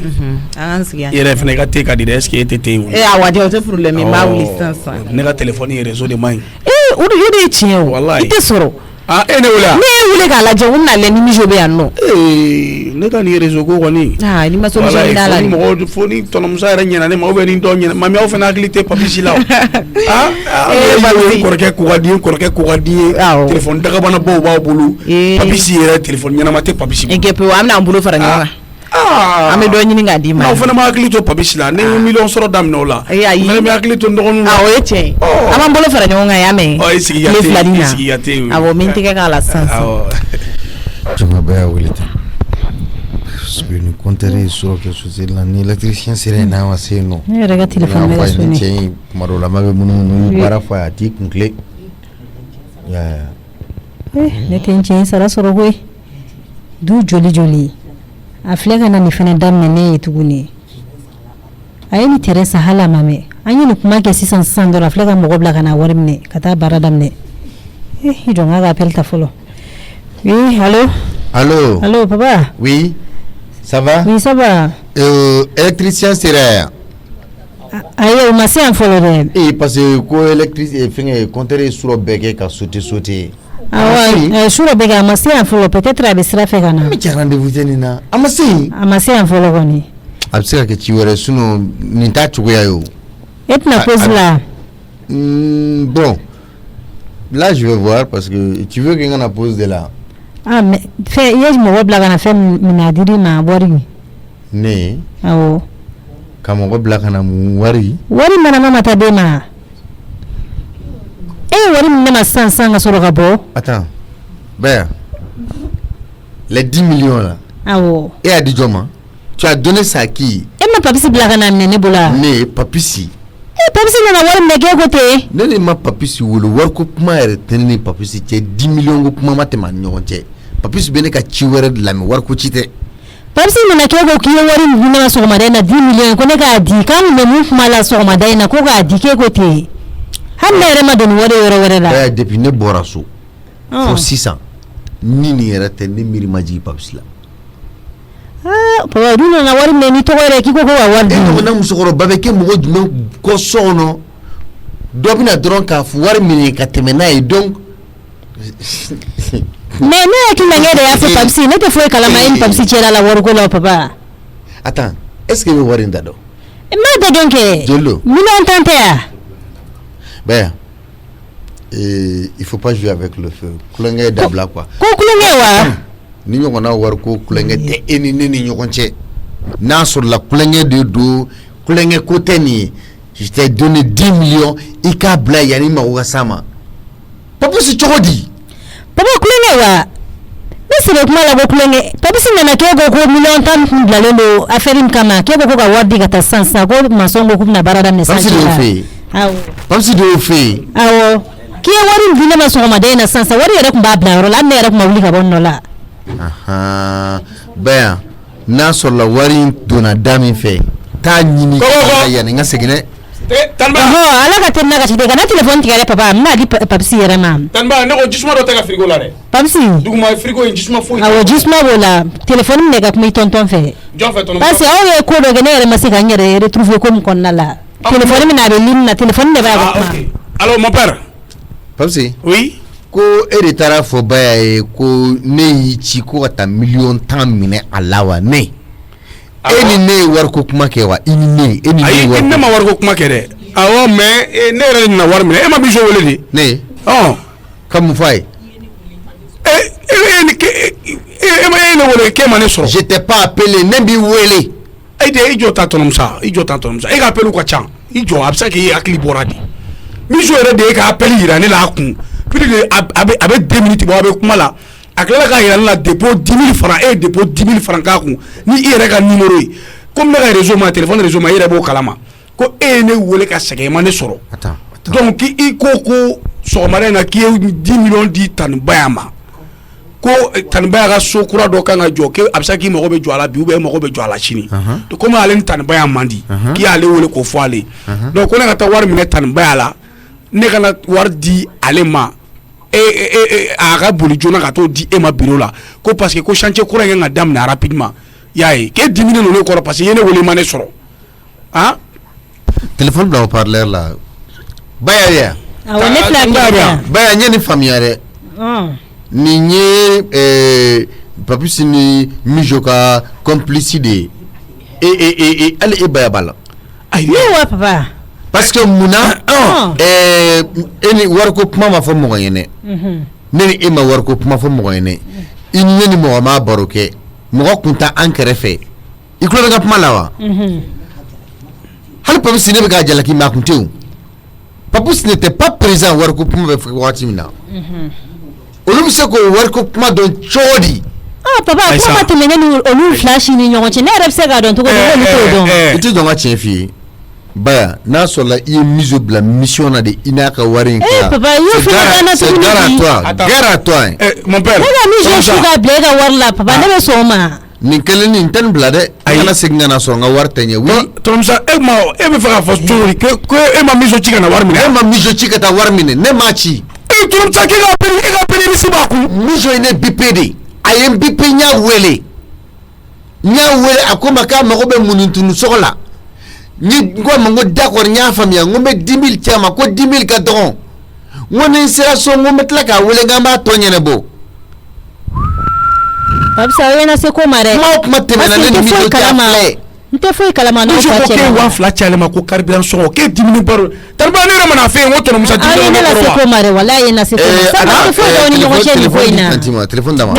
an sigi yan i yɛrɛ fana i ka te ka di dɛ est-ce que e tɛ te wuli awɔ o tɛ problème n b'a wuli sisan ne ka téléphone réseau de man ɲi o de ye tiɲɛ o i tɛ sɔrɔ ah e ne wala ne wule ka lajɛ u na le ni mijo be yan nɔ ne ka ni réseau ko kɔni ni ma solution da la mɔgɔ fo ni tɔnɔmuso yɛrɛ ɲɛna ne ma ou bien ni dɔ ɲɛna mami aw fana hakili tɛ papisi la kɔrɔkɛ ko ka di ye téléphone dagabana baw b'aw bolo papisi yɛrɛ téléphone ɲɛnama tɛ papisi e kɛ pe an bɛna an bolo fara ɲɔgɔn kan an bɛ dɔ ɲini k'a d'i ma aw fana ma hakili to papisi la ne ye miliyɔn sɔrɔ daminɛ o la fana bɛ hakili to n dɔgɔninw la o ye tiɲɛ an b'an bolo fara ɲɔgɔn kan y'a mɛn tile fila nin na awɔ min tɛgɛ k'a la sisan jama bɛɛ y'a wele tan parce que ni compteur ye sɔrɔ kɛ société la ni électricien sera yen n'a ma se yen nɔ ne yɛrɛ ka téléphone bɛ ka sonné cɛ in tuma dɔw la ma bɛ minnu baara fɔ a ye a t'i kun tile ne tɛ n cɛ in sara sɔrɔ koyi du joli a filɛ ka na nin fana daminɛ ne ye tuguni a ye ni Teresa hali a ma mɛn an ye nin kuma kɛ sisan dɔrɔn a filɛ ka mɔgɔ bila ka na wari minɛ ka taa baara daminɛ i jɔ n k'a ka appel ta fɔlɔ oui allô papa oui ça va oui ça va électricien sera yan ayi o ma se yan fɔlɔ dɛ parce que ko électricien fɛngɛ compteur ye sura bɛɛ kɛ ka sauter awɔ sura bɛɛ kɛ a ma se yan fɔlɔ peut-être a bɛ sira fɛ ka na an bɛ cɛ rendez-vous tɛ nin na a ma se yan fɔlɔ kɔni a bɛ se ka kɛ ci wɛrɛ sinon nin t'a cogoya ye o e tɛna pause la bon là je vais voir parce que tu veux que n kana pause de la mais fɛ i ye mɔgɔ bila ka na fɛn minɛ a dir'i ma wari ne awɔ ka mɔgɔ bila ka na mun wari manama ma taa den ma e ye wari min ne ma sisan ka sɔrɔ ka bɔ attends Baya les 10 millions là awɔ e a di jɔn ma tu as donné ça à qui e ma papisi bila ka na minɛ ne bolo ne papisi papisi nana wari minɛ k'e ko ten ne de ma papisi wolo wariko kuma yɛrɛ tɛ ne ni papisi cɛ 10 millions ko kuma ma tɛmɛ ani ɲɔgɔn cɛ papisi bɛ ne ka ci wɛrɛ de lamɛn wariko ci tɛ papisi nana k'e ko k'i ye wari min di ne ma sɔgɔmada in na 10 millions ko ne k'a di k'an bɛ mun kuma la sɔgɔmada in na ko k'a di k'e ko ten hali ne yɛrɛ ma don nin wari yɔrɔ wɛrɛ la bɛɛ depuis ne bɔra so fo sisan ni nin yɛrɛ tɛ ne miiri ma jigin papisi la papa du nana wari minɛ ni tɔgɔ yɛrɛ k'i ko ka wari di e ɲɔgɔnna musokɔrɔba bɛ kɛ mɔgɔ jumɛn kɔ so kɔnɔ dɔ bɛna dɔrɔn k'a fɔ wari minɛ ka tɛmɛ n'a ye donc mais ne hakili la ŋɛ de y'a fɔ papisi ne tɛ foyi kalama e ni papisi cɛla la wariko la papa attends est ce que i bɛ wari in da dɔn m'a da dɔn kɛ joli don miliyɔn tan tɛ ya Baya il faut pas jouer avec le feu kulonkɛ dabila quoi ko kulonkɛ wa ni ɲɔgɔnna wari ko kulonkɛ tɛ e ni ne ni ɲɔgɔn cɛ n'a sɔrɔla kulonkɛ de don kulonkɛ ko tɛ nin ye je t'ai donné 10 millions i k'a bila yanni mago ka s'a ma papisi cogo di papa kulonkɛ wa ne sɛbɛ kuma la ko kulonkɛ papisi nana k'e ko ko miliyɔn tan kun bilalen don affaire in kama k'e ko ka wari di ka taa sisan ko masɔn ko k'u bɛna baara daminɛ sisan papisi de y'o fɛ yen awɔ k'i ye wari min di ne ma sɔgɔmada in na sisan wari yɛrɛ tun b'a bila yɔrɔ la hali ne yɛrɛ tun ma wuli ka bɔ n nɔ la Baya n'a sɔrɔla wari in donna da min fɛ taa ɲini yanni n ka segin dɛ ala ka tɛmɛ ka sigi ka na téléphone tigɛ dɛ papa n b'a di papisi yɛrɛ ma Tanba ne ko jisuma dɔ tɛ ka frigo la dɛ papisi duguma frigo in jisuma foyi awɔ jisuma b'o la téléphone minɛ ka kuma i tɔntɔn fɛ jɔn fɛ tɔntɔn parce que aw ye ko dɔ kɛ ne yɛrɛ ma se ka n yɛrɛ retrouver ko min kɔnɔna la téléphone min na a bɛ ligne na téléphone de b'a ka kuma alors mon père papisi oui ko e de taara fɔ Baya ye ko ne y'i ci ko ka taa 10 tan minɛ a la wa ne e ni ne ye wariko kuma kɛ wa i ni ne e ni ne ma wariko kuma kɛ dɛ awɔ mais ne yɛrɛ de nana wari minɛ e ma biso wele de ne ka mun fɔ a ye e ma ne wele k'e ma ne sɔrɔ je t'ai pas appelé ne b'i wele i jɔ ta tɔnɔmusa e ka appel ka ca i jɔ a bɛ se k'i hakili bɔra de biso yɛrɛ de ye ka appel yira ne la a kun puis a bɛ 2 minutes bɔ a bɛ kuma la a tilala k'a yira ne la dépôt 10 000 francs e ye dépôt 10 000 francs k'a kun ni i yɛrɛ ka numéro ye comme ne ka réseau ma téléphone réseau ma i yɛrɛ b'o kalama ko e ye ne wele ka sɛgɛn i ma ne sɔrɔ donc i ko sɔgɔmada in na k'i ye 10 millions di Tanibaya ma ko Tanibaya ka so kura dɔ kan ka jɔ a bɛ se k'i mago bɛ jɔ a la bi ou bien mago bɛ jɔ a la sini comme ale ni Tanibaya man di k'i y'ale wele k'o fɔ ale donc ko ne ka taa wari minɛ Tanibaya la ne kana wari di ale ma a ka boli joona ka t'o di e ma bureau la ko parce que ko chantier kura in ka daminɛ rapidement y'a ye k'e diminen don ne kɔrɔ parce que i ye ne wele i ma ne sɔrɔ téléphone bila haut-parleur la Baya ya awɔ ne filɛ Baya n ye nin faamuya dɛ ni papus ni mijoka complicité et elle est bayabala ayi wa papa parce que muna eni warko kuma ma fo mo yene ne e ma warko kuma fo mo yene inni ni mo ma baroke mo kunta an kerefe iklo ga kuma lawa hal papus ne ga jala ki ma kuntu papus n'était pas présent warko kuma be wati mina olum se ko warko kuma don chodi papa kuma tumene ni olu flash ni nyongo che ne repse ga don to ko don itu don ga chefi baya na sola i miso bla mission na de inaka warin ka papa yo fa na to gara toi mon père na miso shuga blega warla papa ne be so ma ni kelen ni tan bla de ana segna na so nga wartenya wi tomsa e me fa fa story que e ma miso chika na warmine e ma miso chika ta warmine ne machi e tomsa ke ga peli misibaku miso ine bipede ayem bipe nya wele akoma ka mago be mununtunu sokola ni ngoma ngo d'accord nya famia ngome 10000 chama ko 10000 ka don ngone sera so ngome tlaka wele ngamba tonyene bo babsa wena se ko mare ma temena ne mi do tafle nte foi kalama no fa che wa fla chale ma ko carburant so ke 10000 par tarba ne re mana fe ngoto no musa 10000 ne la se ko mare wallahi na se ko sa fo do ni ngo cheni foi na téléphone dama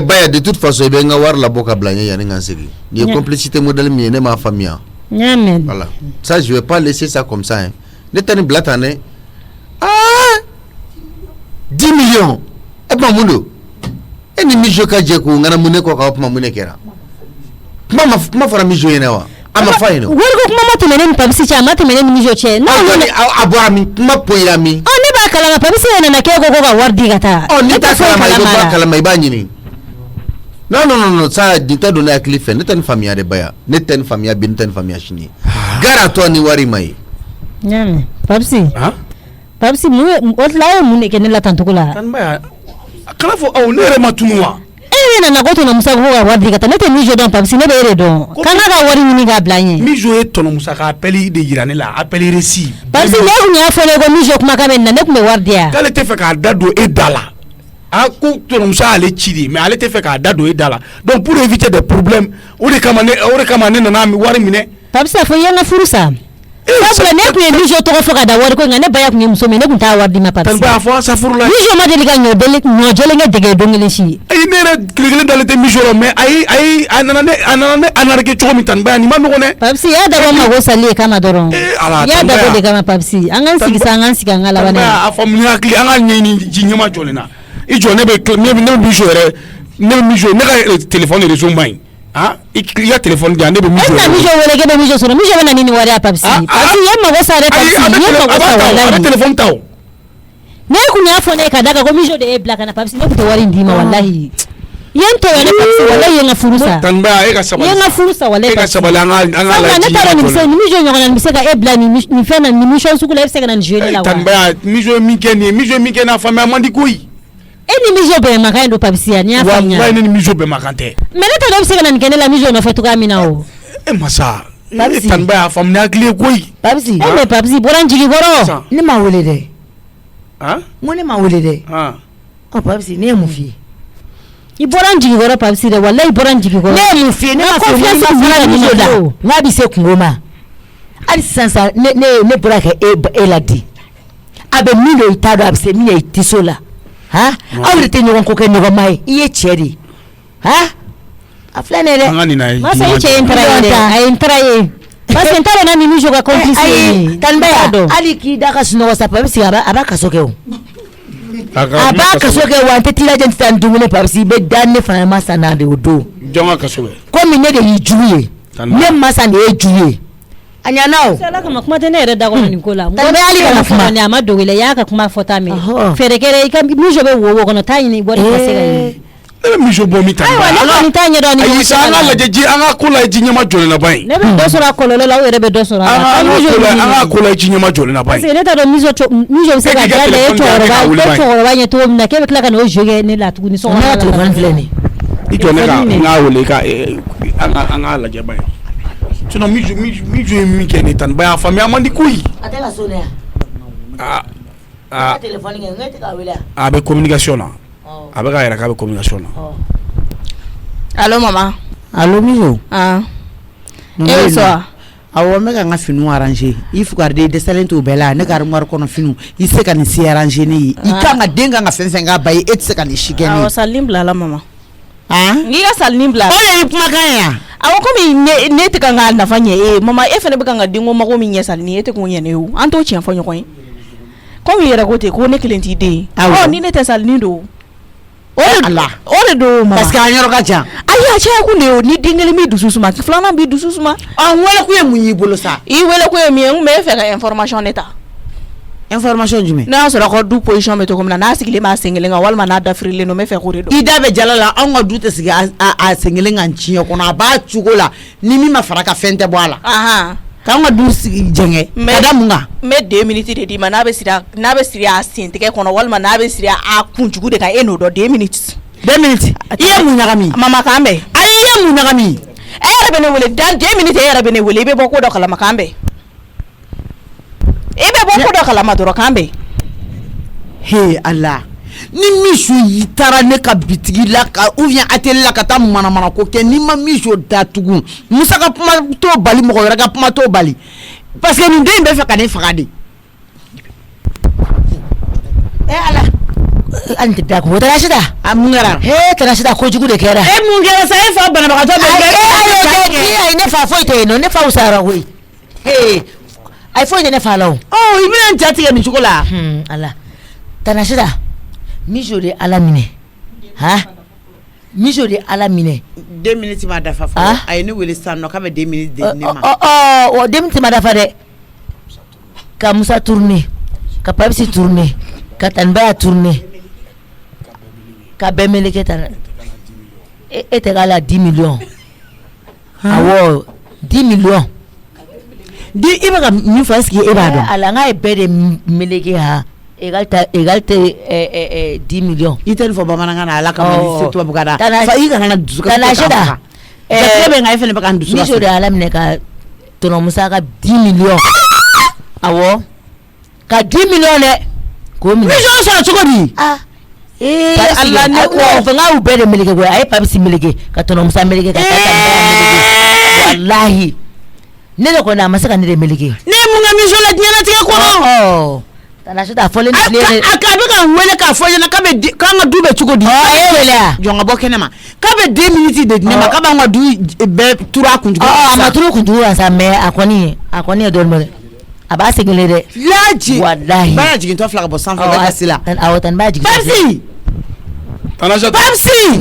baya de toute façon be nga war la boka blanya ya nga segi ni complicité modèle mi ne ma famille Nyamen. Voilà. Ça, je vais pas laisser ça comme ça. Hein. Netani blatane. 10 millions. Et pas mundo. Et ni mijo ka jeku ngana mune ko ka mune kera. Mama fara mijo yenewa. Ama faino. Wergo kuma temene ni pabisi cha temene ni mijo che. No abwami kuma poyami. Ne ba kala pabisi na ke go ga wardi gata. Ni ta kala mai banyini. Non, ça dita donner à Cliff, n'est une famille de Baya, n'est une famille bien, n'est une famille chini. Gara toi ni wari mai. Nyame, Papsi. Papsi mu otla mu ne kenela tantukula. Tan Baya. Kala fo au ne rema tunwa. Na goto na musa go wadi kata nete mijo don Papsi ne be don. Kana ga wari ni ga blanye. Mijo e tono musa ka appeli de yirane la, appeli resi. Papsi ne nya fele go mijo kuma ka men na ne kuma wardia. Kale te fe ka dado e dala. Ko tonumsa ale chidi mais ale te fait ka dado e dala donc pour éviter des problèmes o de kama ne na mi wari mine Papsa fo yanga furusa sabula ne ku mijo to ko foka da wari ko ngane baya ku muso me ne ku ta wardi ma Papsi tan ba fo sa furula mijo ma deli ka nyo jele nge dege dongele shi ay ne na klegele dalete mijo ro mais ay anana ke chomi tan ba ni ma no ne Papsi ya da ma go sali kama doron ya da go de kama Papsi angan sigi ngala bana a family akli angan nyini jinyama jolena ijo ne be ne mijo re ne mijo ne ka téléphone réseau mai il y a téléphone dia ne be mijo na mijo wele ke be mijo so mijo bana nini wari a Papsi Papsi yemma go sare Papsi yemma go sare wallahi téléphone taw ne kunya fone ka daga go mijo de e black na Papsi ne ku to wari ndima wallahi yento wele Papsi wallahi yenga furusa tan ba e ka sabala yenga furusa wallahi e ka sabala anga la ne tara ni se mijo nyona ni se ka e black ni fena ni mijo su kula e se ka na njele la wa tan ba mijo mi na fama mandi kuyi ni mijo be makando Papsi ya ni afanya wa ni mijo be makante mene ta do se na nkenela mijo no fetuka mina o masa tan ba fam na kle koyi Papsi me Papsi boran jigi goro ni ma wele de mo ni ma wele de Papsi ne mu fi i boran jigi goro Papsi de wallahi boran jigi goro ne mu fi ne ma fi ne ma fara mijo da na bi se kungoma ali sansa ne bora ke e ladi abe milo itado abse mi e tisola awre te nyogon ko ke nyogon mai iye cheri aflane de masa iche entraye basi entara na mijo ga complice tanbe ali ki daga sino wasa Papsi abaka sokeo abaka sokeo wante tila gente tan dumune Papsi be danne fa masa na de odo jonga kasobe ko mi ne de yijuye ne masa ne ejuye anya nao sala kama kuma tene re dago ni kola tanbe ali kana kuma ni amado wile yaka kuma fota me ferekere ikam mijo be wo kono tayini bori kasega ni mijo bomi tan ala ni tanya do ni ayi sa ala la jeji anga kula jinya ma jole na bai ne be dosora kololo la were be dosora anga kula jinya ma jole na bai se ne ta do mijo se ga dale to ba nye to na ke be kla kana o joge ne la tu ni so na to van fleni ito ne ka nga wole ka anga la je bai tuno mijo mi kene tan ba famia mandi kuyi atela sonia téléphone ngete ka wela avec communication là a bɛ ka yɛrɛ k'a bɛ communication na. Allo maman. Allo Mijo. E so. Awɔ me ka n ka finiw arranger i fugariden dɛsɛlen t'o bɛɛ la ne ka armoire kɔnɔ finiw i se ka nin si arranger ne ye i kan ka den kan ka fɛn fɛn k'a ba ye e tɛ se ka nin si kɛ ne ye. Awɔ salini bila la maman. N'i ka salini bila. O de ye kumakan ye yan. Awɔ komi ne tɛ kan ka nafa ɲɛ e maman e fana bɛ kan ka denko mago min ɲɛ salini e tɛ k'o ɲɛ ne ye o an t'o tiɲɛ fɔ ɲɔgɔn ye komi yɛrɛ ko ten ko ne kelen t'i den ye. Ni ne tɛ salini don. O de don maman. Parce que a yɔrɔ ka jan. Ayi a caya kun de ye o ni den kelen b'i dusu suma filanan b'i dusu suma. N wele kun ye mun y'i bolo sa. I wele kun ye min ye n kun bɛ e fɛ ka information de ta. Information jumɛn. N'a y'a sɔrɔ aw ka du position bɛ cogo min na n'a sigilen b'a sen kelen kan walima n'a dafirilen don n bɛ fɛ k'o de dɔn. I da bɛ jala la anw ka du tɛ sigi a sen kelen kan tiɲɛ kɔnɔ a b'a cogo la ni min ma fara ka fɛn tɛ bɔ a la. K'an ka du sigi jɛngɛ ka da mun kan. N bɛ 2 minutes de d'i ma n'a bɛ siri a sen tigɛ kɔnɔ walima n'a bɛ siri a kunjugu de kan e n'o dɔn 2 minutes. 2 minutes i ye mun ɲagami. Mama kan bɛn. Ayi i ye mun ɲagami. E yɛrɛ bɛ ne wele dans 2 minutes e yɛrɛ bɛ ne wele i bɛ bɔ ko dɔ kalama kan bɛn. I bɛ bɔ ko dɔ kalama dɔrɔn kan bɛn. He Allah ni Mijo y'i taara ne ka bitigi la ka ou bien atelier la ka taa manamana ko kɛ ni ma Mijo datugu Musa ka kuma t'o bali mɔgɔ wɛrɛ ka kuma t'o bali parce que nin den in bɛ fɛ ka ne faga de. Allah an tɛ da ko Tanasita a mun kɛra. Tanasita kojugu de kɛra. Mun kɛra sa e fa banabagatɔ bɛ kɛ. Ne fa foyi tɛ yen nɔ ne fa usara koyi. Ayi foyi tɛ ne fa la o. I bɛna n ja tigɛ nin cogo la. Allah Tanasita Mijo de Ala minɛ Mijo de Ala minɛ 2 minutes ma dafa fɔlɔ a ye ne wele sisan nɔ k'a bɛ 2 minutes di ne ma. 2 minutes ma dafa dɛ ka Musa tourner ka Papisi tourner ka Tanibaya tourner ka bɛɛ meleke tan e tɛ k'a la 10 millions awɔ 10 millions i bɛ ka min fɔ est ce que e b'a dɔn. Ala n k'a ye bɛɛ de meleke égal 10 millions. I tɛ nin fɔ bamanankan na Ala kama ni se tubabukan na. Fa i kana na dusu kasi. Tanasita jate bɛ nka e fana bɛ ka n dusu kasi. Mijo de Ala minɛ ka tɔnɔ Musa ka 10 millions awɔ ka 10 millions dɛ k'o minɛ. Mijo sɔrɔ cogo di. Allah ne ko fanga u bɛɛ de meleke koyi a ye Papisi meleke ka tɔnɔ Musa meleke ka taa Tanibaya meleke wallahi ne de kɔni a ma se ka ne de meleke. Ne mun ka Mijo la diɲɛlatigɛ kɔnɔ. Tanasita fɔlen a bɛ ka n wele k'a fɔ ɲɛna k'an ka du bɛ cogo di. E wele a. Jɔn ka bɔ kɛnɛ ma k'a bɛ 2 minutes de di ne ma k'a b'an ka du bɛɛ turu a kunjugu. A ma turu kunjugu kan sa mais a kɔni ye dɔɔnin dɛ a b'a segin dɛ. Laji walahi b'a jigintɔ fila ka bɔ sanfɛ bɛɛ ka si la. Awɔ Tanibaya jigin. Papisi Papisi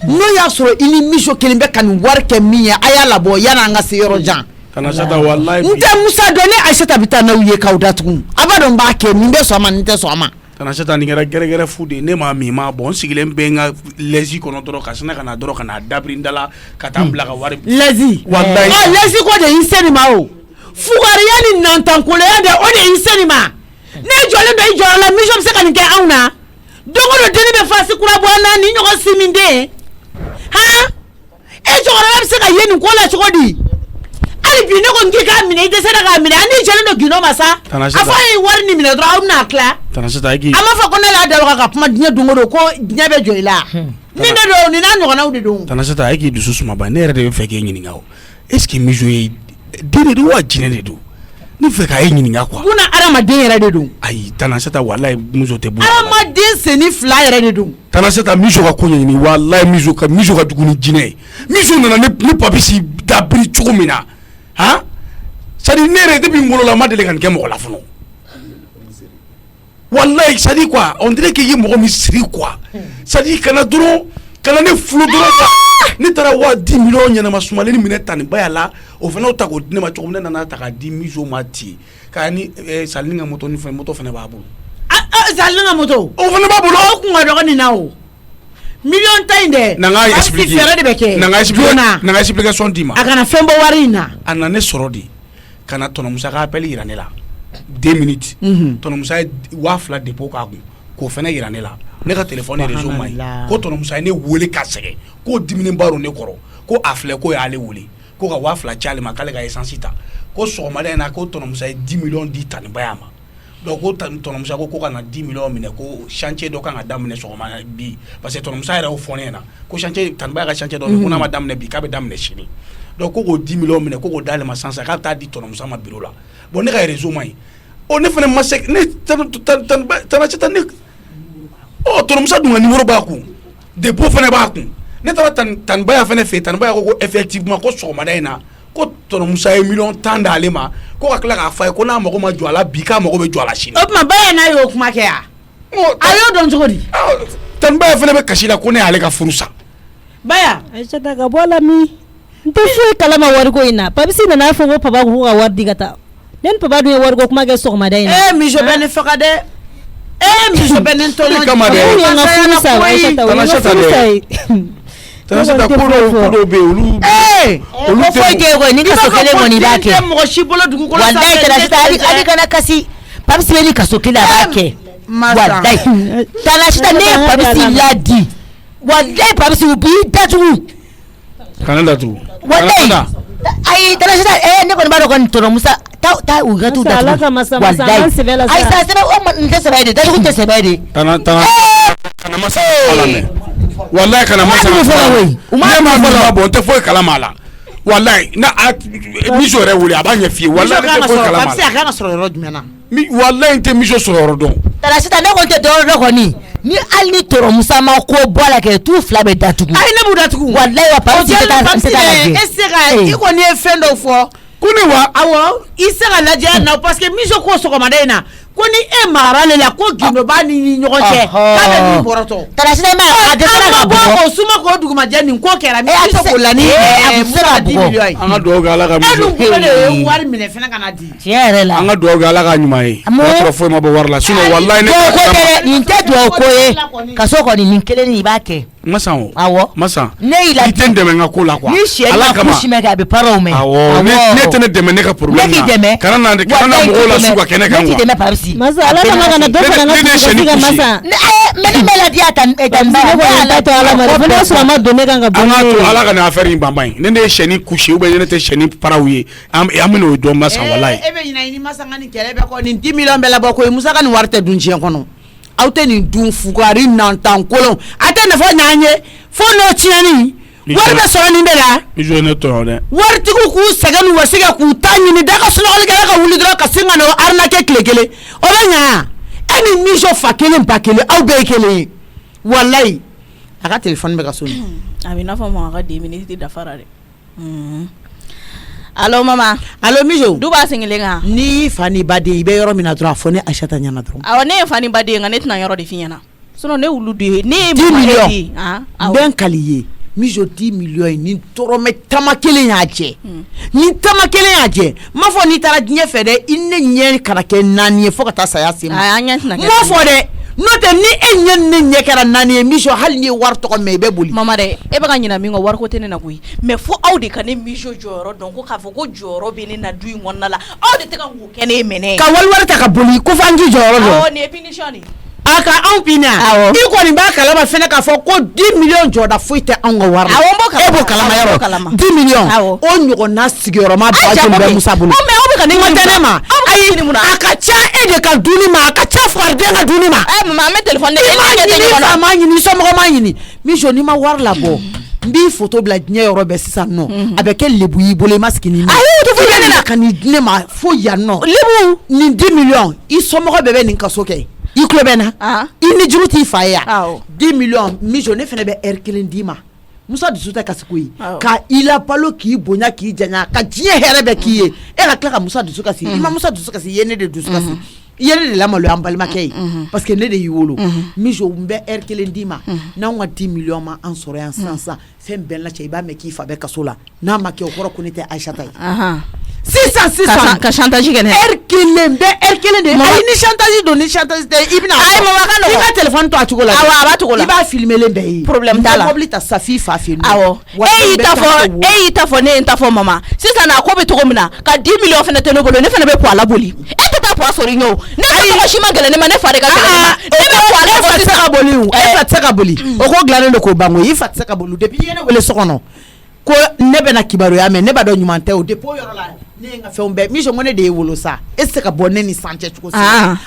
n'o y'a sɔrɔ i ni Mijo kelen bɛ ka nin wari kɛ min ye a y'a labɔ yanni an ka se yɔrɔ jan. Tanasita wallahi n tɛ Musa dɔn ne Ayisata bɛ taa n'aw ye k'aw datugu a b'a dɔn n b'a kɛ nin bɛ sɔn a ma nin tɛ sɔn a ma. Tanasita nin kɛra gɛrɛgɛrɛ fu de ne m'a min ma bɔ n sigilen bɛ n ka lɛsi kɔnɔ dɔrɔn ka sinna ka na dɔrɔn ka na dabiri n da la ka taa n bila ka wari. Lɛsi wallahi lɛsi ko de y'i se nin ma o fugariya ni nantankoloya de o de y'i se nin ma ne jɔlen bɛ i jɔyɔrɔ la Mijo bɛ se ka nin kɛ anw na don o don denni bɛ fasi kura bɔ an na ni ɲɔgɔn si min den e jɔyɔrɔ bɛ se ka ye nin ko la cogo di. Hali bi ne ko n k'i k'a minɛ i dɛsɛra k'a minɛ an n'i jɛlen don gindo ma sa a fɔ a ye wari nin minɛ dɔrɔn aw bɛna tila a m'a fɔ ko ne y'a da ka kuma diɲɛ don o don ko diɲɛ bɛ jɔ i la ni ne don nin n'a ɲɔgɔnnaw de don. Tanasita e k'i dusu suma ba ne yɛrɛ de bɛ fɛ k'e ɲininka o est ce que Mijo ye den de don wa jinɛ de don ne fɛ k'e ɲininka quoi. Buna adamaden yɛrɛ de don. Ayi Tanasita wallahi Mijo tɛ buna. Adamaden senni 2 yɛrɛ de don. Tanasita Mijo ka ko ɲɛɲini wallahi Mijo ka jugu ni jinɛ ye Mijo nana ne Papisi dabiri cogo min na c'est-à-dire ne yɛrɛ depuis n wolola n ma deli ka nin kɛ mɔgɔ la fɔlɔ wallahi c'est-à-dire quoi on dirait que i ye mɔgɔ min siri quoi c'est-à-dire kana ne fulo dɔrɔn quoi ne taara wa 10 millions ɲɛnama sumalenni minɛ Tanibaya la o fana ta k'o di ne ma cogo min ne nana ta k'a di Mijo ma ten k'a ni Salini ka moto fana b'a bolo. Salini ka moto o fana b'a bolo. o kun ka dɔgɔ nin na o million ta in dɛ. na n k'a expliquer fɛɛrɛ de bɛ kɛ. na n ka explication d'i ma. a kana fɛn bɔ wari in na. a na ne sɔrɔ de ka na tɔnɔ Musa ka appel yira ne la 2 minutes. tɔnɔ Musa ye 2000 dépôt k'a kun k'o fana yira ne la ne ka téléphone réseau ma ɲi ko tɔnɔ Musa ye ne wele ka sɛgɛn k'o diminen b'a don ne kɔrɔ ko a filɛ k'o y'ale wele ko ka 2000 ci ale ma k'ale ka essence ta ko sɔgɔmada in na ko tɔnɔ Musa ye 10 millions di Tanibaya ma donc ko tɔnɔmusa ko kana 10 millions minɛ ko chantier dɔ kan ka daminɛ sɔgɔma bi parce que tɔnɔmusa yɛrɛ y'o fɔ ne ɲɛna ko chantier Tanibaya ka chantier dɔ ko n'a ma daminɛ bi k'a bɛ daminɛ sini donc ko k'o 10 millions minɛ ko k'o d'ale ma sisan k'a bɛ taa di tɔnɔmusa ma bureau la bon ne ka réseau ma ɲi ne fana ma se ne Tanacita ne tɔnɔmusa dun ka numéro b'a kun dépôt fana b'a kun ne taara Tanibaya fana fɛ yen Tanibaya ko effectivement ko sɔgɔmada in na ko tɔnɔmusa ye 10 d'ale ma ko ka tila k'a fɔ a ye ko n'a mago ma jɔ a la bi k'a mago bɛ jɔ a la sini. O tuma Baya n'a y'o kuma kɛ yan a y'o dɔn cogo di. Tanibaya fana bɛ kasi la ko ne y'ale ka furu sa. Baya Aïssata ka bɔ la min n tɛ foyi kalama wariko in na Papisi nana fɔ ko papa ko ka wari di ka taa ne ni papa dun ye wariko kuma kɛ sɔgɔmada in na. Mijo bɛ ne faga dɛ Mijo bɛ ne tɔnɔ kama dɛ Tanacita ko dɔw bɛ yen olu ko foyi tɛ koyi ni kaso kelen kɔni b'a kɛ mɔgɔ si bolo dugukolo sanfɛ walayi Tanacita hali kana kasi Papisi bɛ ni kaso kelen a b'a kɛ walayi Tanacita ne ye Papisi ladi walayi Papisi u b'i datugu kana datugu walayi ayi Tanacita ne kɔni b'a dɔn kɔni tɔnɔmusa taa u ka t'u datugu walayi Aïssa sɛbɛn o n tɛ sɛbɛn de datugu tɛ sɛbɛn de kana masa ala mɛ wallahi kana masa ne ma bɔ n tɛ foyi kalama la wallahi na miso yɛrɛ wele a b'a ɲɛ f'i ye wallahi ne tɛ foyi kalama la a kan ka sɔrɔ yɔrɔ jumɛn na wallahi n tɛ miso sɔrɔ yɔrɔ dɔn Tanacita ne kɔni tɛ dɔwɛrɛ dɔn kɔni ni hali ni tɔnɔmusa ma ko bɔ la kɛ tu fila bɛ datugu ayi ne b'u datugu wallahi wa Papisi tɛ taa lajɛ e se ka i kɔni ye fɛn dɔw fɔ ko ne wa awɔ i se ka lajɛ na parce que miso ko sɔgɔmada in na ko ni e mara le la ko gindo b'a ni ɲɔgɔn cɛ k'a bɛ min bɔrɔtɔ Tanacita ma a dɛsɛra ka bɔ o suma k'o dugumajɛ nin ko kɛra miso ko la ni musa 10 millions ye an ka dugawu kɛ ala ka miso e dun bolo de ye wari minɛ fana ka na di tiɲɛ yɛrɛ la an ka dugawu kɛ ala ka ɲuman ye o y'a sɔrɔ foyi ma bɔ wari la sinon wallahi ne ko tɛ nin tɛ dugawu ko ye kaso kɔni nin kelen nin i b'a kɛ Masan o awɔ Masan ne y'i ladi i tɛ n dɛmɛ n ka ko la quoi ni sɛ ma kusi mɛ kɛ a bɛ paraw mɛn awɔ ne tɛ ne dɛmɛ ne ka problème na ne k'i dɛmɛ kana na mɔgɔw la su ka kɛnɛ kan ne k'i quoi dɛmɛ Papisi masa ala kama kana dɔ fana ka sigi ka masa mɛ ne bɛ ladi a ta ne kɔni ta to ala ma fo ne sɔrɔ a ma don ne kan ka bɔ an ka to ala ka nin affaire in banban ye ne ye sɛni couché ou bien ne tɛ sɛni paraw ye an bɛ n'o dɔn Masan walayi e bɛ ɲinɛ i ni Masan ka nin kɛlɛ bɛ kɔ nin 10 millions bɛ labɔ koyi Musa ka nin wari tɛ dun diɲɛ kɔnɔ aw tɛ nin dun fugari nantan kolon a tɛ nafa ɲɛ an ye fo n'o tiɲɛni wari bɛ sɔrɔ nin de la miso ne tɔɔrɔ dɛ waritigiw k'u sɛgɛn n'u wasi k'u ta ɲini da ka sunɔgɔlikɛla ka wuli dɔrɔn ka sin ka n'o arnaquer tile kelen o bɛ ɲa e ni miso fa kelen ba kelen aw bɛɛ ye kelen ye walayi a ka téléphone bɛ ka sonne a bɛ i n'a fɔ mɔgɔ ka 10 minutes dafara dɛ allo mama allo miso du b'a sigilen kan ni fa ni ba den i bɛ yɔrɔ min na dɔrɔn a fɔ ne Aïssata ɲɛna dɔrɔn awɔ ne ye fa ni ba den nka ne tɛna yɔrɔ de f'i ɲɛna sinon ne wulu de ye ne ye 10 millions n bɛ n kali ye miso 10 millions ye ni tɔrɔmɛ tama kelen y'a jɛ ni tama kelen y'a jɛ m'a fɔ n'i taara diɲɛ fɛ dɛ i ne ɲɛ kana kɛ 4 ye fo ka taa saya se ma m'a fɔ dɛ n'o tɛ ni e ɲɛ ni ne ɲɛ kɛra 4 ye miso hali ni ye wari tɔgɔ mɛn i bɛ boli mama dɛ e bɛ ka ɲina min kɔ wari ko tɛ ne na koyi mais fo aw de ka ne miso jɔyɔrɔ dɔn ko k'a fɔ ko jɔyɔrɔ bɛ ne na du in kɔnɔna la aw de tɛ ka mun kɛ ne ye mɛnɛ ka wari ta ka boli ko f'an k'i jɔyɔrɔ dɔn awɔ nin ye punition de a ka anw pinna i kɔni b'a kalama fɛnɛ k'a fɔ ko 10 millions jɔda foyi tɛ anw ka wari la awɔ n b'o kalama e b'o kalama yɔrɔ 10 millions o ɲɔgɔnna sigiyɔrɔma ba joli bɛ Musa bolo mais aw bɛ ka ne ɲini tɛ ne ma ayi a ka ca e de ka dunni ma a ka ca fugariden ka dunni ma mama an bɛ téléphone de i m'a ɲini somɔgɔ m'a ɲini miso n'i ma wari labɔ n b'i photo bila diɲɛ yɔrɔ bɛɛ sisan nɔ a bɛ kɛ lebu y'i bolo i ma sigi ni min ayi o ka nin di ne ma fo yan nɔ lebu nin 10 millions i somɔgɔ bɛɛ bɛ nin kaso kɛ i tulo bɛ na i ni juru t'i fa ye yan 10 millions miso ne fana bɛ heure 1 d'i ma Musa dusu tɛ kasi ko ye ka i la balo k'i bonya k'i janya ka diɲɛ hɛrɛ bɛɛ k'i ye e ka tila ka Musa dusu kasi i ma Musa dusu kasi i ye ne de dusu kasi i ye ne de lamaloya an balimakɛ ye parce que ne de y'i wolo miso n bɛ heure 1 d'i ma n'anw ka 10 millions ma an sɔrɔ yan sisan fɛn bɛɛ la cɛ i b'a mɛn k'i fa bɛ kaso la n'a ma kɛ o kɔrɔ ko ne tɛ Aïssata ye sisan ka chantage kɛ ne heure 1 bɛ heure 1 de ayi ni chantage don ni chantage tɛ i bɛna ayi mama ka nɔgɔ i ka téléphone to a cogo la awɔ a b'a cogo la i b'a filmer bɛɛ ye problème t'a la mobile ta Safi fa fɛ yen awɔ e y'i ta fɔ ne ye n ta fɔ mama sisan a ko bɛ cogo min na ka 10 millions fana tɛ ne bolo ne fana bɛ poids laboli e tɛ taa poids sɔrɔ i ɲɛ o ne ka mɔgɔ si ma gɛlɛn ne ma ne fa de ka gɛlɛn ne ma ne bɛ poids laboli sisan ka boli o e fa tɛ se ka boli o ko dilannen don k'o ban o i fa tɛ se ka boli depuis i ye ne wele so kɔnɔ ko ne bɛna kibaruya mɛn ne b'a dɔn ɲuman tɛ o dépôt yɔrɔ la ne ye n ka fɛnw bɛɛ mission ko ne de ye wolo sa e tɛ se ka bɔ ne ni san cɛ cogo si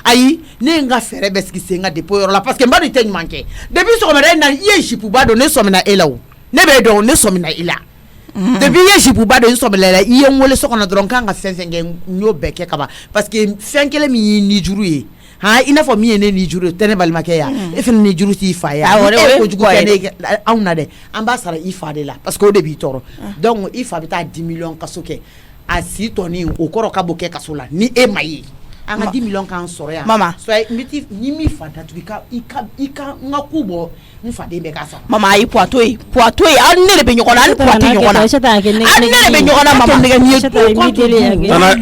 ayi ne ye n ka fɛɛrɛ bɛɛ sigi sen n ka dépôt yɔrɔ la parce que n b'a dɔn i tɛ ɲuman kɛ depuis sɔgɔmada in na i ye jipuba dɔn ne sɔmina e la o ne b'e dɔn ne sɔmina i la depuis i ye jipuba dɔn i sɔmina i la i ye n wele so kɔnɔ dɔrɔn n kan ka fɛn fɛn kɛ n y'o bɛɛ kɛ ka ban parce que fɛn kelen min y'i ni juru ye i n'a fɔ min ye ne ni juru tɛ ne balimakɛ ya e fana ni juru t'i fa ye e ko jugu kɛ ne anw na dɛ an b'a sara i fa de la parce que o de b'i tɔɔrɔ donc i fa bɛ taa 10 millions kaso kɛ a si tɔni o kɔrɔ ka bɔ kɛ kaso la ni e ma ye an ka 10 millions k'an sɔrɔ yan mama ni min fa datugu i ka n ka ku bɔ n faden bɛ k'a sara mama ayi poitou ye an ne de bɛ ɲɔgɔn na an poitou ɲɔgɔn na an ne de bɛ ɲɔgɔn na mama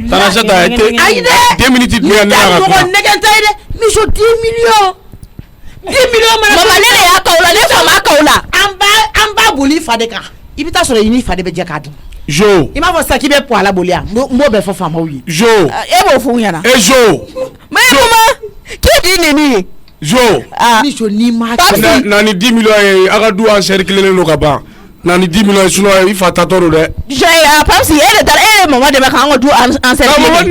Tana Sata ayi dɛ 2 minutes dun yan ne ka ɲɔgɔn nɛgɛ ta ye dɛ mission 10 millions mama ne de y'a kaw la ne fa ma kaw la an b'a boli fa de kan i bɛ taa sɔrɔ i ni fa de bɛ jɛ k'a dun Jo i m'a fɔ sa k'i bɛ poids la boli yan n b'o bɛɛ fɔ faamaw ye Jo e b'o fɔ u ɲɛna Jo mais mama k'i di neni ye Jo mission ni ma na ni 10 millions ye a ka du an cercler no ka ban na ni 10 millions sinon i fa tatɔ do dɛ je parce e de taara e ye mama dɛmɛ k'an ka du an cercler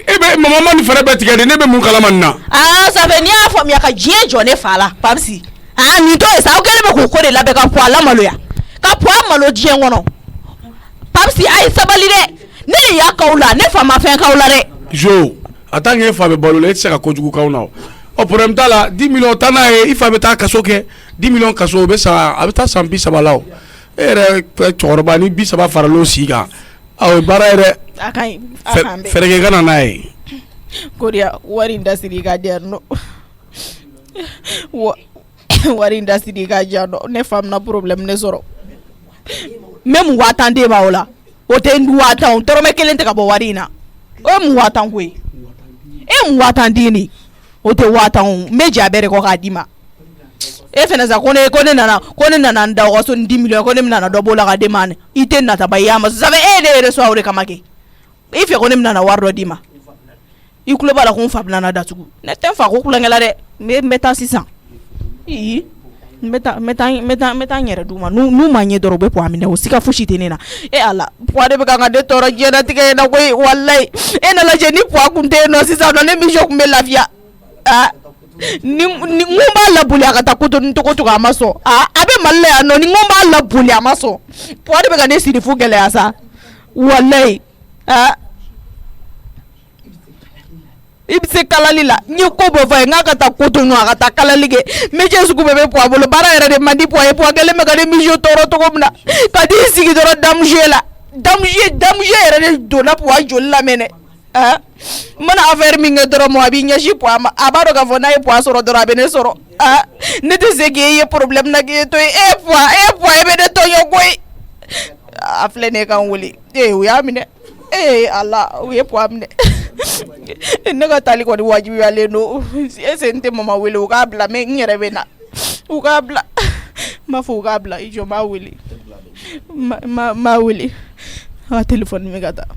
e bɛ mama ni fɛrɛ bɛ tigɛ de ne bɛ mun kalama nin na ça fait n'i y'a faamuya ka diɲɛ jɔ ne fa la Papsi nin to ye sa aw kɛlen bɛ k'o ko de labɛn ka poids la maloya ka poids malo diɲɛ kɔnɔ Papsi a ye sabali dɛ ne de y'a kaw la ne fa ma fɛn kaw la dɛ Jo en tant que e fa bɛ balo la e tɛ se ka kojugu k'aw na o problème t'a la 10 millions taa n'a ye i fa bɛ taa kaso kɛ 10 millions kaso o bɛ san a bɛ taa san 30 la o e yɛrɛ cɛkɔrɔba ni 30 faral'o si kan o ye baara ye dɛ a ka ɲi fɛɛrɛ kɛ ka na n'a ye Koriya wari in da siri i ka di yan nɔ wari in da siri i ka di yan nɔ ne fa bɛna problème ne sɔrɔ n bɛ mun 5000 d'e ma o la o tɛ 5000 dɔrɔmɛ 1 tɛ ka bɔ wari in na o ye mun 5000 ko ye e ye mun 5000 di ne o tɛ 5000 n bɛ jɛ a bɛɛ de kɔ k'a d'i ma e fɛnɛ sa ko ne nana n da o ka so ni 10 millions ko ne bɛna dɔ b'o la ka d'e ma i tɛ nataba i y'a ma ça fait e de yɛrɛ sɔn o de kama kɛ i fɛ ko ne bɛna wari dɔ d'i ma i kulo b'a la ko n fa bɛna na datugu ne tɛ n fa ko kulonkɛ la dɛ n bɛ taa sisan n bɛ taa n yɛrɛ d'u ma n'u ma ɲɛ dɔrɔn u bɛ poids minɛ o siga fosi tɛ ne na e Ala poids de bɛ kan ka ne tɔɔrɔ diɲɛlatigɛ in na koyi walayi e na lajɛ ni poids kun tɛ yen nɔ sisan nɔ ne mission kun bɛ lafiya ni n ko b'a laboli a ka taa Cotonou togo a ma sɔn a bɛ Mali la yan nɔ ni n ko b'a laboli a ma sɔn poids de bɛ ka ne siri fo gɛlɛya sa walayi i bɛ se kalali la n ye ko bɛɛ fɔ a ye n k'a ka taa Cotonou a ka taa kalali kɛ métier sugu bɛɛ bɛ poids bolo baara yɛrɛ de man di poids ye poids kelen bɛ ka ne mission tɔɔrɔ cogo min na ka t'i sigi dɔrɔn damusier la damusier yɛrɛ de donna poids joli la mɛ dɛ n mana affaire min kɛ dɔrɔn a b'i ɲɛsin poids ma a b'a dɔn k'a fɔ n'a ye poids sɔrɔ dɔrɔn a bɛ ne sɔrɔ ne tɛ se k'e ye problème na k'e to yen e poids e bɛ ne tɔɲɔ koyi a filɛ ne kan wele o y'a minɛ Ala u ye poids minɛ ne ka taali kɔni wajibiyalen don ese n tɛ mama wele u k'a bila mais n yɛrɛ bɛ na u k'a bila n b'a fɔ u k'a bila i jɔ n b'a wele n b'a wele a téléphone bɛ ka taa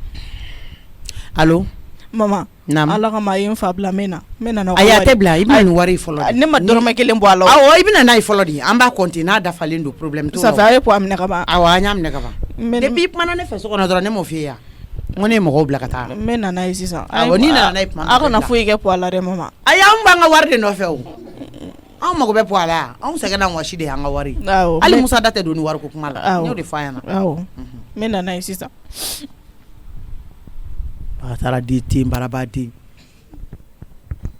allo mama Ala kama a ye n fa bila n bɛ na ayi a tɛ bila i bɛna nin wari fɔlɔ ne ma dɔrɔmɛ 1 bɔ a la awɔ i bɛna n'a ye fɔlɔ de an b'a compter n'a dafalen don problème t'o la ça fait a ye poids minɛ ka ban awɔ an y'a minɛ ka ban depuis i kumana ne fɛ so kɔnɔ dɔrɔn ne m'o f'i ye n ko ne ye mɔgɔw bila ka taa n bɛ na n'a ye sisan awɔ n'i nana n'a ye tuma a kana foyi kɛ poids la dɛ mama ayi an b'an ka wari de nɔfɛ o anw mago bɛ poids la anw sɛgɛnna wɔsi de y'an ka wari hali Musa da tɛ don ni wari ko kuma la n y'o de f'a ɲɛna awɔ n bɛ na n'a ye sisan a taara di ten baraba den